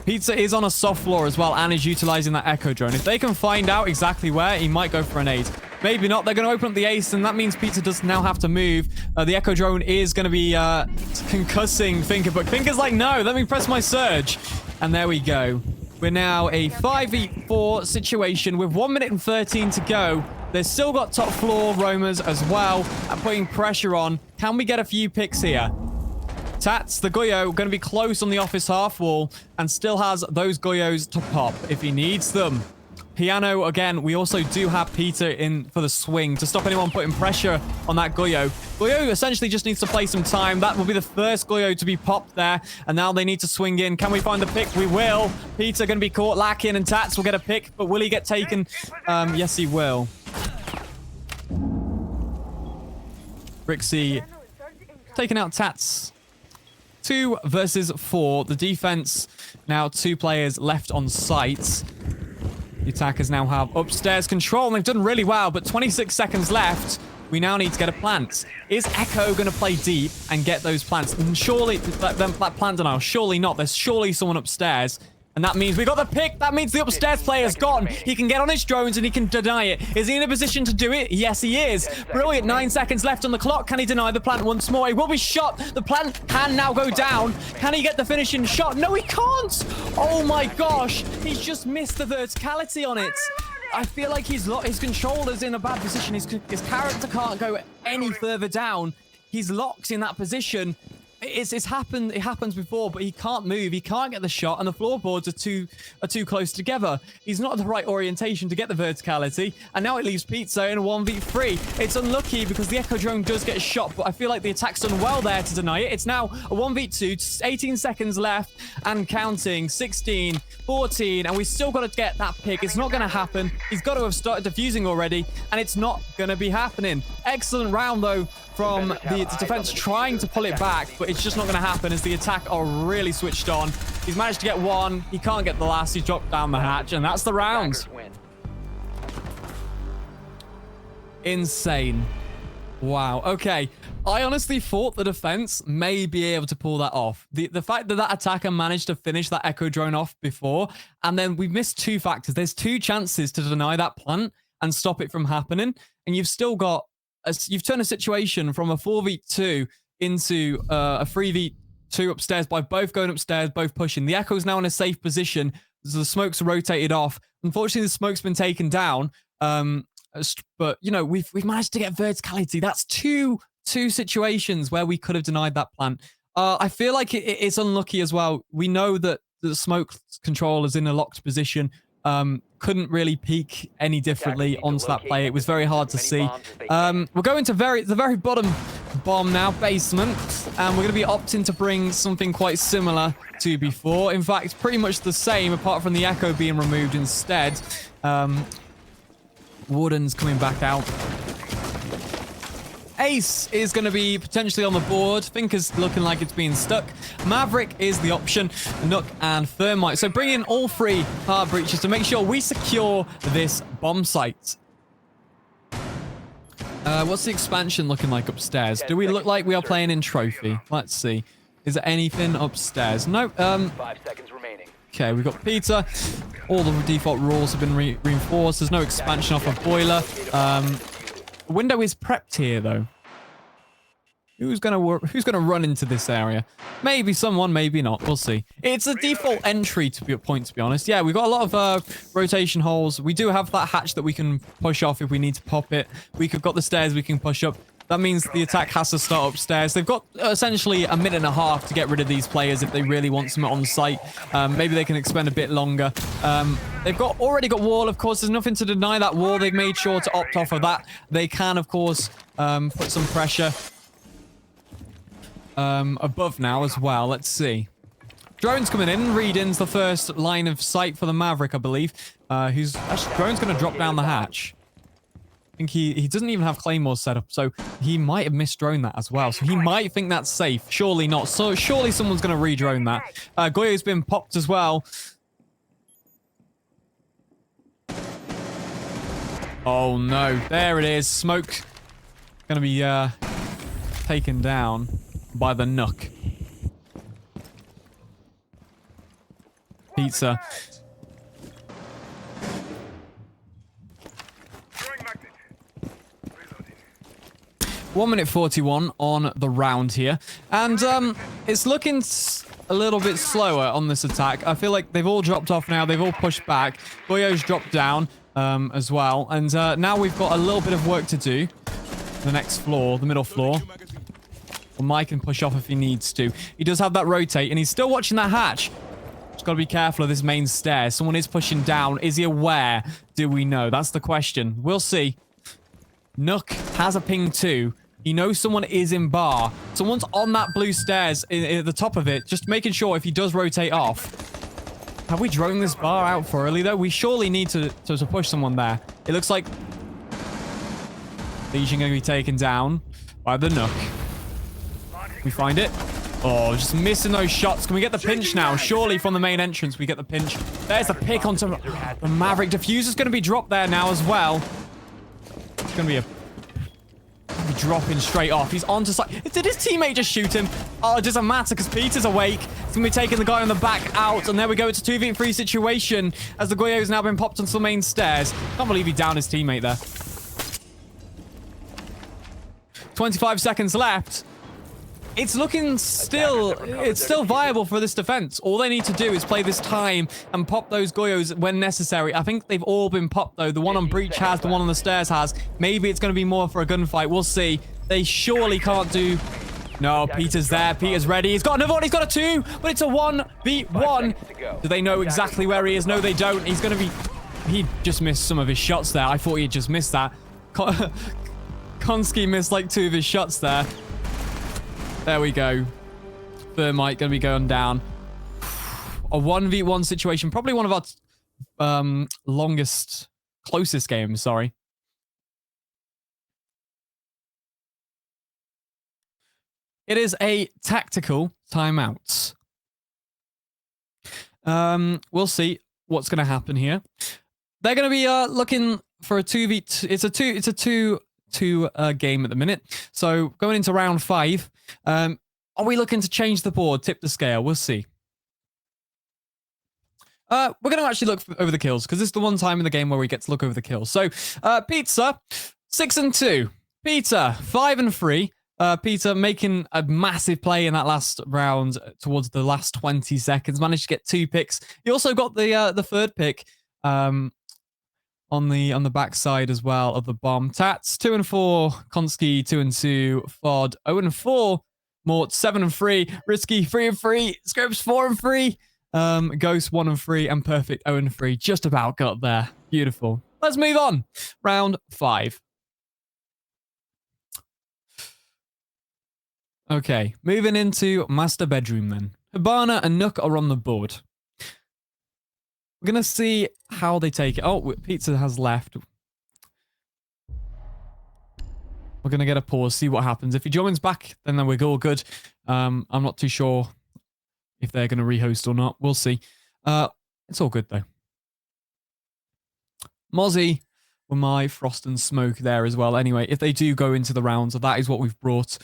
Pizza is on a soft floor as well and is utilizing that echo drone. If they can find out exactly where, he might go for a nade. Maybe not. They're going to open up the ace, and that means Pizza does now have to move. The echo drone is going to be concussing Finker, but Finker's like, no, let me press my surge. And there we go. We're now a 5v4 situation with 1 minute and 13 to go. They've still got top floor roamers as well and putting pressure on. Can we get a few picks here? Tats, the Goyo, going to be close on the office half wall and still has those Goyos to pop if he needs them. Piano again. We also do have Peter in for the swing to stop anyone putting pressure on that Goyo. Goyo essentially just needs to play some time. That will be the first Goyo to be popped there. And now they need to swing in. Can we find the pick? We will. Peter going to be caught lacking and Tats will get a pick. But will he get taken? Yes, he will. Brixie taking out Tats. 2 versus 4. The defense now 2 players left on site. The attackers now have upstairs control, and they've done really well, but 26 seconds left. We now need to get a plant. Is Echo going to play deep and get those plants? And surely, that plant denial, surely not. There's surely someone upstairs. And that means we got the pick. That means the upstairs player's gone. He can get on his drones and he can deny it. Is he in a position to do it? Yes, he is. Brilliant. 9 seconds left on the clock. Can he deny the plant once more? He will be shot. The plant can now go down. Can he get the finishing shot? No, he can't. Oh my gosh. He's just missed the verticality on it. I feel like his controller's in a bad position. His character can't go any further down. He's locked in that position. It's happened. It happens before, but he can't move. He can't get the shot, and the floorboards are too close together. He's not the right orientation to get the verticality, and now it leaves Pizza in a 1v3. It's unlucky because the Echo drone does get shot, but I feel like the attack's done well there to deny it. It's now a 1v2. 18 seconds left and counting. 16, 14, and we still got to get that pick. It's not going to happen. He's got to have started defusing already, and it's not going to be happening. Excellent round though from the defense trying to pull it back, but it's just not going to happen as the attack are really switched on. He's managed to get one. He can't get the last. He dropped down the hatch, and that's the round. Insane. Wow. Okay. I honestly thought the defense may be able to pull that off. The fact that that attacker managed to finish that Echo drone off before, and then we've missed 2 factors. There's 2 chances to deny that plant and stop it from happening, and you've still got you've turned a situation from a 4v2 into a 3v2 upstairs by both going upstairs, both pushing. The Echo's now in a safe position. The smoke's rotated off. Unfortunately, the smoke's been taken down. But, you know, we've managed to get verticality. That's two situations where we could have denied that plant. I feel like it's unlucky as well. We know that the smoke control is in a locked position. Couldn't really peek any differently onto that play. It was very hard to see. We're going to the very bottom bomb now, basement, and we're going to be opting to bring something quite similar to before. In fact, pretty much the same, apart from the Echo being removed instead. Warden's coming back out. Ace is going to be potentially on the board. Finker's looking like it's being stuck. Maverick is the option. Nook and Thermite. So bring in all 3 hard breaches to make sure we secure this bomb site. What's the expansion looking like upstairs? Do we look like we are playing in Trophy? Let's see. Is there anything upstairs? No. 5 seconds remaining. Okay, we've got Peter. All the default rules have been reinforced. There's no expansion off a boiler. The window is prepped here, though. Who's gonna run into this area? Maybe someone, maybe not. We'll see. It's a default entry to be honest. Yeah, we've got a lot of rotation holes. We do have that hatch that we can push off if we need to pop it. We've got the stairs we can push up. That means the attack has to start upstairs. They've got essentially a minute and a half to get rid of these players if they really want some on site. Maybe they can expend a bit longer. They've already got wall, of course. There's nothing to deny that wall. They've made sure to opt off of that. They can, of course, put some pressure above now as well. Let's see. Drone's coming in. Reading's the first line of sight for the Maverick, I believe. Drone's going to drop down the hatch. I think he doesn't even have Claymores set up, so he might have misdroned that as well. So he might think that's safe. Surely not. So surely someone's going to redrone that. Goyo's been popped as well. Oh no, there it is. Smoke going to be taken down by the Nook. Pizza. 1 minute 41 on the round here. And it's looking a little bit slower on this attack. I feel like they've all dropped off now. They've all pushed back. Goyo's dropped down as well. And now we've got a little bit of work to do. The next floor, the middle floor. Well, Mike can push off if he needs to. He does have that rotate, and he's still watching that hatch. Just got to be careful of this main stair. Someone is pushing down. Is he aware? Do we know? That's the question. We'll see. Nook has a ping too. He knows someone is in bar. Someone's on that blue stairs at the top of it. Just making sure if he does rotate off. Have we droned this bar out for early though? We surely need to push someone there. It looks like Legion going to be taken down by the Nook. We find it. Oh, just missing those shots. Can we get the pinch now? Surely from the main entrance we get the pinch. There's the pick onto the Maverick. Diffuser's going to be dropped there now as well. It's going to be a dropping straight off. He's onto side. Did his teammate just shoot him? Oh, it doesn't matter because Peter's awake. He's going to be taking the guy on the back out. And there we go. It's a 2v3 situation as the Goyo's now been popped onto the main stairs. Can't believe he downed his teammate there. 25 seconds left. It's looking still, it's still viable for this defense. All they need to do is play this time and pop those Goyos when necessary. I think they've all been popped though. The one on breach has, the one on the stairs has. Maybe it's going to be more for a gunfight. We'll see. They surely can't do... No, Peter's there. Peter's ready. He's got another one. He's got a 2, but it's a 1v1. Do they know exactly where he is? No, they don't. He's going to be... He just missed some of his shots there. I thought he had just missed that. Konski missed like 2 of his shots there. There we go. Thermite going to be going down. A 1v1 situation. Probably one of our closest games, sorry. It is a tactical timeout. We'll see what's going to happen here. They're going to be looking for a 2v2. It's a 2 game at the minute. So going into round 5, are we looking to change the board, tip the scale? We'll see. We're going to actually look over the kills because this is the one time in the game where we get to look over the kills. So Pizza 6-2, Peter 5-3. Peter making a massive play in that last round towards the last 20 seconds. Managed to get 2 picks. He also got the third pick on the backside as well of the bomb. Tats 2-4, Konski 2-2, Fod 0-4, Mort 7-3, Risky 3-3, Scopes 4-3, Ghost 1-3, and Perfect 0-3. Just about got there. Beautiful. Let's move on. Round 5. Okay, moving into Master Bedroom then. Hibana and Nook are on the board. We're going to see how they take it. Oh, Pizza has left. We're going to get a pause, see what happens. If he joins back, then we're all good. I'm not too sure if they're going to rehost or not. We'll see. It's all good, though. Mozzie with my Frost and Smoke there as well. Anyway, if they do go into the rounds, that is what we've brought.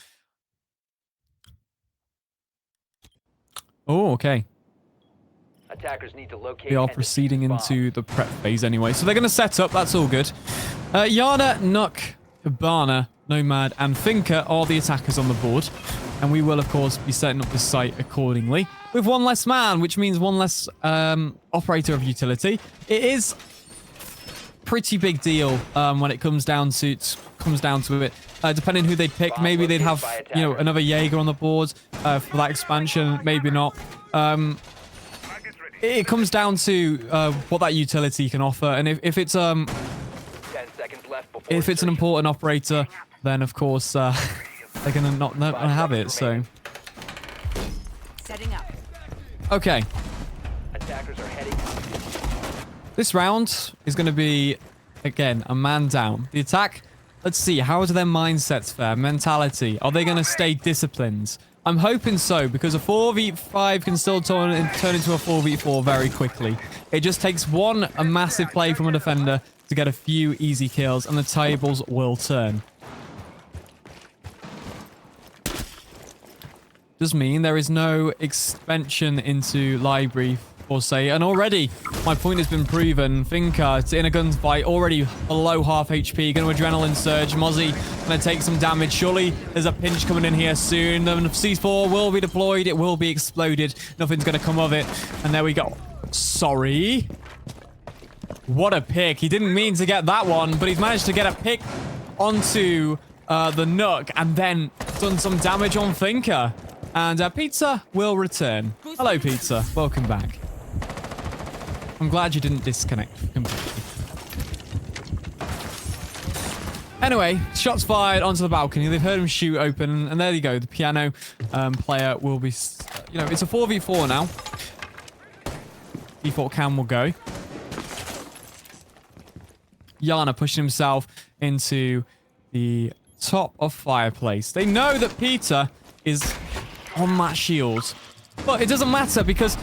Oh, okay. Attackers need to locate. They are proceeding into the prep phase anyway. So they're going to set up. That's all good. Yana, Nook, Hibana, Nomad, and Finka are the attackers on the board. And we will, of course, be setting up the site accordingly. With one less man, which means one less operator of utility. It is pretty big deal when it comes down to it. Depending who they pick, maybe they'd have another Jaeger on the board for that expansion. Maybe not. It comes down to what that utility can offer, and if it's 10 seconds left before if it's an important operator, then of course they're gonna not have it. So setting up. Okay. Attackers are heading. This round is going to be again a man down. The attack. Let's see, how do their mindsets fare? Mentality. Are they going to stay disciplined? I'm hoping so, because a 4v5 can still turn into a 4v4 very quickly. It just takes a massive play from a defender to get a few easy kills, and the tables will turn. Does mean there is no expansion into library or say, and already my point has been proven. Finka in a gunfight, already below half HP, going to adrenaline surge. Mozzie going to take some damage. Surely there's a pinch coming in here soon. The C4 will be deployed. It will be exploded. Nothing's going to come of it. And there we go. Sorry. What a pick. He didn't mean to get that one, but he's managed to get a pick onto the Nook and then done some damage on Finka. And Pizza will return. Hello, Pizza. Welcome back. I'm glad you didn't disconnect completely. Anyway, shots fired onto the balcony. They've heard him shoot open, and there you go. The piano player will be, you know, it's a 4v4 now. Default cam will go. Yana pushing himself into the top of fireplace. They know that Peter is on that shield, but it doesn't matter because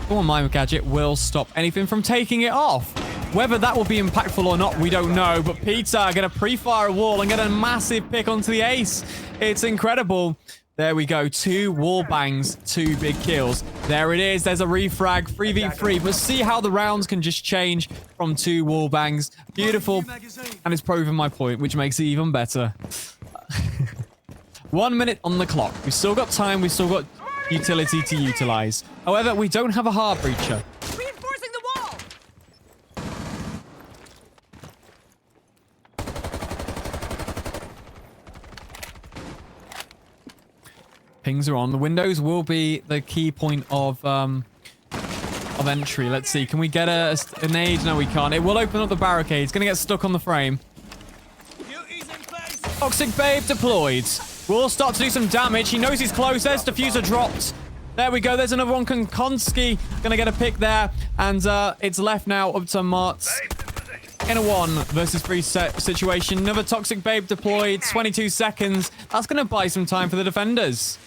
my gadget will stop anything from taking it off. Whether that will be impactful or not, we don't know, but Peter gonna pre-fire a wall and get a massive pick onto the ace. It's incredible. There we go. 2 wall bangs, 2 big kills. There it is. There's a refrag, 3v3. But see how the rounds can just change from 2 wall bangs. Beautiful. And it's proven my point, which makes it even better. 1 minute on the clock. We've still got time. We've still got utility to utilize. However, we don't have a hard breacher. Reinforcing the wall. Pings are on. The windows will be the key point of entry. Let's see. Can we get a nade? No, we can't. It will open up the barricade. It's going to get stuck on the frame. Toxic Babe deployed. Will start to do some damage. He knows he's close. There's diffuser dropped. There we go. There's another one. Konkonski going to get a pick there. And it's left now up to Martz. In a 1 versus 3 situation. Another Toxic Babe deployed. 22 seconds. That's going to buy some time for the defenders.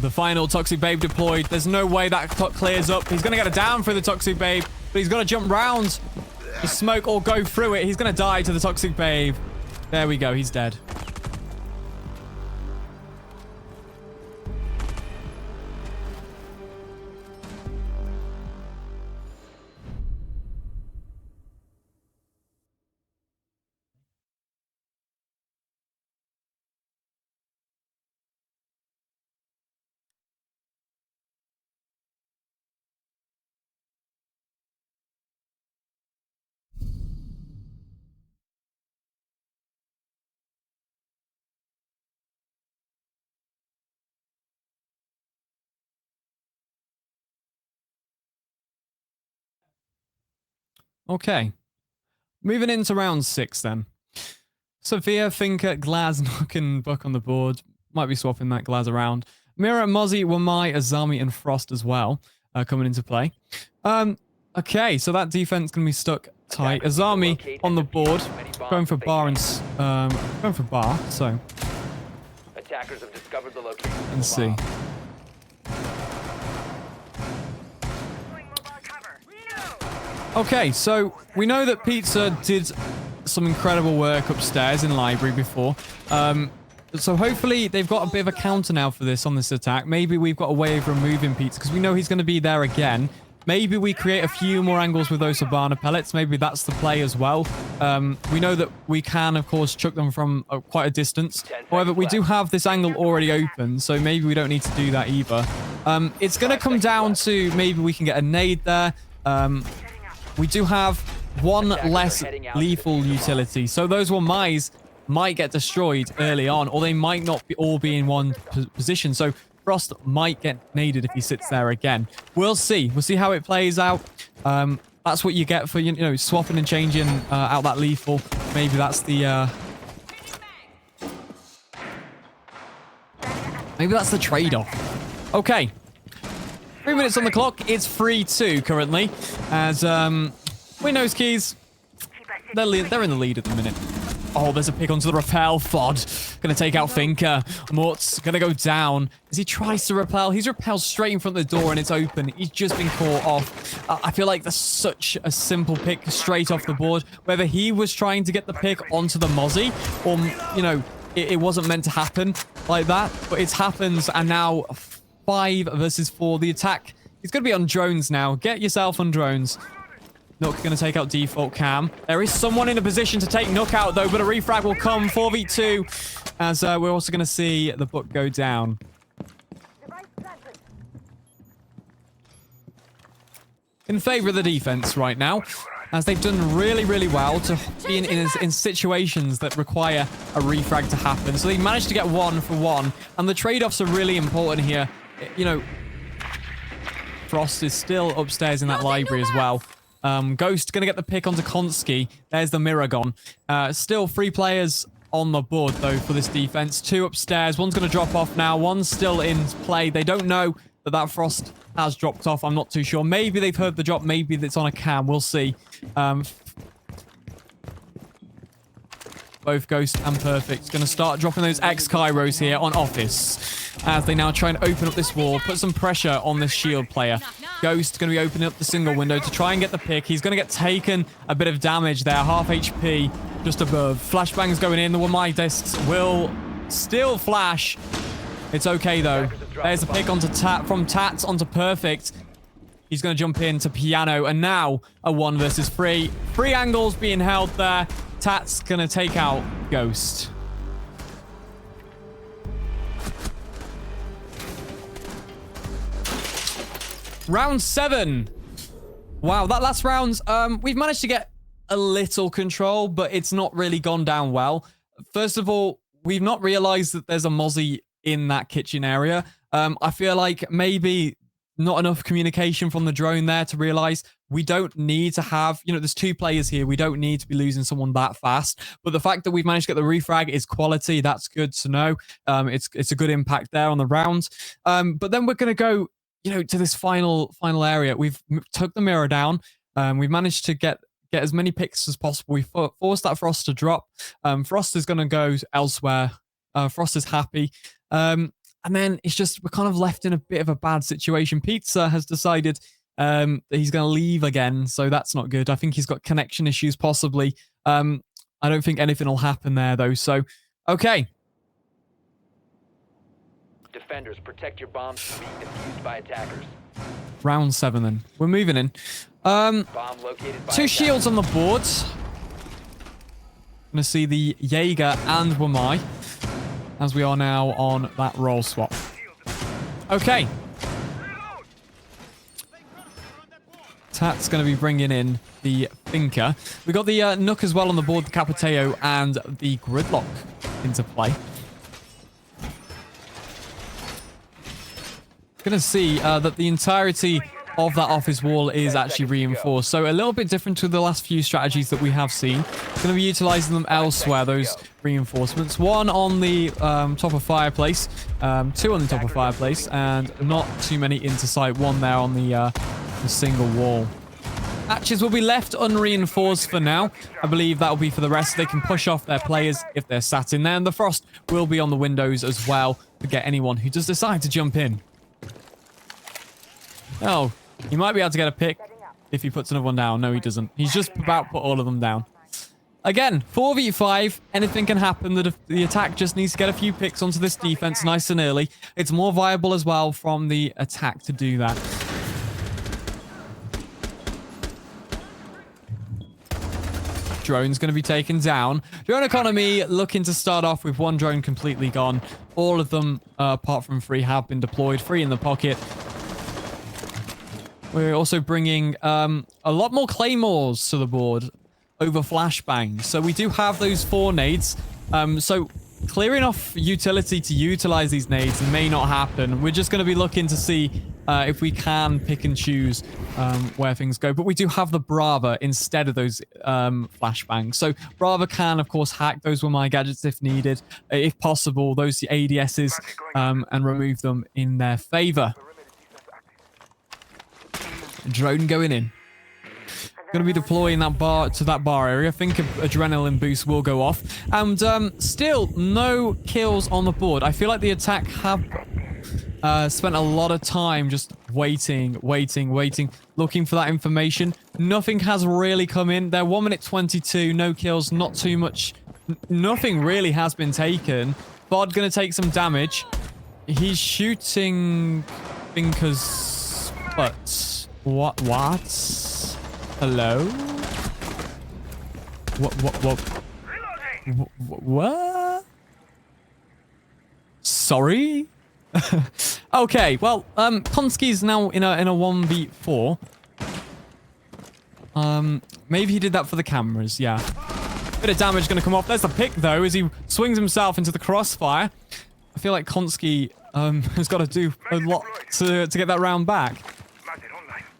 The final Toxic Babe deployed. There's no way that clears up. He's going to get a down for the Toxic Babe, but he's got to jump round the smoke or go through it. He's going to die to the Toxic Babe. There we go. He's dead. Okay. Moving into round 6 then. Sophia, Finker, Glaz, Nook, and Buck on the board. Might be swapping that Glaz around. Mira, Mozzie, Wamai, Azami, and Frost as well coming into play. Okay, so that defense going to be stuck tight. Azami on the board. Going for bar and... going for bar, so... Attackers have discovered the location. Let's see. Okay, so we know that Pizza did some incredible work upstairs in library before. So hopefully they've got a bit of a counter now for this on this attack. Maybe we've got a way of removing Pizza because we know he's going to be there again. Maybe we create a few more angles with those Habana pellets. Maybe that's the play as well. We know that we can, of course, chuck them from quite a distance. However, we do have this angle already open, so maybe we don't need to do that either. It's going to come down to maybe we can get a nade there. We do have 1 less lethal utility, so those Wamais might get destroyed early on, or they might not all be in one position. So Frost might get naded if he sits there again. We'll see. We'll see how it plays out. That's what you get for swapping and changing out that lethal. Maybe that's the trade-off. Okay. 3 minutes on the clock. It's 3-2 currently. As Windows keys, they're in the lead at the minute. Oh, there's a pick onto the rappel. Fod gonna take out Finker. Mort's gonna go down as he tries to rappel. He's rappelled straight in front of the door and it's open. He's just been caught off. I feel like that's such a simple pick straight off the board. Whether he was trying to get the pick onto the Mozzie or, it wasn't meant to happen like that, but it happens. And now 5 versus 4. The attack is going to be on drones now. Get yourself on drones. Nook going to take out default cam. There is someone in a position to take Nook out, though, but a refrag will come. 4v2, as we're also going to see the book go down. In favor of the defense right now. as they've done really, really well to be in situations that require a refrag to happen. So they managed to get 1 for 1, and the trade-offs are really important here. You know, Frost is still upstairs in that library as well. Ghost going to get the pick onto Konski. There's the mirror gone. Still 3 players on the board, though, for this defense. 2 upstairs. One's going to drop off now. One's still in play. They don't know that Frost has dropped off. I'm not too sure. Maybe they've heard the drop. Maybe it's on a cam. We'll see. Both Ghost and Perfect going to start dropping those X-Kairos here on Office as they now try and open up this wall, put some pressure on this shield player. Ghost going to be opening up the single window to try and get the pick. He's going to get taken a bit of damage there. Half HP just above. Flashbang's going in. The Wamai discs will still flash. It's okay, though. There's the pick onto from Tats onto Perfect. He's going to jump into Piano, and now a 1 versus 3. 3 angles being held there. Tats going to take out Ghost. Round 7. Wow, that last round, we've managed to get a little control, but it's not really gone down well. First of all, we've not realized that there's a Mozzie in that kitchen area. I feel like maybe not enough communication from the drone there to realize we don't need to have, you know, there's 2 players here. We don't need to be losing someone that fast. But the fact that we've managed to get the refrag is quality. That's good to know. It's a good impact there on the round. But then we're going to go, you know, to this final area. We've took the mirror down. We've managed to get as many picks as possible. We forced that Frost to drop. Frost is going to go elsewhere. Frost is happy. And then it's just, we're kind of left in a bit of a bad situation. Pizza has decided that he's going to leave again, so that's not good. I think he's got connection issues, possibly. I don't think anything will happen there, though. So, okay. Defenders, protect your bombs from being defused by attackers. Round 7, then. We're moving in. Bomb located by 2 shields on the board. Going to see the Jaeger and Wamai, as we are now on that roll swap. Okay. Tat's going to be bringing in the Thinker. We got the Nook as well on the board, the Capiteo and the Gridlock into play. Going to see that the entirety of that office wall is actually reinforced. So a little bit different to the last few strategies that we have seen. Going to be utilizing them elsewhere, those reinforcements. 1 on the top of fireplace, 2 on the top of fireplace, and not too many into sight. 1 there on the single wall. Hatches will be left unreinforced for now. I believe that will be for the rest. They can push off their players if they're sat in there. And the Frost will be on the windows as well to get anyone who does decide to jump in. Oh, he might be able to get a pick if he puts another one down. No, he doesn't. He's just about to put all of them down. Again, 4v5. Anything can happen. The attack just needs to get a few picks onto this defense nice and early. It's more viable as well from the attack to do that. Drone's going to be taken down. Drone economy looking to start off with 1 drone completely gone. All of them, apart from 3, have been deployed. 3 in the pocket. We're also bringing a lot more claymores to the board over flashbangs. So we do have those 4 nades. So clearing off utility to utilize these nades may not happen. We're just going to be looking to see if we can pick and choose where things go. But we do have the Brava instead of those flashbangs. So Brava can, of course, hack those were my gadgets if needed. If possible, those ADSs and remove them in their favor. Drone going in. Going to be deploying that bar area. I think an adrenaline boost will go off. And still no kills on the board. I feel like the attack have spent a lot of time just waiting, looking for that information. Nothing has really come in. They're 1 minute 22, no kills, not too much. Nothing really has been taken. Bod going to take some damage. He's shooting Thinker's butt. What? Hello? What? Sorry? Okay, well, Konski's now in a 1v4. Maybe he did that for the cameras, yeah. Bit of damage going to come off. There's the pick, though, as he swings himself into the crossfire. I feel like Konski has got to do a lot to get that round back.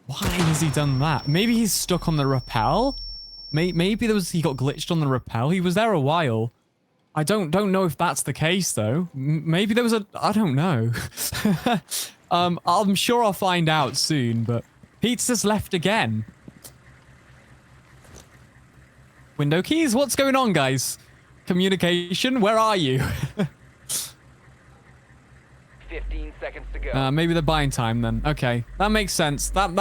Why has he done that? Maybe he's stuck on the rappel? Maybe he got glitched on the rappel. He was there a while. I don't know if that's the case, though. Maybe there was I don't know. I'm sure I'll find out soon, but Pizza's left again. Window keys? What's going on, guys? Communication? Where are you? 15 seconds to go. Maybe they're buying time then. Okay, that makes sense. That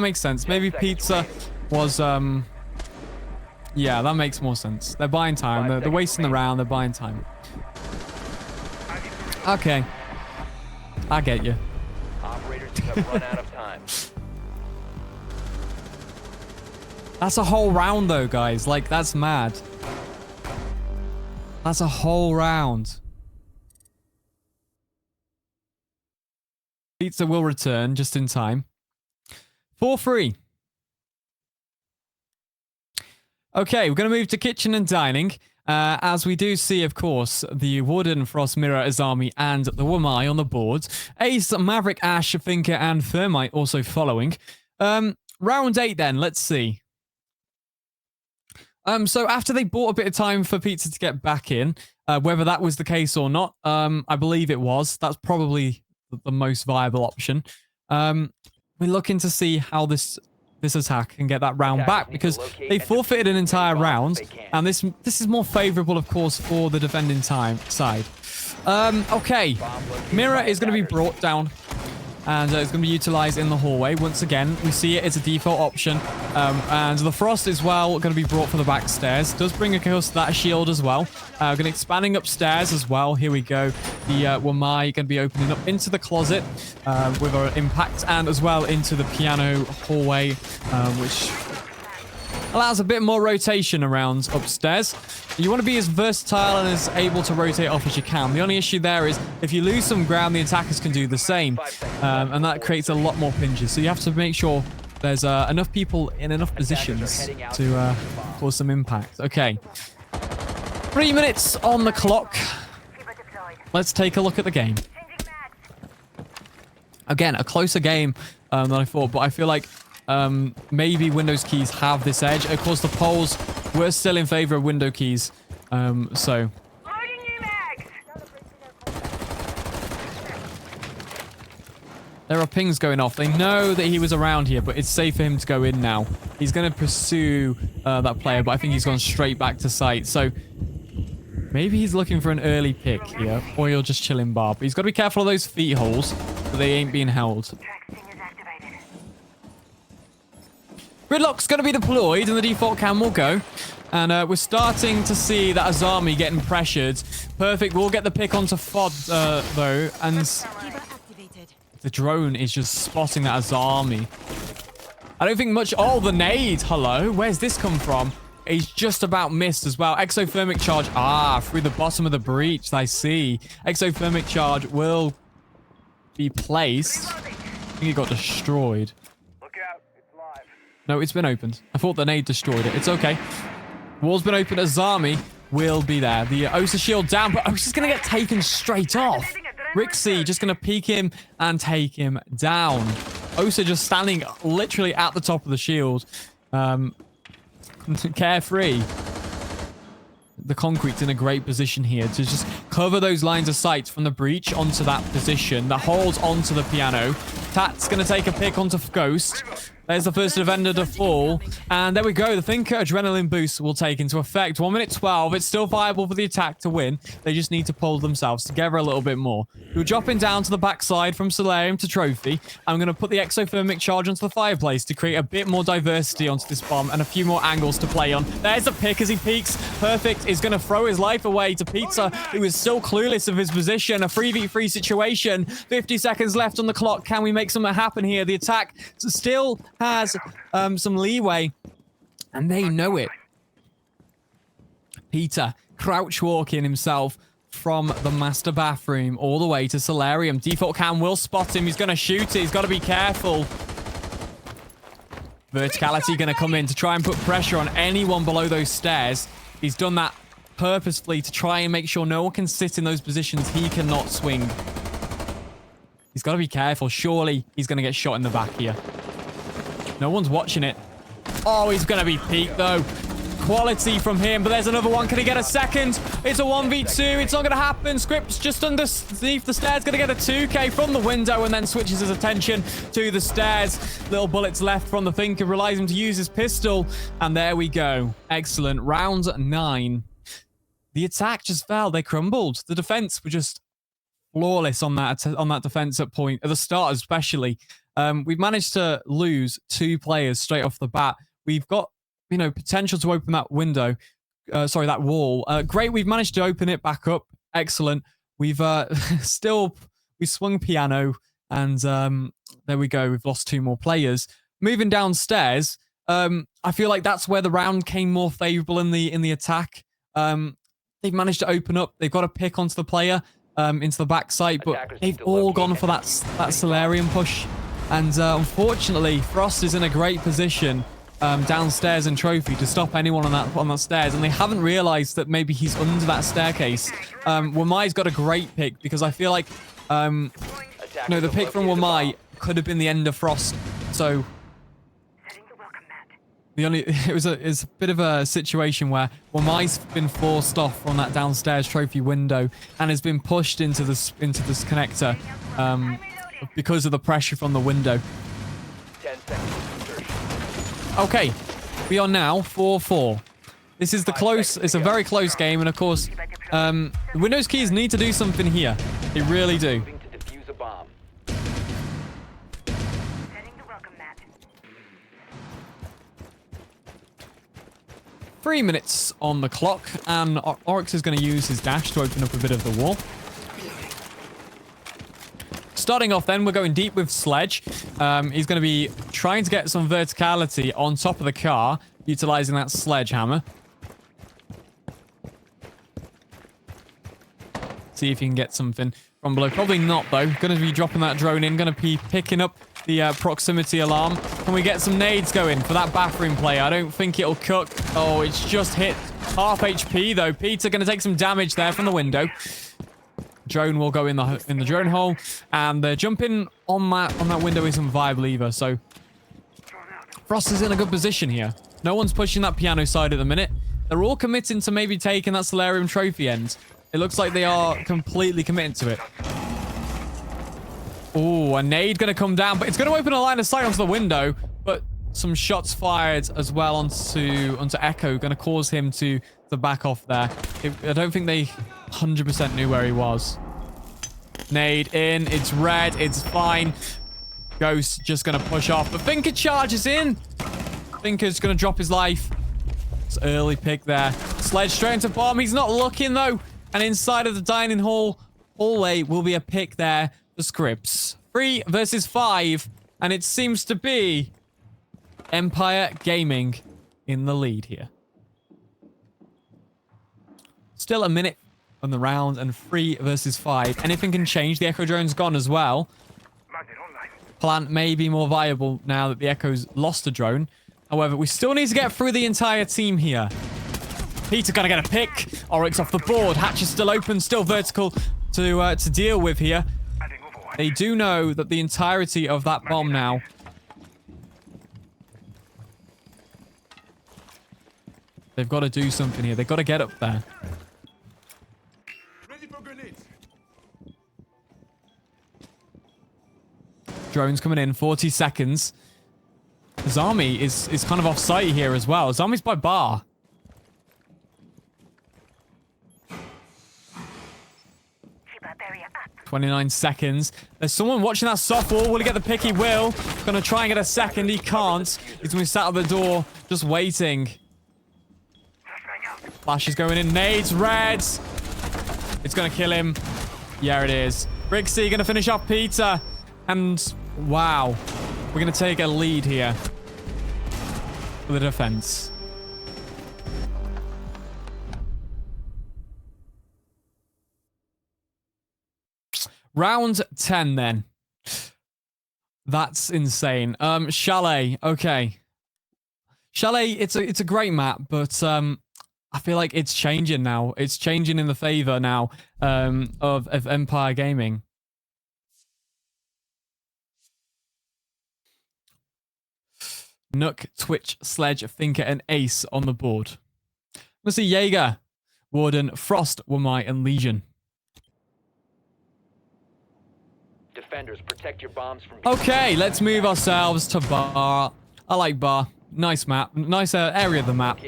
makes sense. Maybe Pizza was yeah, that makes more sense. They're buying time. They're wasting the round. They're buying time. Okay, I get you. Operators have run out of time. That's a whole round, though, guys. Like, that's mad. That's a whole round. Pizza will return just in time. 4-3. Okay, we're going to move to kitchen and dining. As we do see, of course, the Warden, Frost, Mirror, Azami, and the Wamai on the board. Ace, Maverick, Ash, Finker, and Thermite also following. Round 8 then, let's see. So after they bought a bit of time for Pizza to get back in, whether that was the case or not, I believe it was. That's probably the most viable option. We're looking to see how this attack can get that round back, because they forfeited an entire round, and this is more favorable, of course, for the defending side. Okay, Mirror is going to be brought down, and it's going to be utilized in the hallway. Once again, we see it as a default option. And the Frost as well, going to be brought for the back stairs. Does bring, of course, that shield as well. Going to expanding upstairs as well. Here we go. The Wamai going to be opening up into the closet with our impact, and as well into the piano hallway, which allows a bit more rotation around upstairs. You want to be as versatile and as able to rotate off as you can. The only issue there is if you lose some ground, the attackers can do the same. And that creates a lot more pinches. So you have to make sure there's enough people in enough positions to cause some impact. Okay. 3 minutes on the clock. Let's take a look at the game. Again, a closer game than I thought, but I feel like maybe Windows keys have this edge. Of course, the polls were still in favor of window keys. So there are pings going off. They know that he was around here, but it's safe for him to go in now. He's going to pursue that player, but I think he's gone straight back to site. So maybe he's looking for an early pick here, or he'll just chill in bar. But he's got to be careful of those feet holes, so they ain't being held. Gridlock's going to be deployed, and the default cam will go. And we're starting to see that Azami getting pressured. Perfect. We'll get the pick onto Fod, though. And the drone is just spotting that Azami. I don't think much... Oh, the nade. Hello. Where's this come from? He's just about missed as well. Exothermic charge. Ah, through the bottom of the breach. I see. Exothermic charge will be placed. I think he got destroyed. No, it's been opened. I thought the nade destroyed it. It's okay. Wall's been opened. Azami will be there. The Osa shield down, but Osa's going to get taken straight off. Rixie just going to peek him and take him down. Osa just standing literally at the top of the shield. Carefree. The concrete's in a great position here to just cover those lines of sight from the breach onto that position that holds onto the piano. Tat's going to take a pick onto Ghost. There's the first defender to fall. And there we go. The Finker adrenaline boost will take into effect. 1 minute 12. It's still viable for the attack to win. They just need to pull themselves together a little bit more. We're dropping down to the backside from Solarium to Trophy. I'm going to put the exothermic charge onto the fireplace to create a bit more diversity onto this bomb and a few more angles to play on. There's a pick as he peeks. Perfect is going to throw his life away to Pizza, who is still clueless of his position. A 3v3 situation. 50 seconds left on the clock. Can we make something happen here? The attack still has some leeway, and they know it. Peter crouch walking himself from the master bathroom all the way to Solarium. Default cam will spot him. He's going to shoot it. He's got to be careful. Verticality going to come in to try and put pressure on anyone below those stairs. He's done that purposefully to try and make sure no one can sit in those positions he cannot swing. He's got to be careful. Surely he's going to get shot in the back here. No one's watching it. Oh, he's going to be peaked, though. Quality from him, but there's another one. Can he get a second? It's a 1v2. It's not going to happen. Scripps just underneath the stairs. Going to get a 2K from the window and then switches his attention to the stairs. Little bullets left from the Thinker. Relies him to use his pistol. And there we go. Excellent. Round 9. The attack just fell. They crumbled. The defense were just flawless on that defense at the start especially. We've managed to lose 2 players straight off the bat. We've got potential to open that window. That wall. Great, we've managed to open it back up. Excellent. We've we swung piano, and there we go. We've lost 2 more players. Moving downstairs, I feel like that's where the round came more favorable in the attack. They've managed to open up. They've got a pick onto the player into the backside, but they've all gone for that Solarium push. And unfortunately, Frost is in a great position downstairs in Trophy to stop anyone on that stairs, and they haven't realized that maybe he's under that staircase. Wamai's got a great pick because I feel like the pick from Wamai could have been the end of Frost. So it's a bit of a situation where Wamai's been forced off from that downstairs Trophy window and has been pushed into this connector because of the pressure from the window. 10 seconds. Okay, we are now 4-4. This is it's a very close game, and of course, the Windows keys need to do something here. They really do. Moving to defuse a bomb. 3 minutes on the clock, and Oryx is going to use his dash to open up a bit of the wall. Starting off then, we're going deep with Sledge. He's going to be trying to get some verticality on top of the car, utilizing that sledgehammer. See if he can get something from below. Probably not, though. Going to be dropping that drone in. Going to be picking up the proximity alarm. Can we get some nades going for that bathroom player? I don't think it'll cook. Oh, it's just hit half HP, though. Peter going to take some damage there from the window. Drone will go in the drone hole, and they're jumping on that window with some vibe lever. So Frost is in a good position here. No one's pushing that piano side at the minute. They're all committing to maybe taking that Solarium trophy end. It looks like they are completely committed to it. Oh, a nade going to come down, but it's going to open a line of sight onto the window. But some shots fired as well onto Echo, going to cause him to back off there. I don't think they 100% knew where he was. Nade in. It's red. It's fine. Ghost just going to push off. But Thinker charges in. Thinker's going to drop his life. It's early pick there. Sledge straight into bomb. He's not looking, though. And inside of the dining hallway will be a pick there for Scripps. 3 versus 5. And it seems to be Empire Gaming in the lead here. Still a minute on the round and 3 versus 5. Anything can change. The Echo drone's gone as well. Plant may be more viable now that the Echo's lost a drone. However, we still need to get through the entire team here. Peter gonna get a pick. Oryx off the board. Hatch is still open, still vertical to deal with here. They do know that the entirety of that bomb now. They've got to do something here. They've got to get up there. Drones coming in. 40 seconds. Zami is kind of off site here as well. Zami's by bar. "29 seconds. There's someone watching that soft wall. Will he get the pick? He will. Gonna try and get a second. He can't. He's gonna be sat at the door, just waiting. Flash is going in. Nades, reds. It's gonna kill him. Yeah, it is. Brixie gonna finish off Peter. And wow, we're gonna take a lead here for the defense. Round 10 then. That's insane. Chalet. Okay. Chalet, it's a great map, but I feel like it's changing now. It's changing in the favor now of Empire Gaming. Nook, Twitch, Sledge, Thinker, and Ace on the board. Let's see Jaeger, Warden, Frost, Wamai, and Legion. Defenders, protect your bombs from. Okay, let's move ourselves to Bar. I like Bar. Nice map. Nice area of the map.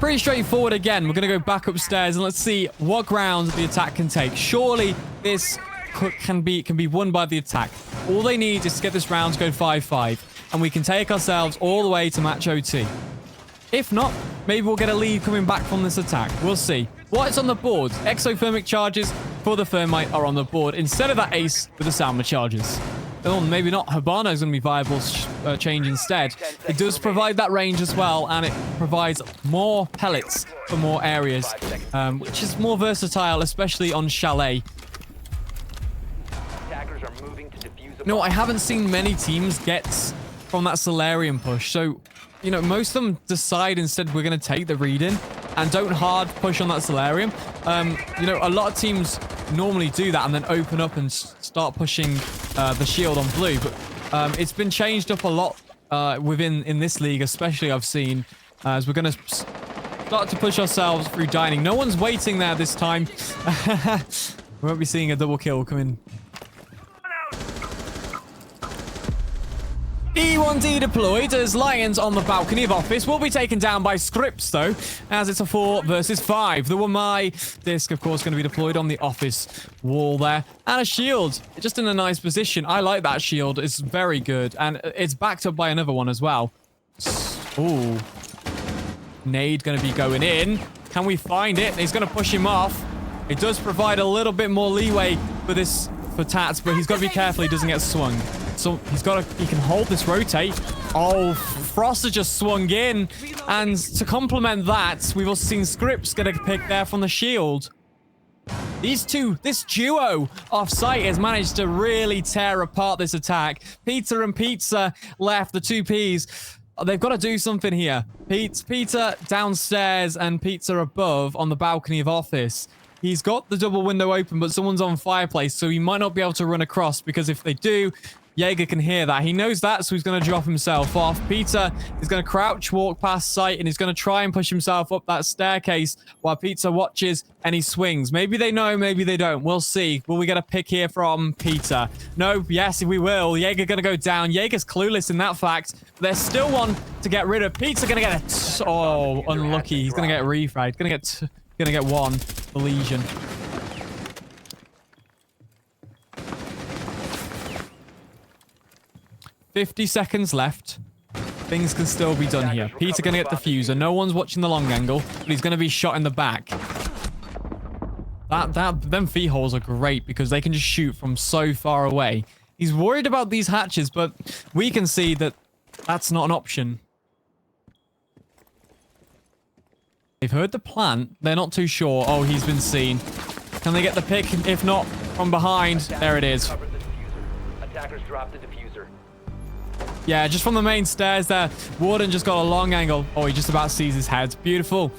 Pretty straightforward again. We're going to go back upstairs and let's see what grounds the attack can take. Surely this can be won by the attack. All they need is to get this round to go 5-5. And we can take ourselves all the way to match OT. If not, maybe we'll get a lead coming back from this attack. We'll see. What's on the board? Exothermic charges for the Thermite are on the board instead of that Ace with the Salma charges. Oh, maybe not. Habano's going to be viable change instead. It does provide that range as well, and it provides more pellets for more areas, which is more versatile, especially on Chalet. Attackers are moving to defuse a No, bomb. I haven't seen many teams get from that Solarium push. So, you know, most of them decide instead we're going to take the read-in and don't hard push on that Solarium. You know, a lot of teams normally do that and then open up and start pushing the shield on blue. But it's been changed up a lot in this league, especially I've seen, as we're going to start to push ourselves through dining. No one's waiting there this time. We won't be seeing a double kill come in. E1D deployed as Lions on the balcony of office will be taken down by Scripts, though, as it's a 4 versus 5. The Wamai disc, of course, going to be deployed on the office wall there. And a shield, just in a nice position. I like that shield. It's very good. And it's backed up by another one as well. Ooh. Nade going to be going in. Can we find it? He's going to push him off. It does provide a little bit more leeway for Tats, but he's got to be careful he doesn't get swung. So he can hold this rotate. Oh, Frost has just swung in. And to complement that, we've also seen Scripts get a pick there from the shield. This duo off site has managed to really tear apart this attack. Peter and Pizza left, the two Ps. They've got to do something here. Peter downstairs and Pizza above on the balcony of office. He's got the double window open, but someone's on fireplace, so he might not be able to run across, because if they do, Jaeger can hear that. He knows that, so he's going to drop himself off. Peter is going to crouch walk past site, and he's going to try and push himself up that staircase while Peter watches and he swings. Maybe they know, maybe they don't. We'll see. Will we get a pick here from Peter? No, yes, we will. Jaeger going to go down. Jaeger's clueless in that fact. There's still one to get rid of. Peter going to get oh, unlucky. He's going to get refragged. Going to get one. The Legion. $50 seconds left. Things can still be done here. Peter gonna get the fuser. No one's watching the long angle, but he's gonna be shot in the back. Them feet holes are great because they can just shoot from so far away. He's worried about these hatches, but we can see that that's not an option. They've heard the plant. They're not too sure. Oh, he's been seen. Can they get the pick? If not, from behind. There it is. Attackers dropped the diffuser. Yeah, just from the main stairs there. Warden just got a long angle. Oh, he just about sees his head. Beautiful.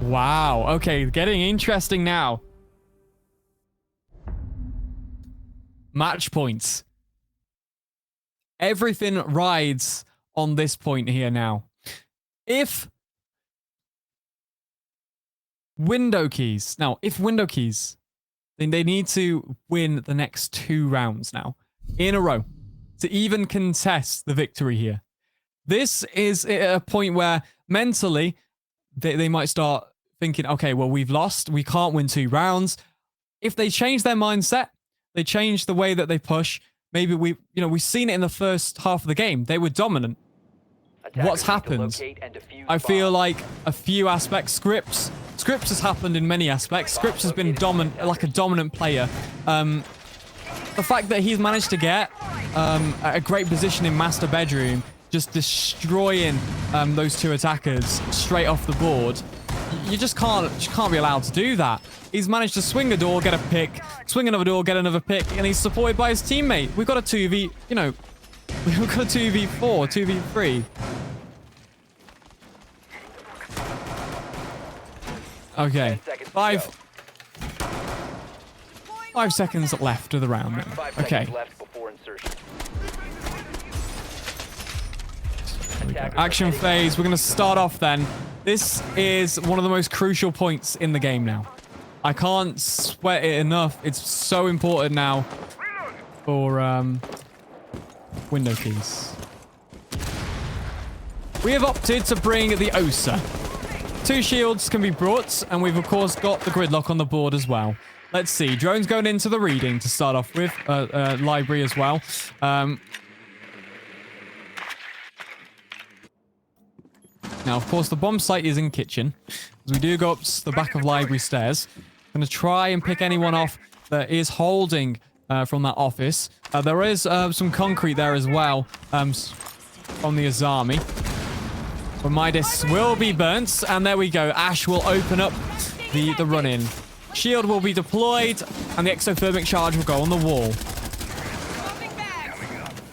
Wow. Okay, getting interesting now. Match points. Everything rides on this point here now. If window keys, then they need to win the next 2 rounds now in a row to even contest the victory here. This is a point where mentally they might start thinking, okay, well, we've lost. We can't win 2 rounds. If they change their mindset, they change the way that they push. Maybe we've seen it in the first half of the game. They were dominant. What's happened? I feel like a few aspects. Scripts has happened in many aspects. Scripts has been dominant, like a dominant player. The fact that he's managed to get a great position in master bedroom, just destroying those 2 attackers straight off the board. You just can't be allowed to do that. He's managed to swing a door, get a pick, swing another door, get another pick, and he's supported by his teammate. We've got a 2v, We've got 2v4, 2v3. Okay. 10 seconds to go. 5 seconds left of the round then. 5 Okay. seconds left before insertion. Attackers are Action heading phase. We're going to start off then. This is one of the most crucial points in the game now. I can't sweat it enough. It's so important now for window keys. We have opted to bring the ESA. 2 shields can be brought, and we've of course got the gridlock on the board as well. Let's see. Drone's going into the reading to start off with. Library as well. Now, of course, the bomb site is in kitchen. As we do go up the back of library stairs. Going to try and pick anyone off that is holding from that office. There is some concrete there as well from the Azami. But Midas will be burnt. And there we go. Ash will open up the run-in. Shield will be deployed. And the exothermic charge will go on the wall.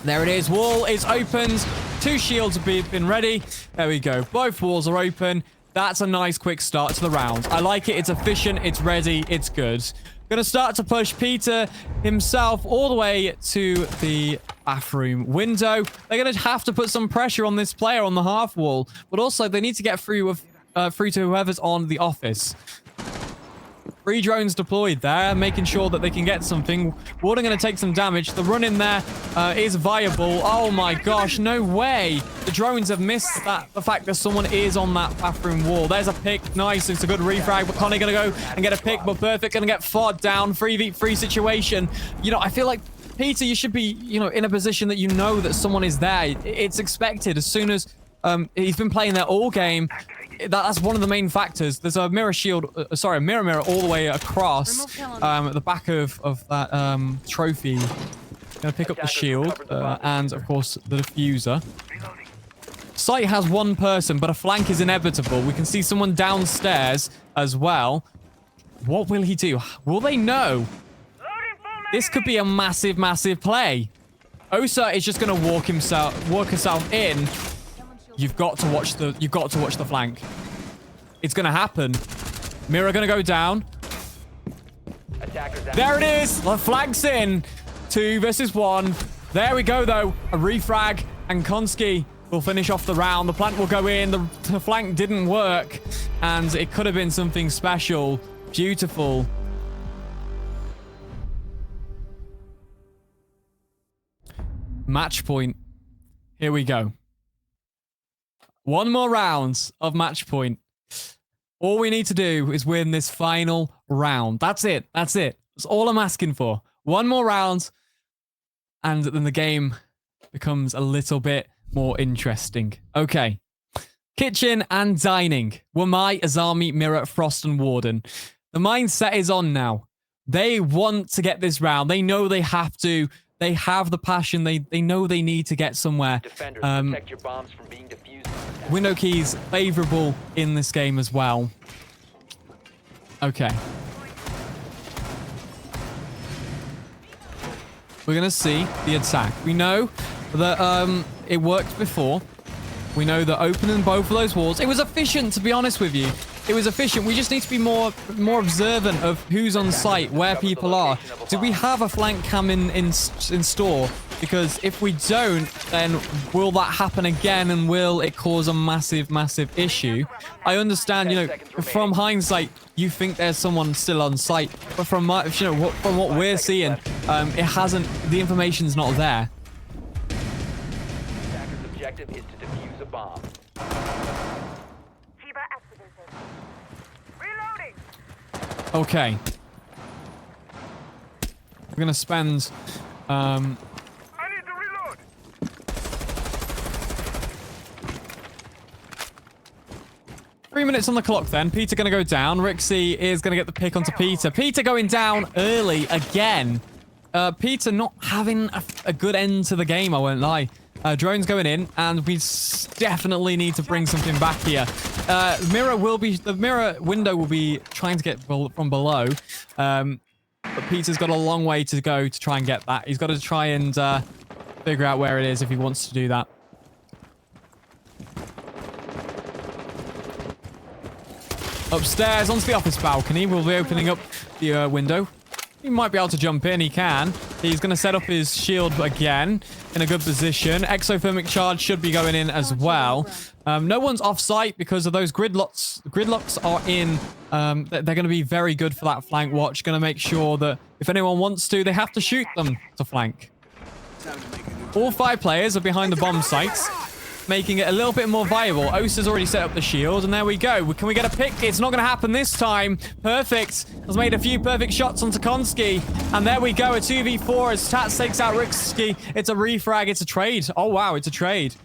There it is. Wall is opened. 2 shields have been ready. There we go. Both walls are open. That's a nice quick start to the round. I like it. It's efficient. It's ready. It's good. Going to start to push Peter himself all the way to the bathroom window. They're going to have to put some pressure on this player on the half wall. But also, they need to get through to whoever's on the office. 3 drones deployed there, making sure that they can get something. Warden going to take some damage. The run in there is viable. Oh my gosh, no way. The drones have missed the fact that someone is on that bathroom wall. There's a pick. Nice. It's a good refrag. But Connie going to go and get a pick. But Perfect going to get fought down. 3v3 situation. You know, I feel like, Peter, you should be, you know, in a position that you know that someone is there. It's expected as soon as he's been playing there all game. That's one of the main factors. There's a mirror shield, a mirror all the way across the back of that trophy. Gonna pick up the shield and, of course, the diffuser. Site has 1 person, but a flank is inevitable. We can see someone downstairs as well. What will he do? Will they know? This could be a massive, massive play. Osa is just gonna walk herself in. You've got to watch the flank. It's gonna happen. Mirror gonna go down. There it is. The flank's in. 2 versus 1. There we go though. A refrag and Konski will finish off the round. The plant will go in. The flank didn't work, and it could have been something special. Beautiful. Match point. Here we go. 1 more round of match point. All we need to do is win this final round. That's it. That's it. That's all I'm asking for. 1 more round, and then the game becomes a little bit more interesting. Okay. Kitchen and dining were my Azami, Mirror, Frost, and Warden. The mindset is on now. They want to get this round. They know they have to. They have the passion. They know they need to get somewhere. Defenders, protect your bombs from being defused. Window keys favorable in this game as well. Okay. We're going to see the attack. We know that it worked before. We know that opening both of those walls, it was efficient, to be honest with you. It was efficient. We just need to be more observant of who's on site, where people are. Do we have a flank cam in store? Because if we don't, then will that happen again, and will it cause a massive, massive issue? I understand, you know, from hindsight, you think there's someone still on site, but from from what we're seeing, it hasn't. The information's not there. Attacker's objective is to defuse a bomb. Okay. We're gonna spend I need to reload. 3 minutes on the clock then. Peter gonna go down. Rixie is gonna get the pick onto Peter. Peter going down early again. Peter not having a good end to the game, I won't lie. Drone's going in, and we definitely need to bring something back here. The mirror window will be trying to get from below. But Peter's got a long way to go to try and get that. He's got to try and figure out where it is if he wants to do that. Upstairs onto the office balcony. We'll be opening up the window. He might be able to jump in. He can. He's going to set up his shield again in a good position. Exothermic charge should be going in as well. No one's off site because of those gridlocks. Gridlocks are in. They're going to be very good for that flank watch. Going to make sure that if anyone wants to, they have to shoot them to flank. All 5 players are behind the bomb sites, making it a little bit more viable. Osa's already set up the shield, and there we go. Can we get a pick? It's not going to happen this time. Perfect. Has made a few perfect shots on Takonski. And there we go, a 2v4 as Tats takes out Rixski. It's a refrag. It's a trade. Oh, wow, it's a trade.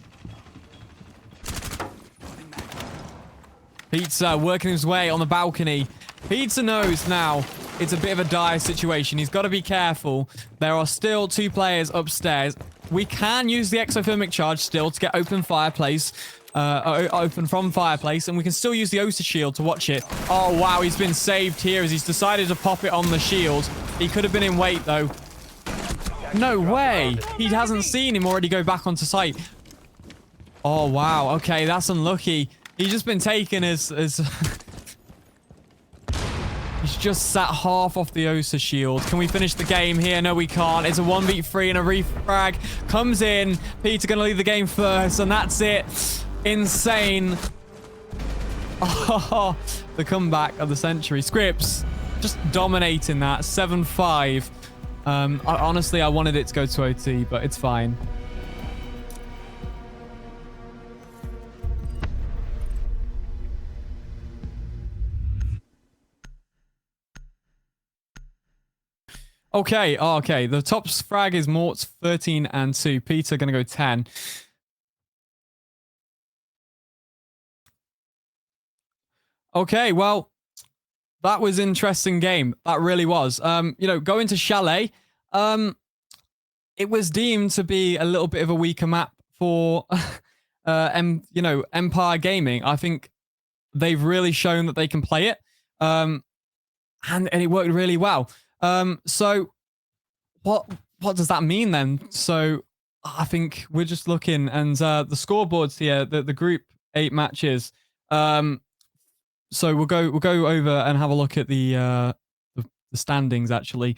Pizza working his way on the balcony. Pizza knows now it's a bit of a dire situation. He's got to be careful. There are still 2 players upstairs. We can use the exothermic charge still to get open fireplace, open from fireplace, and we can still use the Osa shield to watch it. Oh, wow, he's been saved here as he's decided to pop it on the shield. He could have been in wait, though. No way. He hasn't seen him already go back onto site. Oh, wow. Okay, that's unlucky. He's just been taken as He's just sat half off the Osa shield. Can we finish the game here? No, we can't. It's a 1v3 and a refrag comes in. Peter going to lead the game first, and that's it. Insane. Oh, the comeback of the century. Scripps just dominating that. 7-5. Honestly, I wanted it to go to OT, but it's fine. Okay, okay. The top frag is Mort's 13 and 2. Peter gonna go 10. Okay, well, that was interesting game. That really was. You know, going to Chalet, it was deemed to be a little bit of a weaker map for you know, Empire Gaming. I think they've really shown that they can play it. And it worked really well. So what does that mean then? So I think we're just looking, and the scoreboards here, the group 8 matches. So we'll go over and have a look at the standings actually.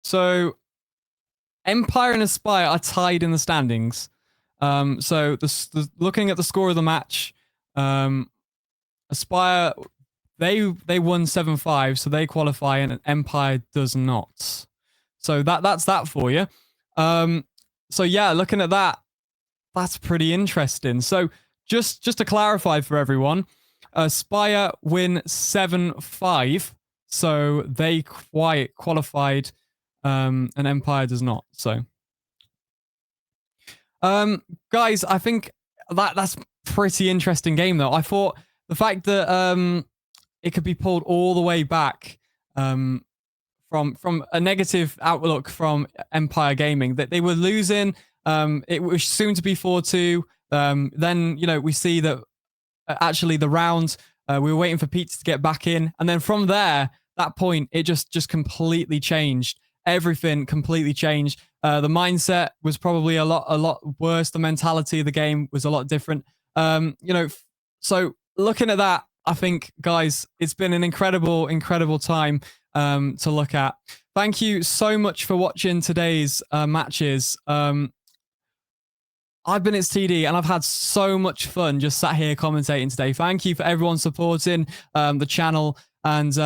So Empire and Aspire are tied in the standings. So looking at the score of the match, Aspire, they won 7-5, so they qualify, and Empire does not. So that's that for you. So yeah, looking at that, that's pretty interesting. So just to clarify for everyone, Aspire win 7-5, so they qualified, and Empire does not. So, guys, I think that's pretty interesting game though. I thought the fact that it could be pulled all the way back from a negative outlook from Empire Gaming, that they were losing. It was soon to be 4-2. Then, you know, we see that actually the round, we were waiting for Pete to get back in. And then from there, that point, it just completely changed. Everything completely changed. The mindset was probably a lot worse. The mentality of the game was a lot different. You know, so looking at that, I think, guys, it's been an incredible time to look at. Thank you so much for watching today's matches. I've been It's TD, and I've had so much fun just sat here commentating today. Thank you for everyone supporting the channel and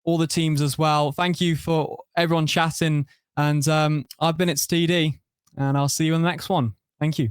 all the teams as well. Thank you for everyone chatting. And I've been It's TD, and I'll see you in the next one. Thank you.